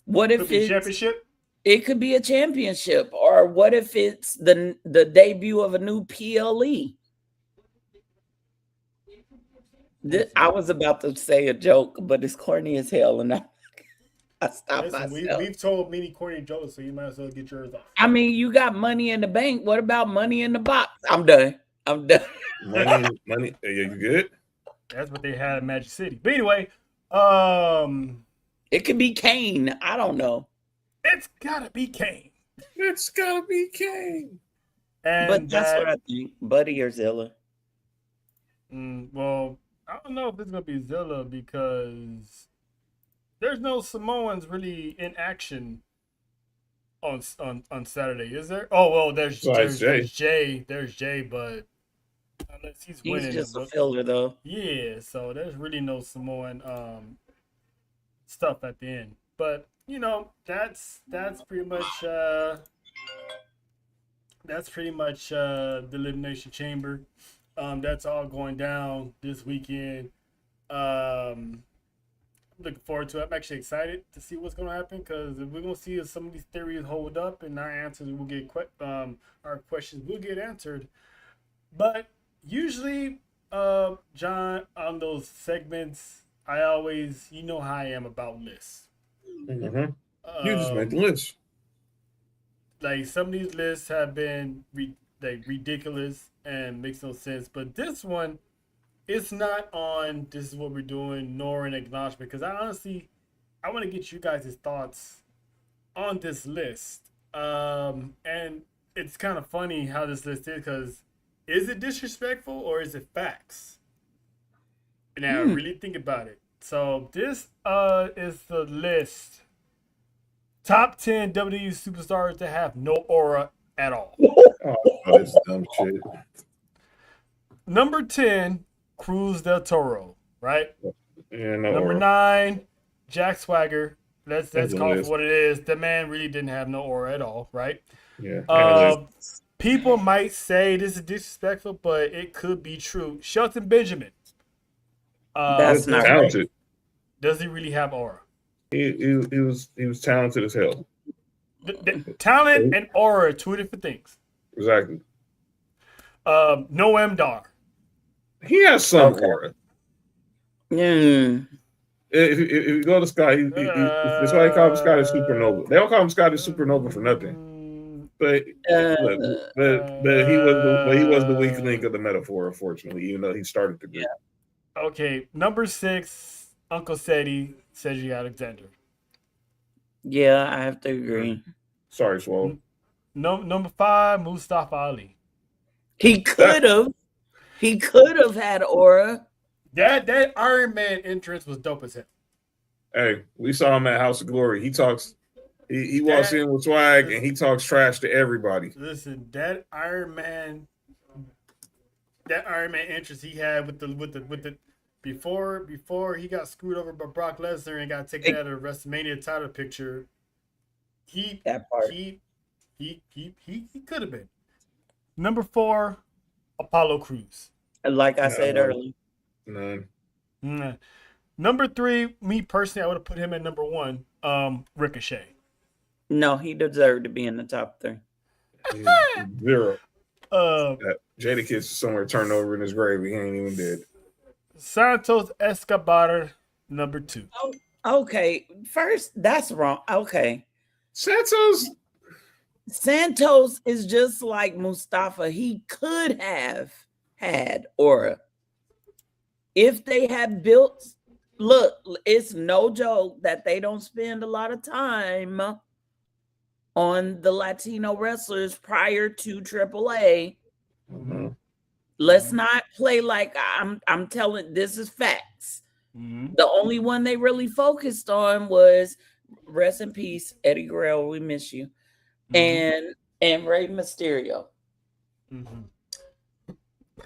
What if it's championship? It could be a championship. Or what if it's the debut of a new PLE? I was about to say a joke, but it's corny as hell, and I stopped myself. We've told many corny jokes, so you might as well get yours off. I mean, you got Money in the Bank. What about Money in the Box? I'm done. Money. Are you good? That's what they had in Magic City. But anyway, it could be Kane. I don't know. It's gotta be Kane. It's gotta be Kane. But that's what I think. Buddy or Zilla. Well, I don't know if it's gonna be Zilla because there's no Samoans really in action on Saturday, is there? Oh well, there's Jay, but unless he's winning, just a filler though. Yeah, so there's really no Samoan stuff at the end. But you know, that's pretty much the Elimination Chamber. That's all going down this weekend. I'm looking forward to it. I'm actually excited to see what's going to happen because we're going to see if some of these theories hold up and our answers will get our questions will get answered. But usually, John, on those segments, I always, you know how I am about lists. Mm-hmm. You just make the list. Like some of these lists have been ridiculous and makes no sense, but this one, it's not on. This is what we're doing, nor an acknowledgement, because I want to get you guys' thoughts on this list. And it's kind of funny how this list is it disrespectful or is it facts? Now really think about it. So this is the list. Top 10 WWE superstars that have no aura at all. Oh, that's dumb shit. Number 10, Cruz del Toro, right? Yeah, no Number aura. 9, Jack Swagger. Let's call it list. for what it is. The man really didn't have no aura at all, right? Yeah. People might say this is disrespectful, but it could be true. Shelton Benjamin. That's not talented. Right. Does he really have aura? He was talented as hell. Talent and aura are two different things. Exactly. Noam Dar. He has some aura. Mm. If you go to Scott, that's why they call him Scotty Supernova. They don't call him Scotty Supernova for nothing. But he was the weak link of the metaphor, unfortunately, even though he started the group. Yeah. Okay, number 6, Uncle Cedric Alexander. Yeah, I have to agree. Sorry, Swole. Number 5, Mustafa Ali. He could have had aura. That Iron Man entrance was dope as hell. Hey, we saw him at House of Glory. He talks. He walks in with swag and he talks trash to everybody. Listen, that Iron Man entrance he had with the before he got screwed over by Brock Lesnar and got taken out of the WrestleMania title picture. He could have been. Number 4, Apollo Crews. Like I said earlier. None. Number 3, me personally, I would have put him at number 1. Ricochet. No, he deserved to be in the top 3. 0. Jadakiss is somewhere turned over in his grave. He ain't even dead. Santos Escobar, number 2. Oh, okay. First, that's wrong. Okay. Santos is just like Mustafa. He could have had aura. If they had built, look, it's no joke that they don't spend a lot of time on the Latino wrestlers prior to AAA. Mm-hmm. Let's not play like I'm telling. This is facts. Mm-hmm. The only one they really focused on was, rest in peace, Eddie Guerrero. We miss you, and Rey Mysterio. Mm-hmm.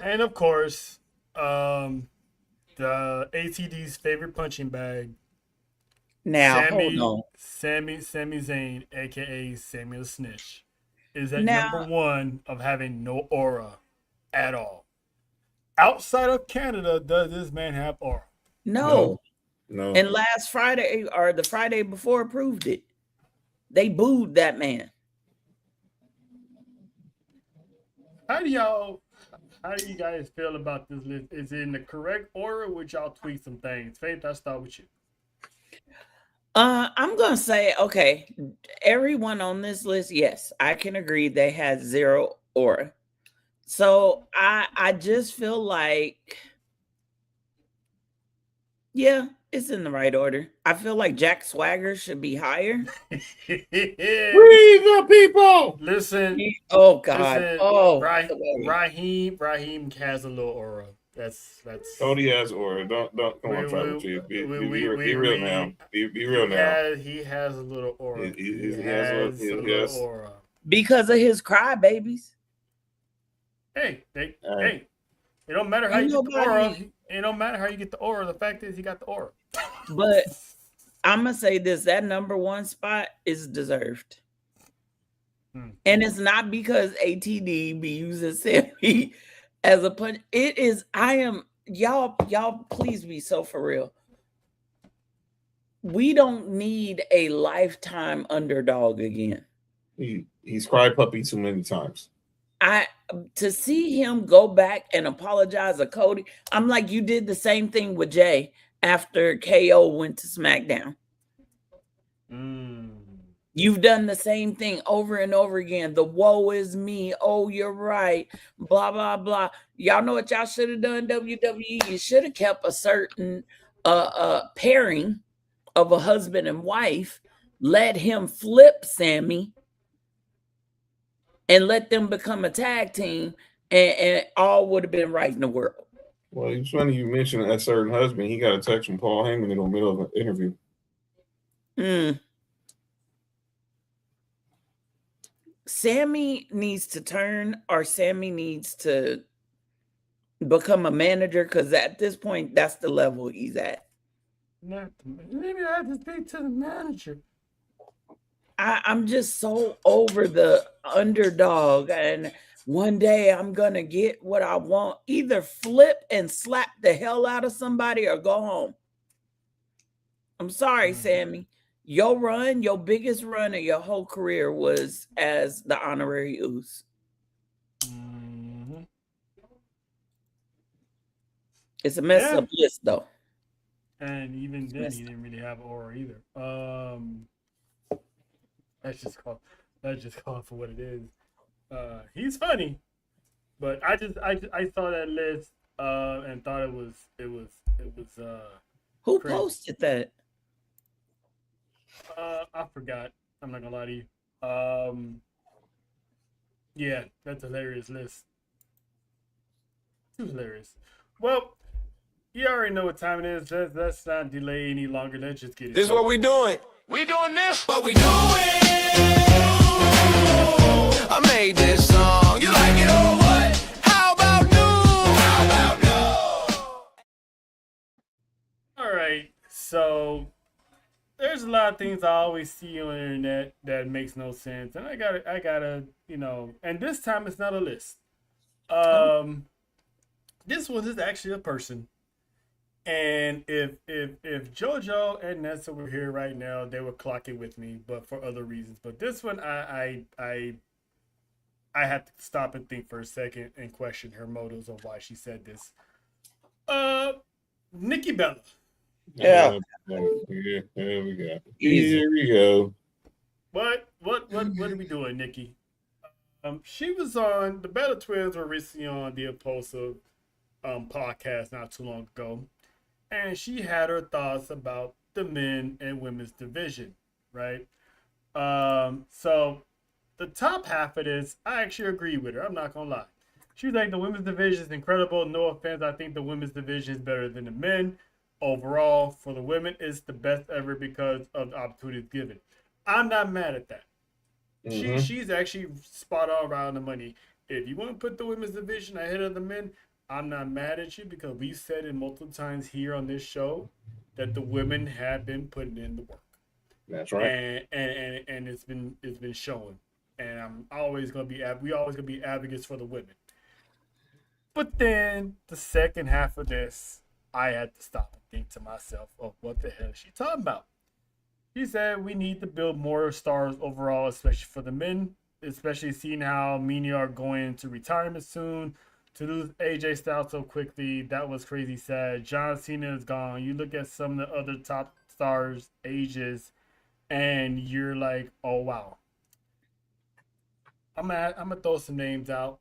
And of course, the ATD's favorite punching bag. Now, hold on. Sami Zayn, aka Samuel Snitch, is at number 1 of having no aura at all. Outside of Canada, does this man have aura? No. No. And last Friday or the Friday before proved it. They booed that man. How do you guys feel about this list? Is it in the correct order? Would y'all tweak some things? Faith, I'll start with you. I'm gonna say, okay, everyone on this list, yes, I can agree they had 0 aura. So I just feel like, yeah, it's in the right order. I feel like Jack Swagger should be higher. We the people. Listen. Oh God. Listen, oh, Raheem has a little aura. That's Cody has aura. Don't come on, Tribal Chief. Be real now. Be real now. He has a little aura. He has a little aura. Because of his crybabies. Hey, it don't matter how you get the aura. It don't matter how you get the aura. The fact is, he got the aura. But I'm gonna say this: that number one spot is deserved, and it's not because ATD be using Sammy as a punch. It is. I am y'all. Please be so for real. We don't need a lifetime underdog again. He's cried puppy too many times. To see him go back and apologize to Cody, I'm like, you did the same thing with Jay after KO went to SmackDown. You've done the same thing over and over again. The woe is me. Oh, you're right. Blah, blah, blah. Y'all know what y'all should have done, WWE? You should have kept a certain pairing of a husband and wife, let him flip Sammy, and let them become a tag team, and all would have been right in the world. Well, it's funny you mentioned a certain husband. He got a text from Paul Heyman in the middle of an interview. Sammy needs to turn, or Sammy needs to become a manager, because at this point, that's the level he's at. Maybe I have to speak to the manager. I'm just so over the underdog, and one day I'm going to get what I want. Either flip and slap the hell out of somebody or go home. I'm sorry, Sammy. Your run, your biggest run of your whole career was as the honorary Uso. It's a mess up list, though. And even then, he didn't really have aura either. That's just called for what it is. He's funny, but I saw that list and thought it was who crazy. Posted that? I forgot. I'm not gonna lie to you. Yeah, that's a hilarious list. Too hilarious. Well, you already know what time it is. Let's not delay any longer. Let's just get it. This is what we doing. We doing this. What we doing? I made this song. You like it or what? How about new? All right. So there's a lot of things I always see on the internet that makes no sense, and I gotta, and this time it's not a list. This one is actually a person. And if JoJo and Nessa were here right now, they would clock it with me, but for other reasons. But this one, I had to stop and think for a second and question her motives of why she said this. Nikki Bella. Yeah. Here we go. Here we go. What are we doing, Nikki? She was on the Bella Twins were recently on the Impulsive podcast not too long ago. And she had her thoughts about the men and women's division, right? So the top half of this, I actually agree with her. I'm not gonna lie. She was like, the women's division is incredible. No offense, I think the women's division is better than the men. Overall, for the women, it's the best ever because of the opportunities given. I'm not mad at that. She's actually spot on around the money. If you want to put the women's division ahead of the men, I'm not mad at you, because we've said it multiple times here on this show that the women have been putting in the work. That's right. And it's been shown. And we always gonna be advocates for the women. But then the second half of this, I had to stop and think to myself, oh, what the hell is she talking about? She said we need to build more stars overall, especially for the men, especially seeing how many are going into retirement soon. To lose AJ Styles so quickly, that was crazy sad. John Cena is gone. You look at some of the other top stars' ages, and you're like, oh, wow. I'm gonna throw some names out.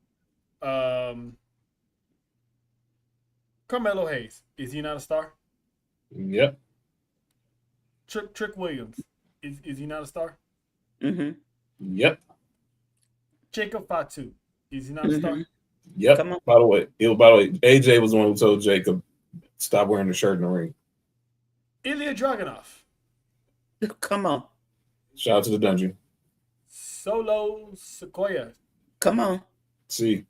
Carmelo Hayes, is he not a star? Yep. Trick Williams, is he not a star? Mm-hmm. Yep. Jacob Fatu, is he not a star? Yep. Come on. By the way, AJ was the one who told Jacob stop wearing the shirt in the ring. Ilya Dragunov. Come on. Shout out to the dungeon. Solo Sequoia. Come on. See,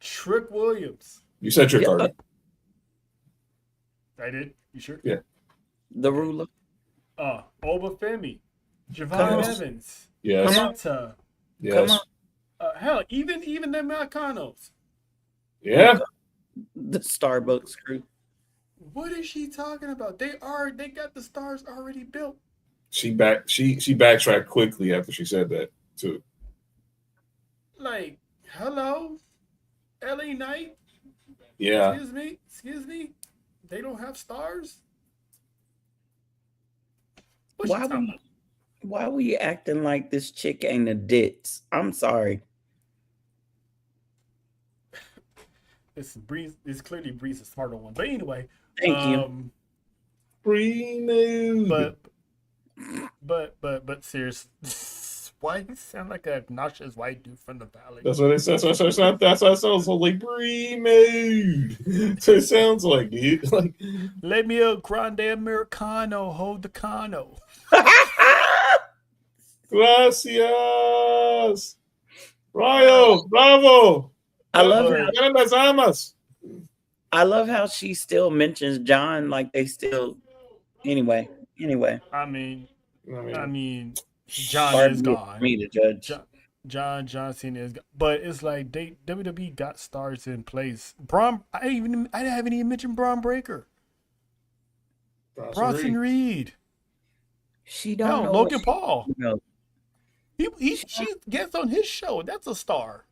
Trick Williams. you said Trick already. I did. You sure? Yeah. The ruler. Obafemi. Javon Evans. Yes. Penta. Yes. Come on. Hell, even the Americanos. Yeah. The Starbucks crew. What is she talking about? They got the stars already built. She backtracked quickly after she said that too. Like, hello, LA Knight. Yeah. Excuse me. They don't have stars. Why were you acting like this chick ain't a ditz? I'm sorry. It's clearly Bree's a smarter one. But anyway. Thank you. Bree. But seriously, why you sound like a obnoxious white dude from the valley? That's what it says. That's what it sounds like. Bree mood. It sounds like, dude. Like, let me a grande americano. Hold the cano. Gracias. Rayo. Bravo. I love how she still mentions John like they still. Anyway. I mean, John is gone. Me to judge. John Cena is gone. But it's like WWE got stars in place. I haven't even mentioned Braun Breaker. Bronson Reed. She don't know Logan Paul. No. She gets on his show. That's a star.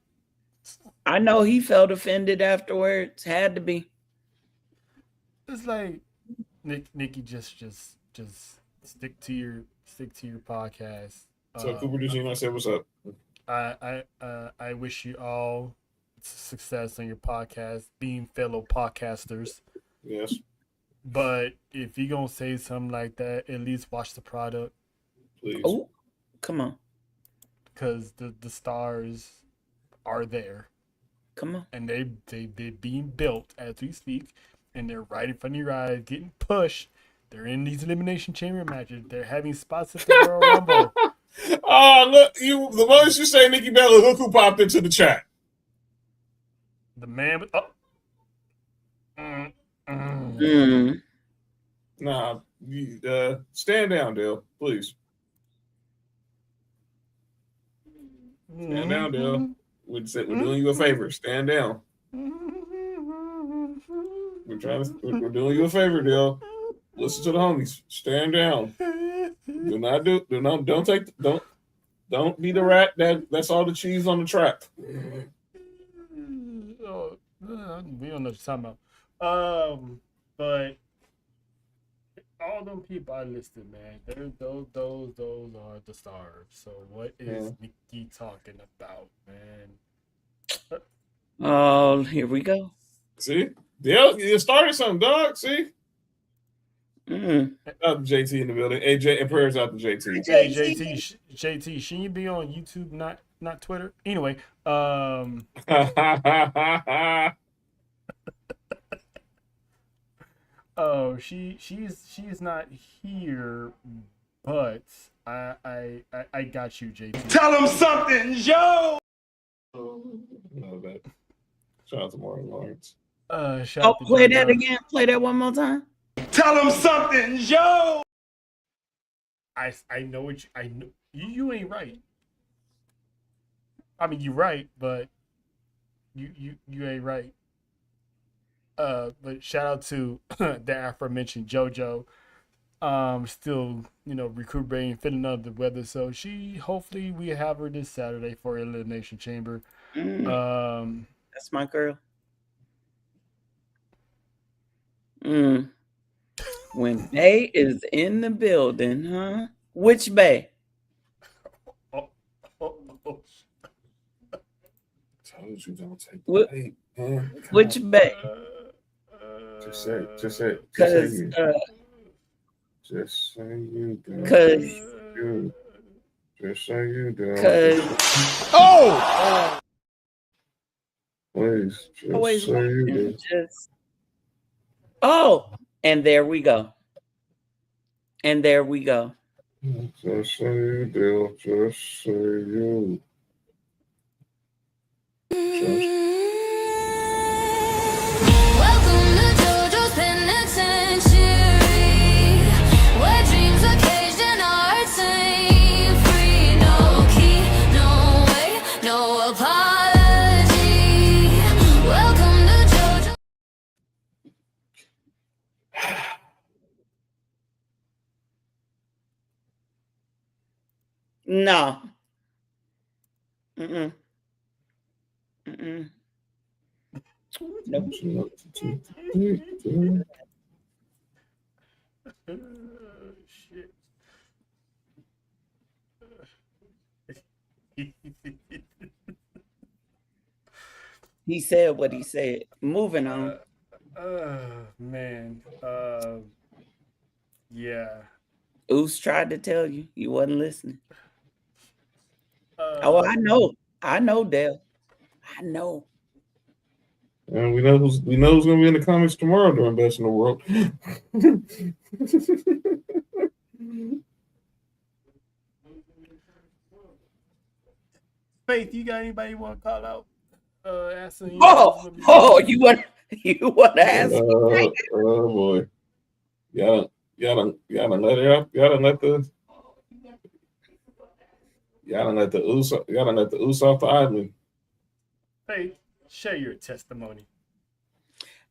I know he felt offended afterwards. Had to be. It's like Nikki, just stick to your podcast. So Cooper DeGino said, "What's up?" I wish you all success on your podcast, being fellow podcasters. Yes. But if you're gonna say something like that, at least watch the product. Please. Oh, come on. Because the stars are there. Come on. And they're being built as we speak, and they're right in front of your eyes, getting pushed. They're in these Elimination Chamber matches. They're having spots at the Royal Rumble. Oh, look! The moment you say Nikki Bella, look who popped into the chat. The man with Nah, stand down, Dale, please. Stand down, Dale. We're doing you a favor. Stand down. We're doing you a favor, Dale. Listen to the homies. Stand down. Don't be the rat that's all the cheese on the track. we don't know what you're talking about. But all them people I listed, man, those are the stars. So what is Nikki talking about, man? Oh, here we go. See? Dale, you started something, dog. See? Out to JT in the building. AJ, and prayers out to JT. Hey, JT, shouldn't you be on YouTube, not Twitter? Anyway, oh, she's not here, but I got you, JT. Tell him something, Joe. No, that. Shout out to Martin Lawrence. Play that again. Play that one more time. Tell him something, Joe. I know what I know. You ain't right. I mean, you're right, but you ain't right. But shout out to the aforementioned JoJo. Still, recuperating, feeling under the weather. So hopefully we have her this Saturday for Elimination Chamber. That's my girl. When Bay is in the building, huh? Which Bay? Told you don't take the bait, man. Which Bay? Just say you. Just say you do. Just say you do. Please, just Always say you do. Oh, and there we go. And there we go. Just say you do. Just say you. Welcome to JoJo's Penitentiary, where dreams occasion are set free. No key, no way, no apology. Welcome to JoJo. No. Mm-mm. Mm-mm. Nope. Shit. He said what he said. Moving on. Man. Yeah. Oos tried to tell you. You wasn't listening. Oh, I know. I know, Dale. I know. And we know who's gonna be in the comments tomorrow during Best in the World. Faith, you got anybody you want to call out? Asking you want to ask? Oh boy, y'all let her up. Y'all done let the oos off the island. Faith, share your testimony.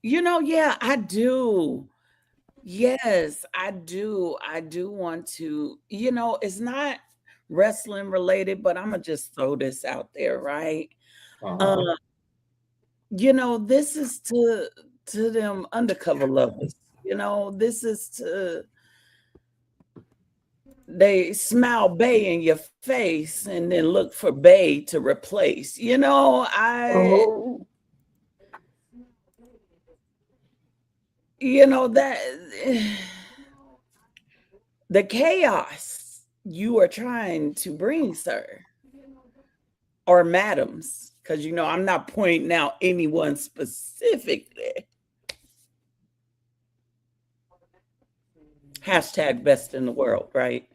Yeah, I do. Yes, I do. I do want to. It's not wrestling related, but I'm gonna just throw this out there, right? This is to them undercover lovers. This is to they smile Bay in your face and then look for Bay to replace. That the chaos you are trying to bring, sir, or madams, because I'm not pointing out anyone specifically. Hashtag best in the world, right?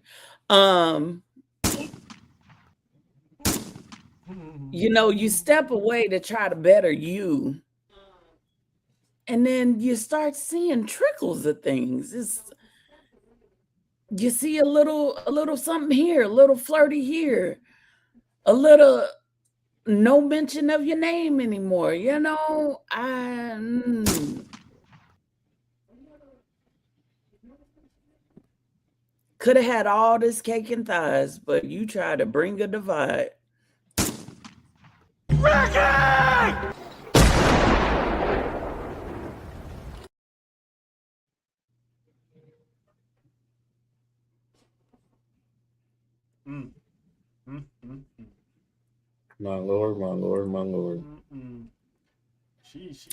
You step away to try to better you, and then you start seeing trickles of things. You see a little something here, a little flirty here, a little no mention of your name anymore. Could have had all this cake and thighs, but you try to bring a divide. Ricky! My lord, my lord, my lord.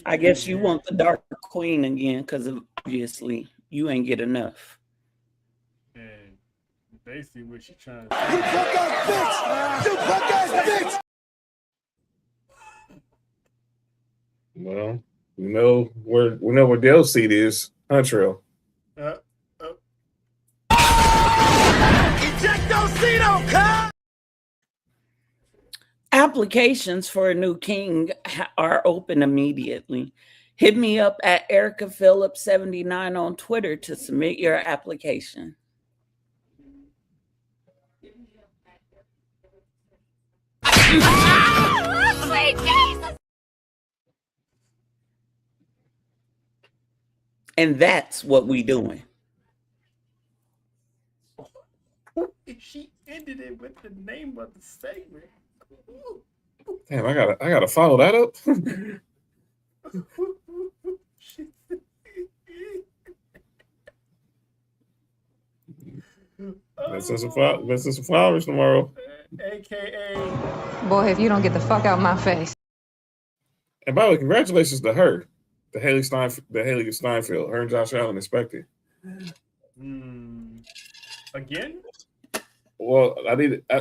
I guess you want the Dark Queen again, because obviously you ain't get enough. And basically what she's trying to you fuck ass bitch! You fuck ass bitch! Well, we know where Dale's seat is, huh, Trail? Ejectocito, cut! Applications for a new king are open immediately. Hit me up at Erica Phillips 79 on Twitter to submit your application. Sweet Jesus! And that's what we doing. She ended it with the name of the segment. Damn, I gotta follow that up. Let's send some flowers tomorrow. AKA. Boy, if you don't get the fuck out my face. And by the way, congratulations to her, the Haley Steinfeld. Her and Josh Allen expected. Again? Well,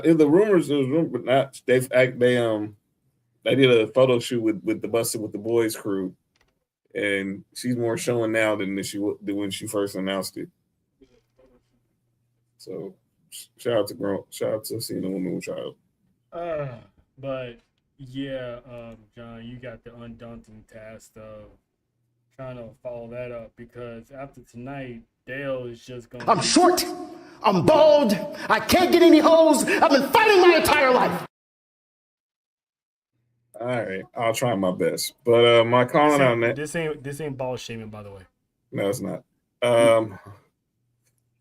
in the rumors, but not they They did a photo shoot with the Busted with the Boys crew, and she's more showing now than when she first announced it. So shout out to seeing a woman with child. But yeah, John, you got the undaunting task of trying to follow that up, because after tonight, Dale is just going. I'm short. I'm bald. I can't get any hoes. I've been fighting my entire life. All right, I'll try my best. But my comment on that. This ain't ball shaming, by the way. No, it's not. I'm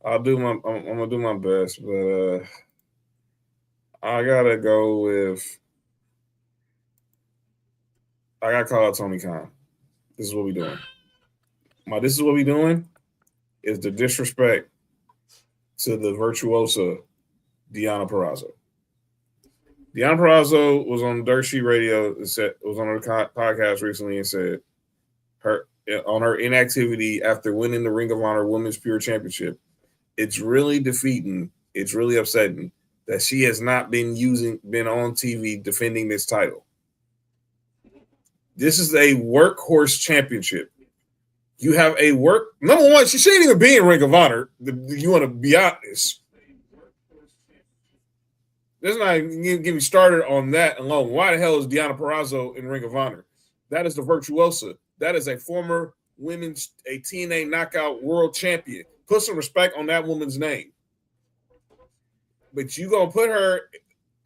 gonna do my best, but I gotta go with. I gotta call out Tony Khan. This is what we doing. This is what we doing is the disrespect to the virtuosa Deonna Purrazzo. Deonna Purrazzo was on Dirt Sheet Radio. Was on her podcast recently and said her inactivity after winning the Ring of Honor Women's Pure Championship. It's really defeating. It's really upsetting that she has not been on TV defending this title. This is a workhorse championship. You have number one, she shouldn't even be in Ring of Honor. You want to be honest. Let's not get me started on that alone. Why the hell is Deonna Purrazzo in Ring of Honor? That is the virtuosa. That is a former a TNA Knockout World Champion. Put some respect on that woman's name. But you gonna put her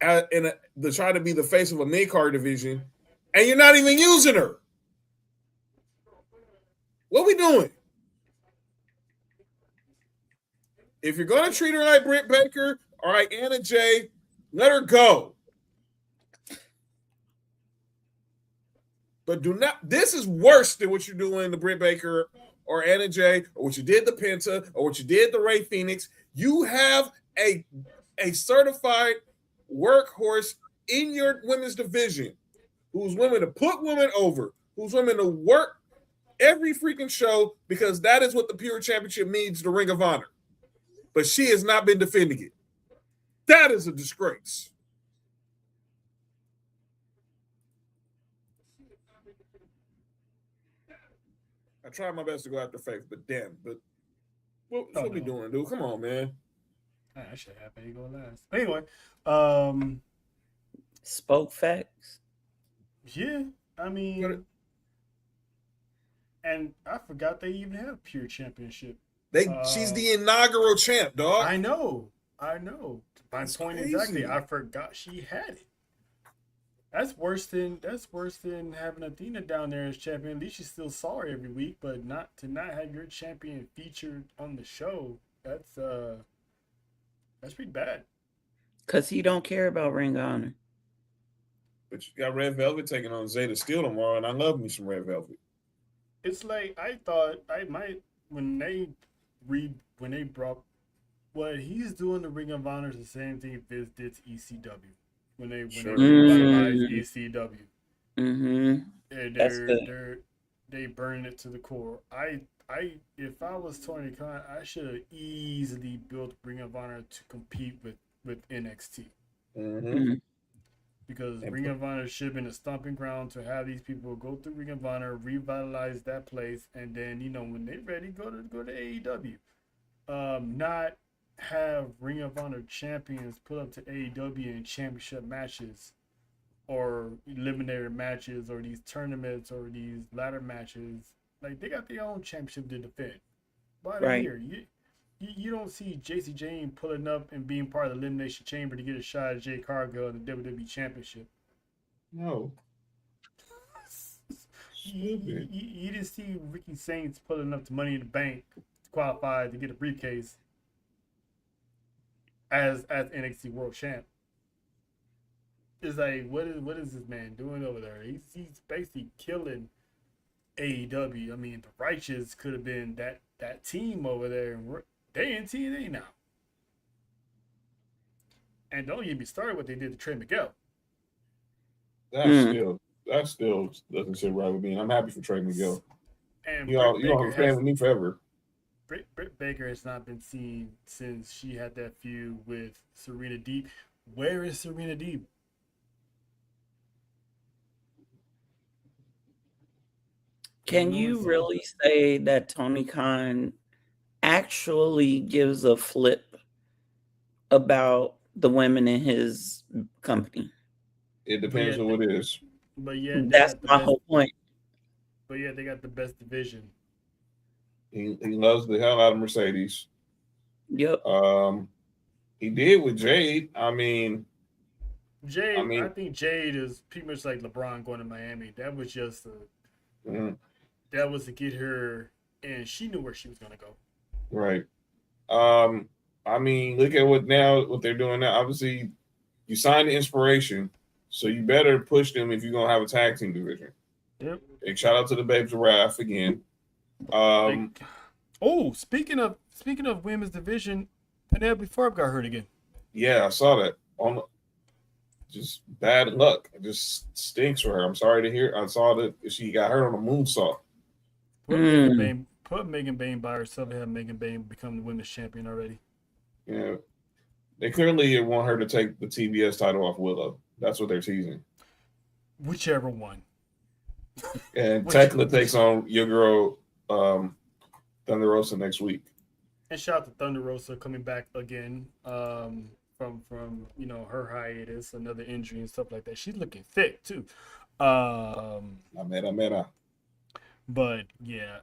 to try to be the face of a mid-card division, and you're not even using her. What we doing? If you're gonna treat her like Britt Baker or like Anna Jay, let her go. But do not. This is worse than what you're doing to Britt Baker or Anna Jay, or what you did to Penta, or what you did to Ray Phoenix. You have a certified workhorse in your women's division who's willing to put women over, who's willing to work every freaking show, because that is what the Pure Championship means to Ring of Honor. But she has not been defending it. That is a disgrace. I tried my best to go after Faith, but damn, what we doing, dude? Come on, man. I should have you go last. Anyway, spoke facts. Yeah, I mean, and I forgot they even have Pure Championship. She's the inaugural champ, dog. I know. My point exactly. I forgot she had it. That's worse than having Athena down there as champion. At least you still saw her every week, but not have your champion featured on the show. That's pretty bad. Cause he don't care about Ring of Honor. But you got Red Velvet taking on Zeta Steel tomorrow, and I love me some Red Velvet. It's like I thought I might when they brought what he's doing to Ring of Honor is the same thing Viz did to ECW. When they revitalized ECW, and they burn it to the core. If I was Tony Khan, I should have easily built Ring of Honor to compete with NXT, because Ring of Honor should have been a stomping ground to have these people go through Ring of Honor, revitalize that place, and then when they're ready, go to AEW. Not have Ring of Honor champions put up to AEW in championship matches or eliminator matches or these tournaments or these ladder matches. Like, they got their own championship to defend. Why are they here? You don't see JC Jane pulling up and being part of the Elimination Chamber to get a shot at Jay Cargill in the WWE Championship. No. You didn't see Ricky Saints pulling up to Money in the Bank to qualify to get a briefcase as NXT World Champ. It's like, what is this man doing over there? He's basically killing AEW. I mean, the Righteous could have been that team over there, and they in TNA now. And don't get me started what they did to Trey Miguel. That still doesn't sit right with me, and I'm happy for Trey Miguel. And you're a fan with me forever. Britt Baker has not been seen since she had that feud with Serena Deeb. Where is Serena Deeb? Can you really say that Tony Khan actually gives a flip about the women in his company? It depends on what it is. But yeah, that's my whole point. But yeah, they got the best division. He loves the hell out of Mercedes. Yep. He did with Jade. I think Jade is pretty much like LeBron going to Miami. That was just that was to get her, and she knew where she was going to go. Right. Look at what they're doing now. Obviously, you signed the Inspiration, so you better push them if you're gonna have a tag team division. Yep. Big shout out to the Babes of Wrath again. Speaking of women's division, Penelope Ford got hurt again. Yeah, I saw that. Just bad luck. It just stinks for her. I'm sorry to hear. I saw that she got hurt on a moonsault. Put Megan Bayne by herself and have Megan Bayne become the women's champion already. Yeah. They clearly want her to take the TBS title off Willow. That's what they're teasing. Whichever one. And Tekla takes on your girl Thunder Rosa next week. And shout out to Thunder Rosa coming back again from her hiatus, another injury and stuff like that. She's looking thick too. I met her. But yeah,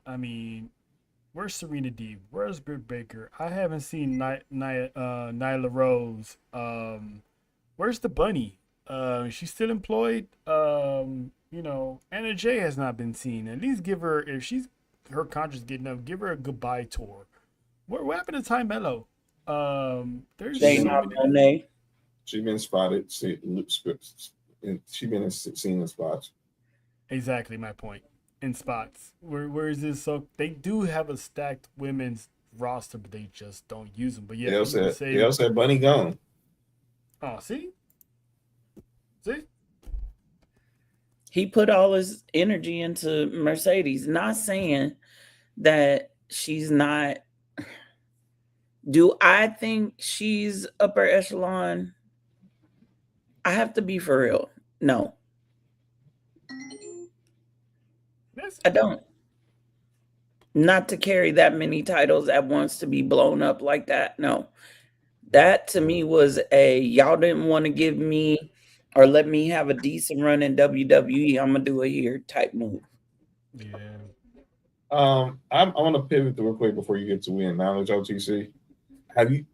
where's Serena Deeb? Where's Britt Baker? I haven't seen Nyla Rose. Where's the bunny? She's still employed. Anna Jay has not been seen. At least give her, if her contract's getting up, give her a goodbye tour. What happened to Ty Mello? There's Monet. She's been spotted. She's been seen in spots. Exactly my point. In spots. Where is this? So they do have a stacked women's roster, but they just don't use them. But yeah, they all said Bunny gone. Oh, see? He put all his energy into Mercedes. Not saying that she's not. Do I think she's upper echelon? I have to be for real. No. I don't. Not to carry that many titles at once, to be blown up like that. No. That to me was y'all didn't want to give me or let me have a decent run in WWE. I'm going to do it here type move. Yeah. I want to pivot real quick before you get to win. Knowledge OTC. Faith,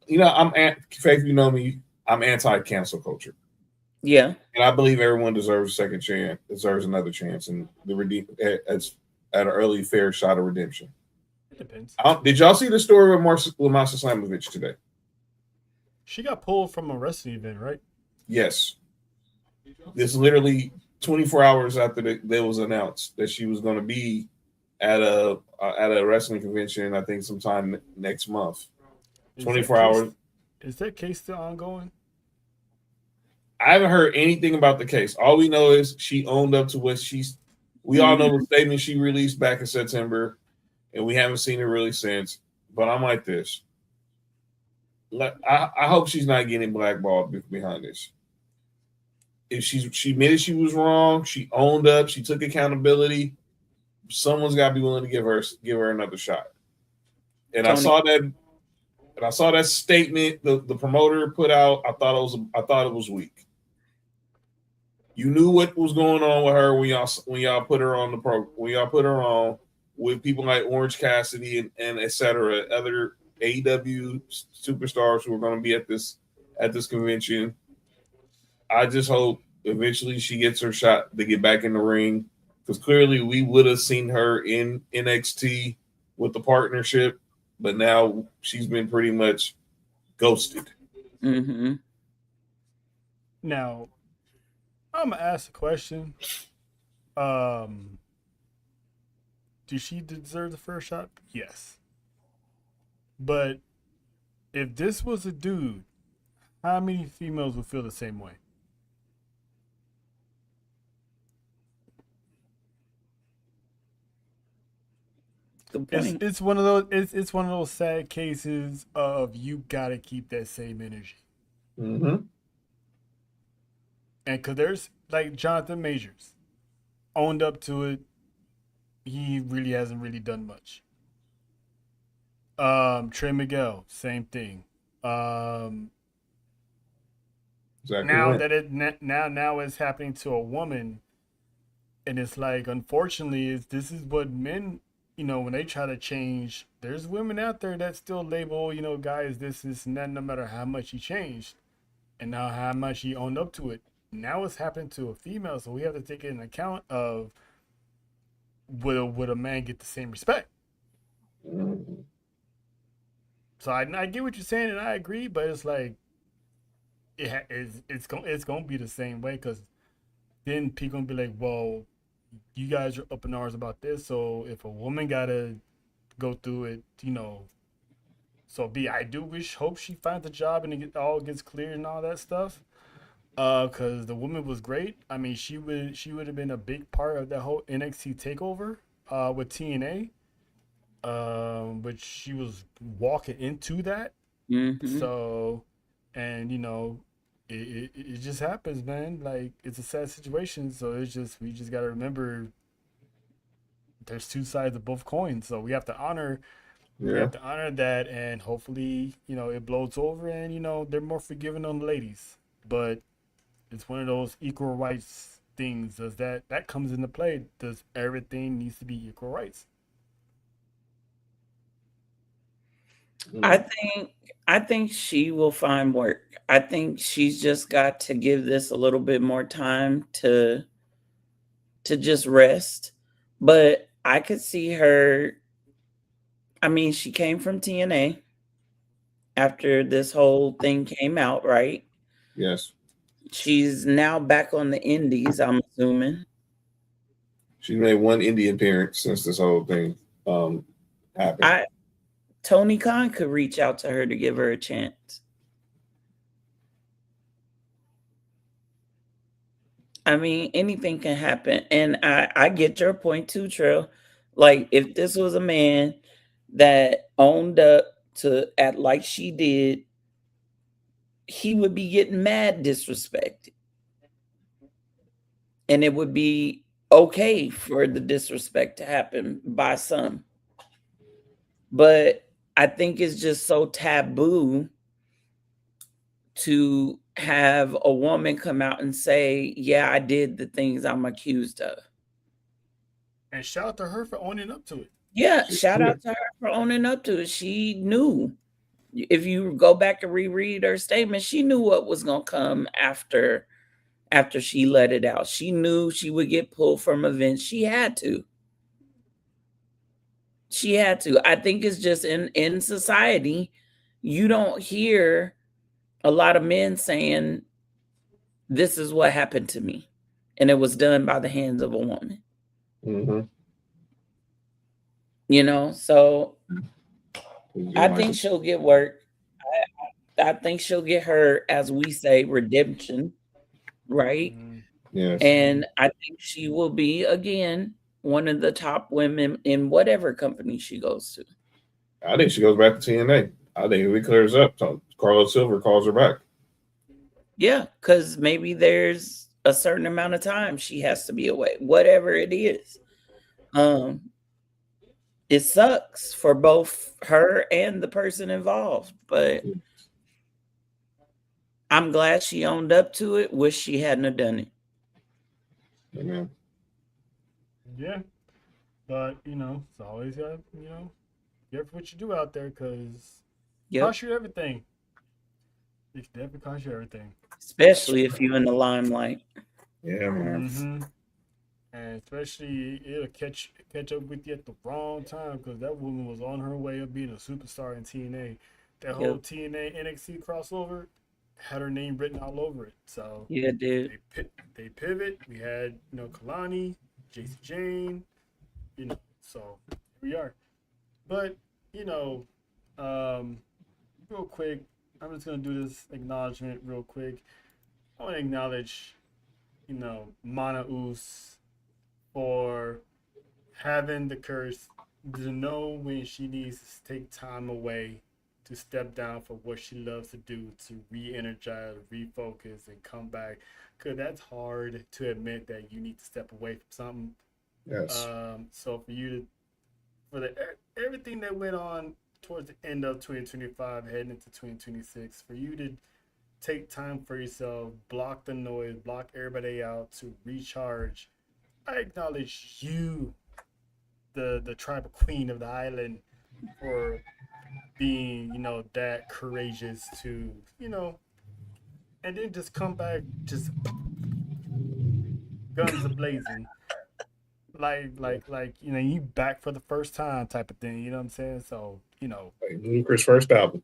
you know me, I'm anti-cancel culture. Yeah. And I believe everyone deserves a second chance, deserves another chance, and at an early fair shot of redemption. It depends. Did y'all see the story with Masha Slamovich today? She got pulled from a wrestling event, right? Yes. This literally 24 hours after that was announced that she was going to be at a wrestling convention, I think sometime next month. 24 hours. Is that case still ongoing? I haven't heard anything about the case. All we know is she owned up to what we all know the statement she released back in September, and we haven't seen her really since. But I'm like this. I hope she's not getting blackballed behind this. If she admitted she was wrong, she owned up, she took accountability, someone's got to be willing to give her another shot. And Tony. I saw that statement the promoter put out. I thought it was weak. You knew what was going on with her when y'all put her on the program. When y'all put her on with people like Orange Cassidy and et cetera, other AEW superstars who are going to be at this convention. I just hope eventually she gets her shot to get back in the ring, because clearly we would have seen her in NXT with the partnership, but now she's been pretty much ghosted. Mm-hmm. Now, I'm gonna ask a question. Does she deserve the first shot? Yes. But if this was a dude, how many females would feel the same way? It's one of those sad cases of you gotta keep that same energy. Mm-hmm. And because there's like Jonathan Majors owned up to it, he really hasn't really done much. Trey Miguel, same thing. Exactly Now when. that now it's happening to a woman, and it's like, unfortunately, this is what men, when they try to change, there's women out there that still label, guys, this and that, no matter how much he changed, and now how much he owned up to it. Now it's happened to a female, so we have to take it in account of, would a man get the same respect? Mm-hmm. So I get what you're saying, and I agree, but it's like, it's gonna be the same way, because then people gonna be like, well, you guys are up in arms about this, so if a woman gotta go through it, so I do hope she finds a job and all gets cleared and all that stuff. Because the woman was great. I mean, she would have been a big part of that whole NXT takeover, with TNA. But she was walking into that. Mm-hmm. So, and it just happens, man. Like, it's a sad situation. So we just gotta remember there's two sides of both coins. So we Yeah. have to honor that, and hopefully, it blows over, and they're more forgiving on the ladies. But it's one of those equal rights things. Does that comes into play? Does everything needs to be equal rights? I think she will find work. I think she's just got to give this a little bit more time to just rest. But I could see her. I mean, she came from TNA after this whole thing came out, right? Yes. She's now back on the indies, I'm assuming. She made one indie appearance since this whole thing happened. Tony Khan could reach out to her to give her a chance. I mean, anything can happen. And I get your point too, Trill. Like, if this was a man that owned up to act like she did, he would be getting mad disrespected. And it would be okay for the disrespect to happen by some. But I think it's just so taboo to have a woman come out and say, yeah, I did the things I'm accused of. And shout out to her for owning up to it. Yeah, shout out to her for owning up to it. She knew. If you go back and reread her statement, she knew what was going to come after she let it out. She knew she would get pulled from events. She had to. I think it's just in society, you don't hear a lot of men saying, this is what happened to me. And it was done by the hands of a woman. Mm-hmm. So I think she'll get work. I think she'll get her, as we say, redemption, right? Yes. And I think she will be, again, one of the top women in whatever company she goes to. I think she goes back to TNA. I think if we clears up, Carlos Silver calls her back. Yeah, because maybe there's a certain amount of time she has to be away, whatever it is. It sucks for both her and the person involved, but I'm glad she owned up to it. Wish she hadn't have done it. Amen. Yeah, but it's always got careful what you do out there, because cost you everything. It can definitely cost you everything, especially if you're in the limelight. Yeah, man. Mm-hmm. And especially, it'll catch up with you at the wrong time, because that woman was on her way of being a superstar in TNA. That whole TNA NXT crossover had her name written all over it. So yeah, dude. They pivot. We had Kalani, JC Jane, so here we are. But real quick, I'm just gonna do this acknowledgement real quick. I want to acknowledge, Mana Us for having the courage to know when she needs to take time away to step down for what she loves to do, to re-energize, refocus, and come back. Because that's hard to admit, that you need to step away from something. Yes. So for you to, for the everything that went on towards the end of 2025, heading into 2026, for you to take time for yourself, block the noise, block everybody out to recharge. I acknowledge you, the tribal queen of the island, for being, that courageous to, and then just come back, just guns a blazing, like you back for the first time type of thing. You know what I'm saying? So Like Ludacris' first album.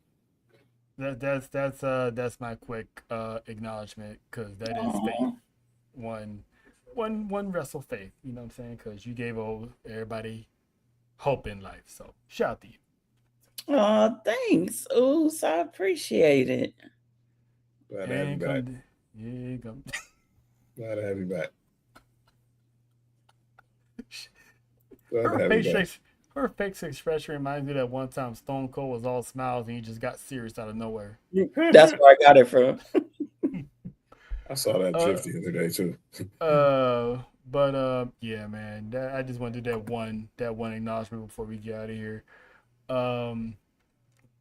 that's my quick acknowledgement, because that is faith. One wrestle faith. You know what I'm saying? Because you gave everybody hope in life. So shout out to you. Oh, thanks. Oos, I appreciate it. Glad to have you back. Yeah, come. Glad to have you back. Her face expression reminds me that one time Stone Cold was all smiles and he just got serious out of nowhere. That's where I got it from. I saw that GIF the other day too. But yeah, man, I just want to do that one acknowledgement before we get out of here.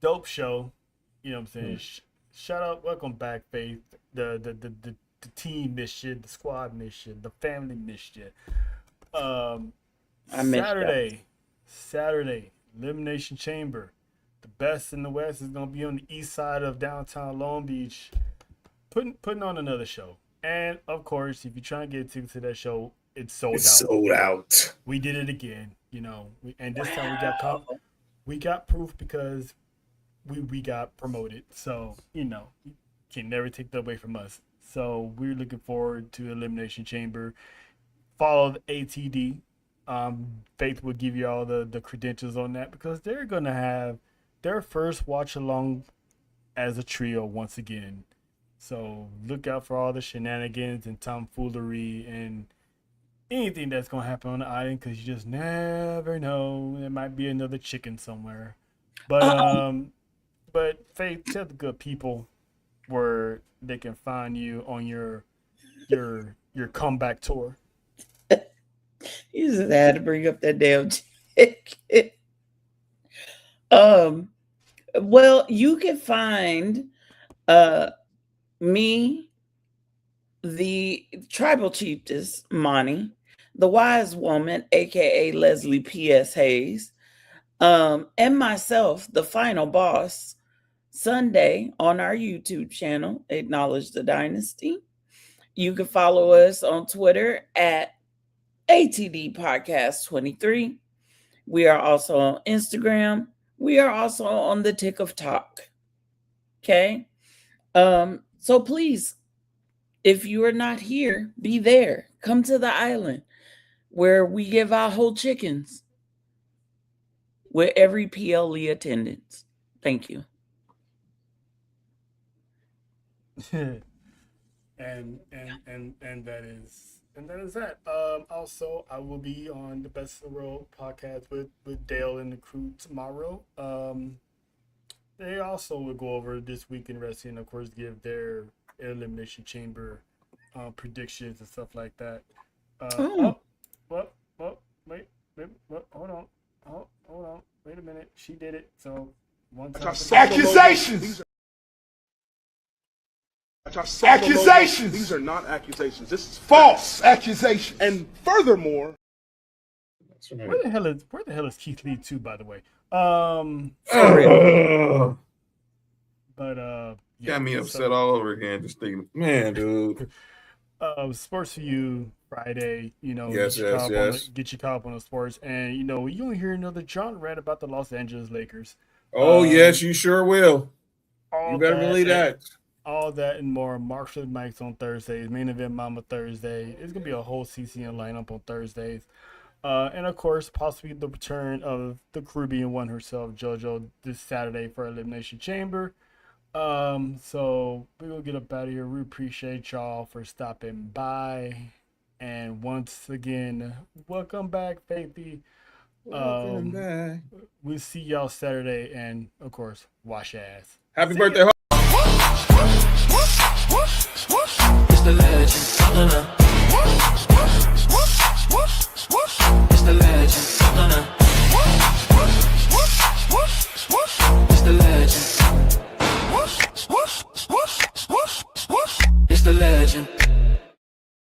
Dope show, you know what I'm saying? Shout out, welcome back, Faith. The team missed you, the squad missed you, the family missed you. Saturday, Elimination Chamber. The best in the West is gonna be on the east side of downtown Long Beach, putting on another show. And of course, if you're trying to get tickets to that show, it's sold out. We did it again, and this time we got proof because we got promoted. So you can never take that away from us. So we're looking forward to Elimination Chamber. Follow the ATD. Faith will give you all the credentials on that, because they're gonna have their first watch along as a trio once again. So look out for all the shenanigans and tomfoolery and anything that's gonna happen on the island, because you just never know. There might be another chicken somewhere. But Faith, tell the good people where they can find you on your comeback tour. You just had to bring up that damn ticket. Well, you can find me, the tribal chiefess, Monty, the wise woman, aka Leslie P.S. Hayes, and myself, the final boss, Sunday on our YouTube channel, Acknowledge the Dynasty. You can follow us on Twitter at ATD Podcast 23. We are also on Instagram. We are also on the Tick of Talk. Okay. So please, if you are not here, be there. Come to the island where we give out whole chickens with every PLE attendance. Thank you. and that is that. Also, I will be on the Best of the World podcast with Dale and the crew tomorrow. They also will go over this week in wrestling, of course, give their Elimination Chamber predictions and stuff like that. Wait, hold on. Wait a minute. She did it. So one time. Accusations! Accusations! These are not accusations. This is False accusations. And furthermore, where the hell is Keith Lee too, by the way? Got me upset all over again just thinking, man, dude. Sports for You Friday, Yes. Get your caught up on the sports, and you'll hear another John rant about the Los Angeles Lakers. Oh yes, you sure will. You better believe that. All that and more. Marshall Mike's on Thursdays. Main Event Mama Thursday. It's gonna be a whole CCN lineup on Thursdays, and of course, possibly the return of the Caribbean one herself, JoJo, this Saturday for Elimination Chamber. So we're gonna get up out of here. We appreciate y'all for stopping by, and once again, welcome back, Faithy. Welcome back. We'll see y'all Saturday, and of course, wash your ass. Happy birthday. It's the legend.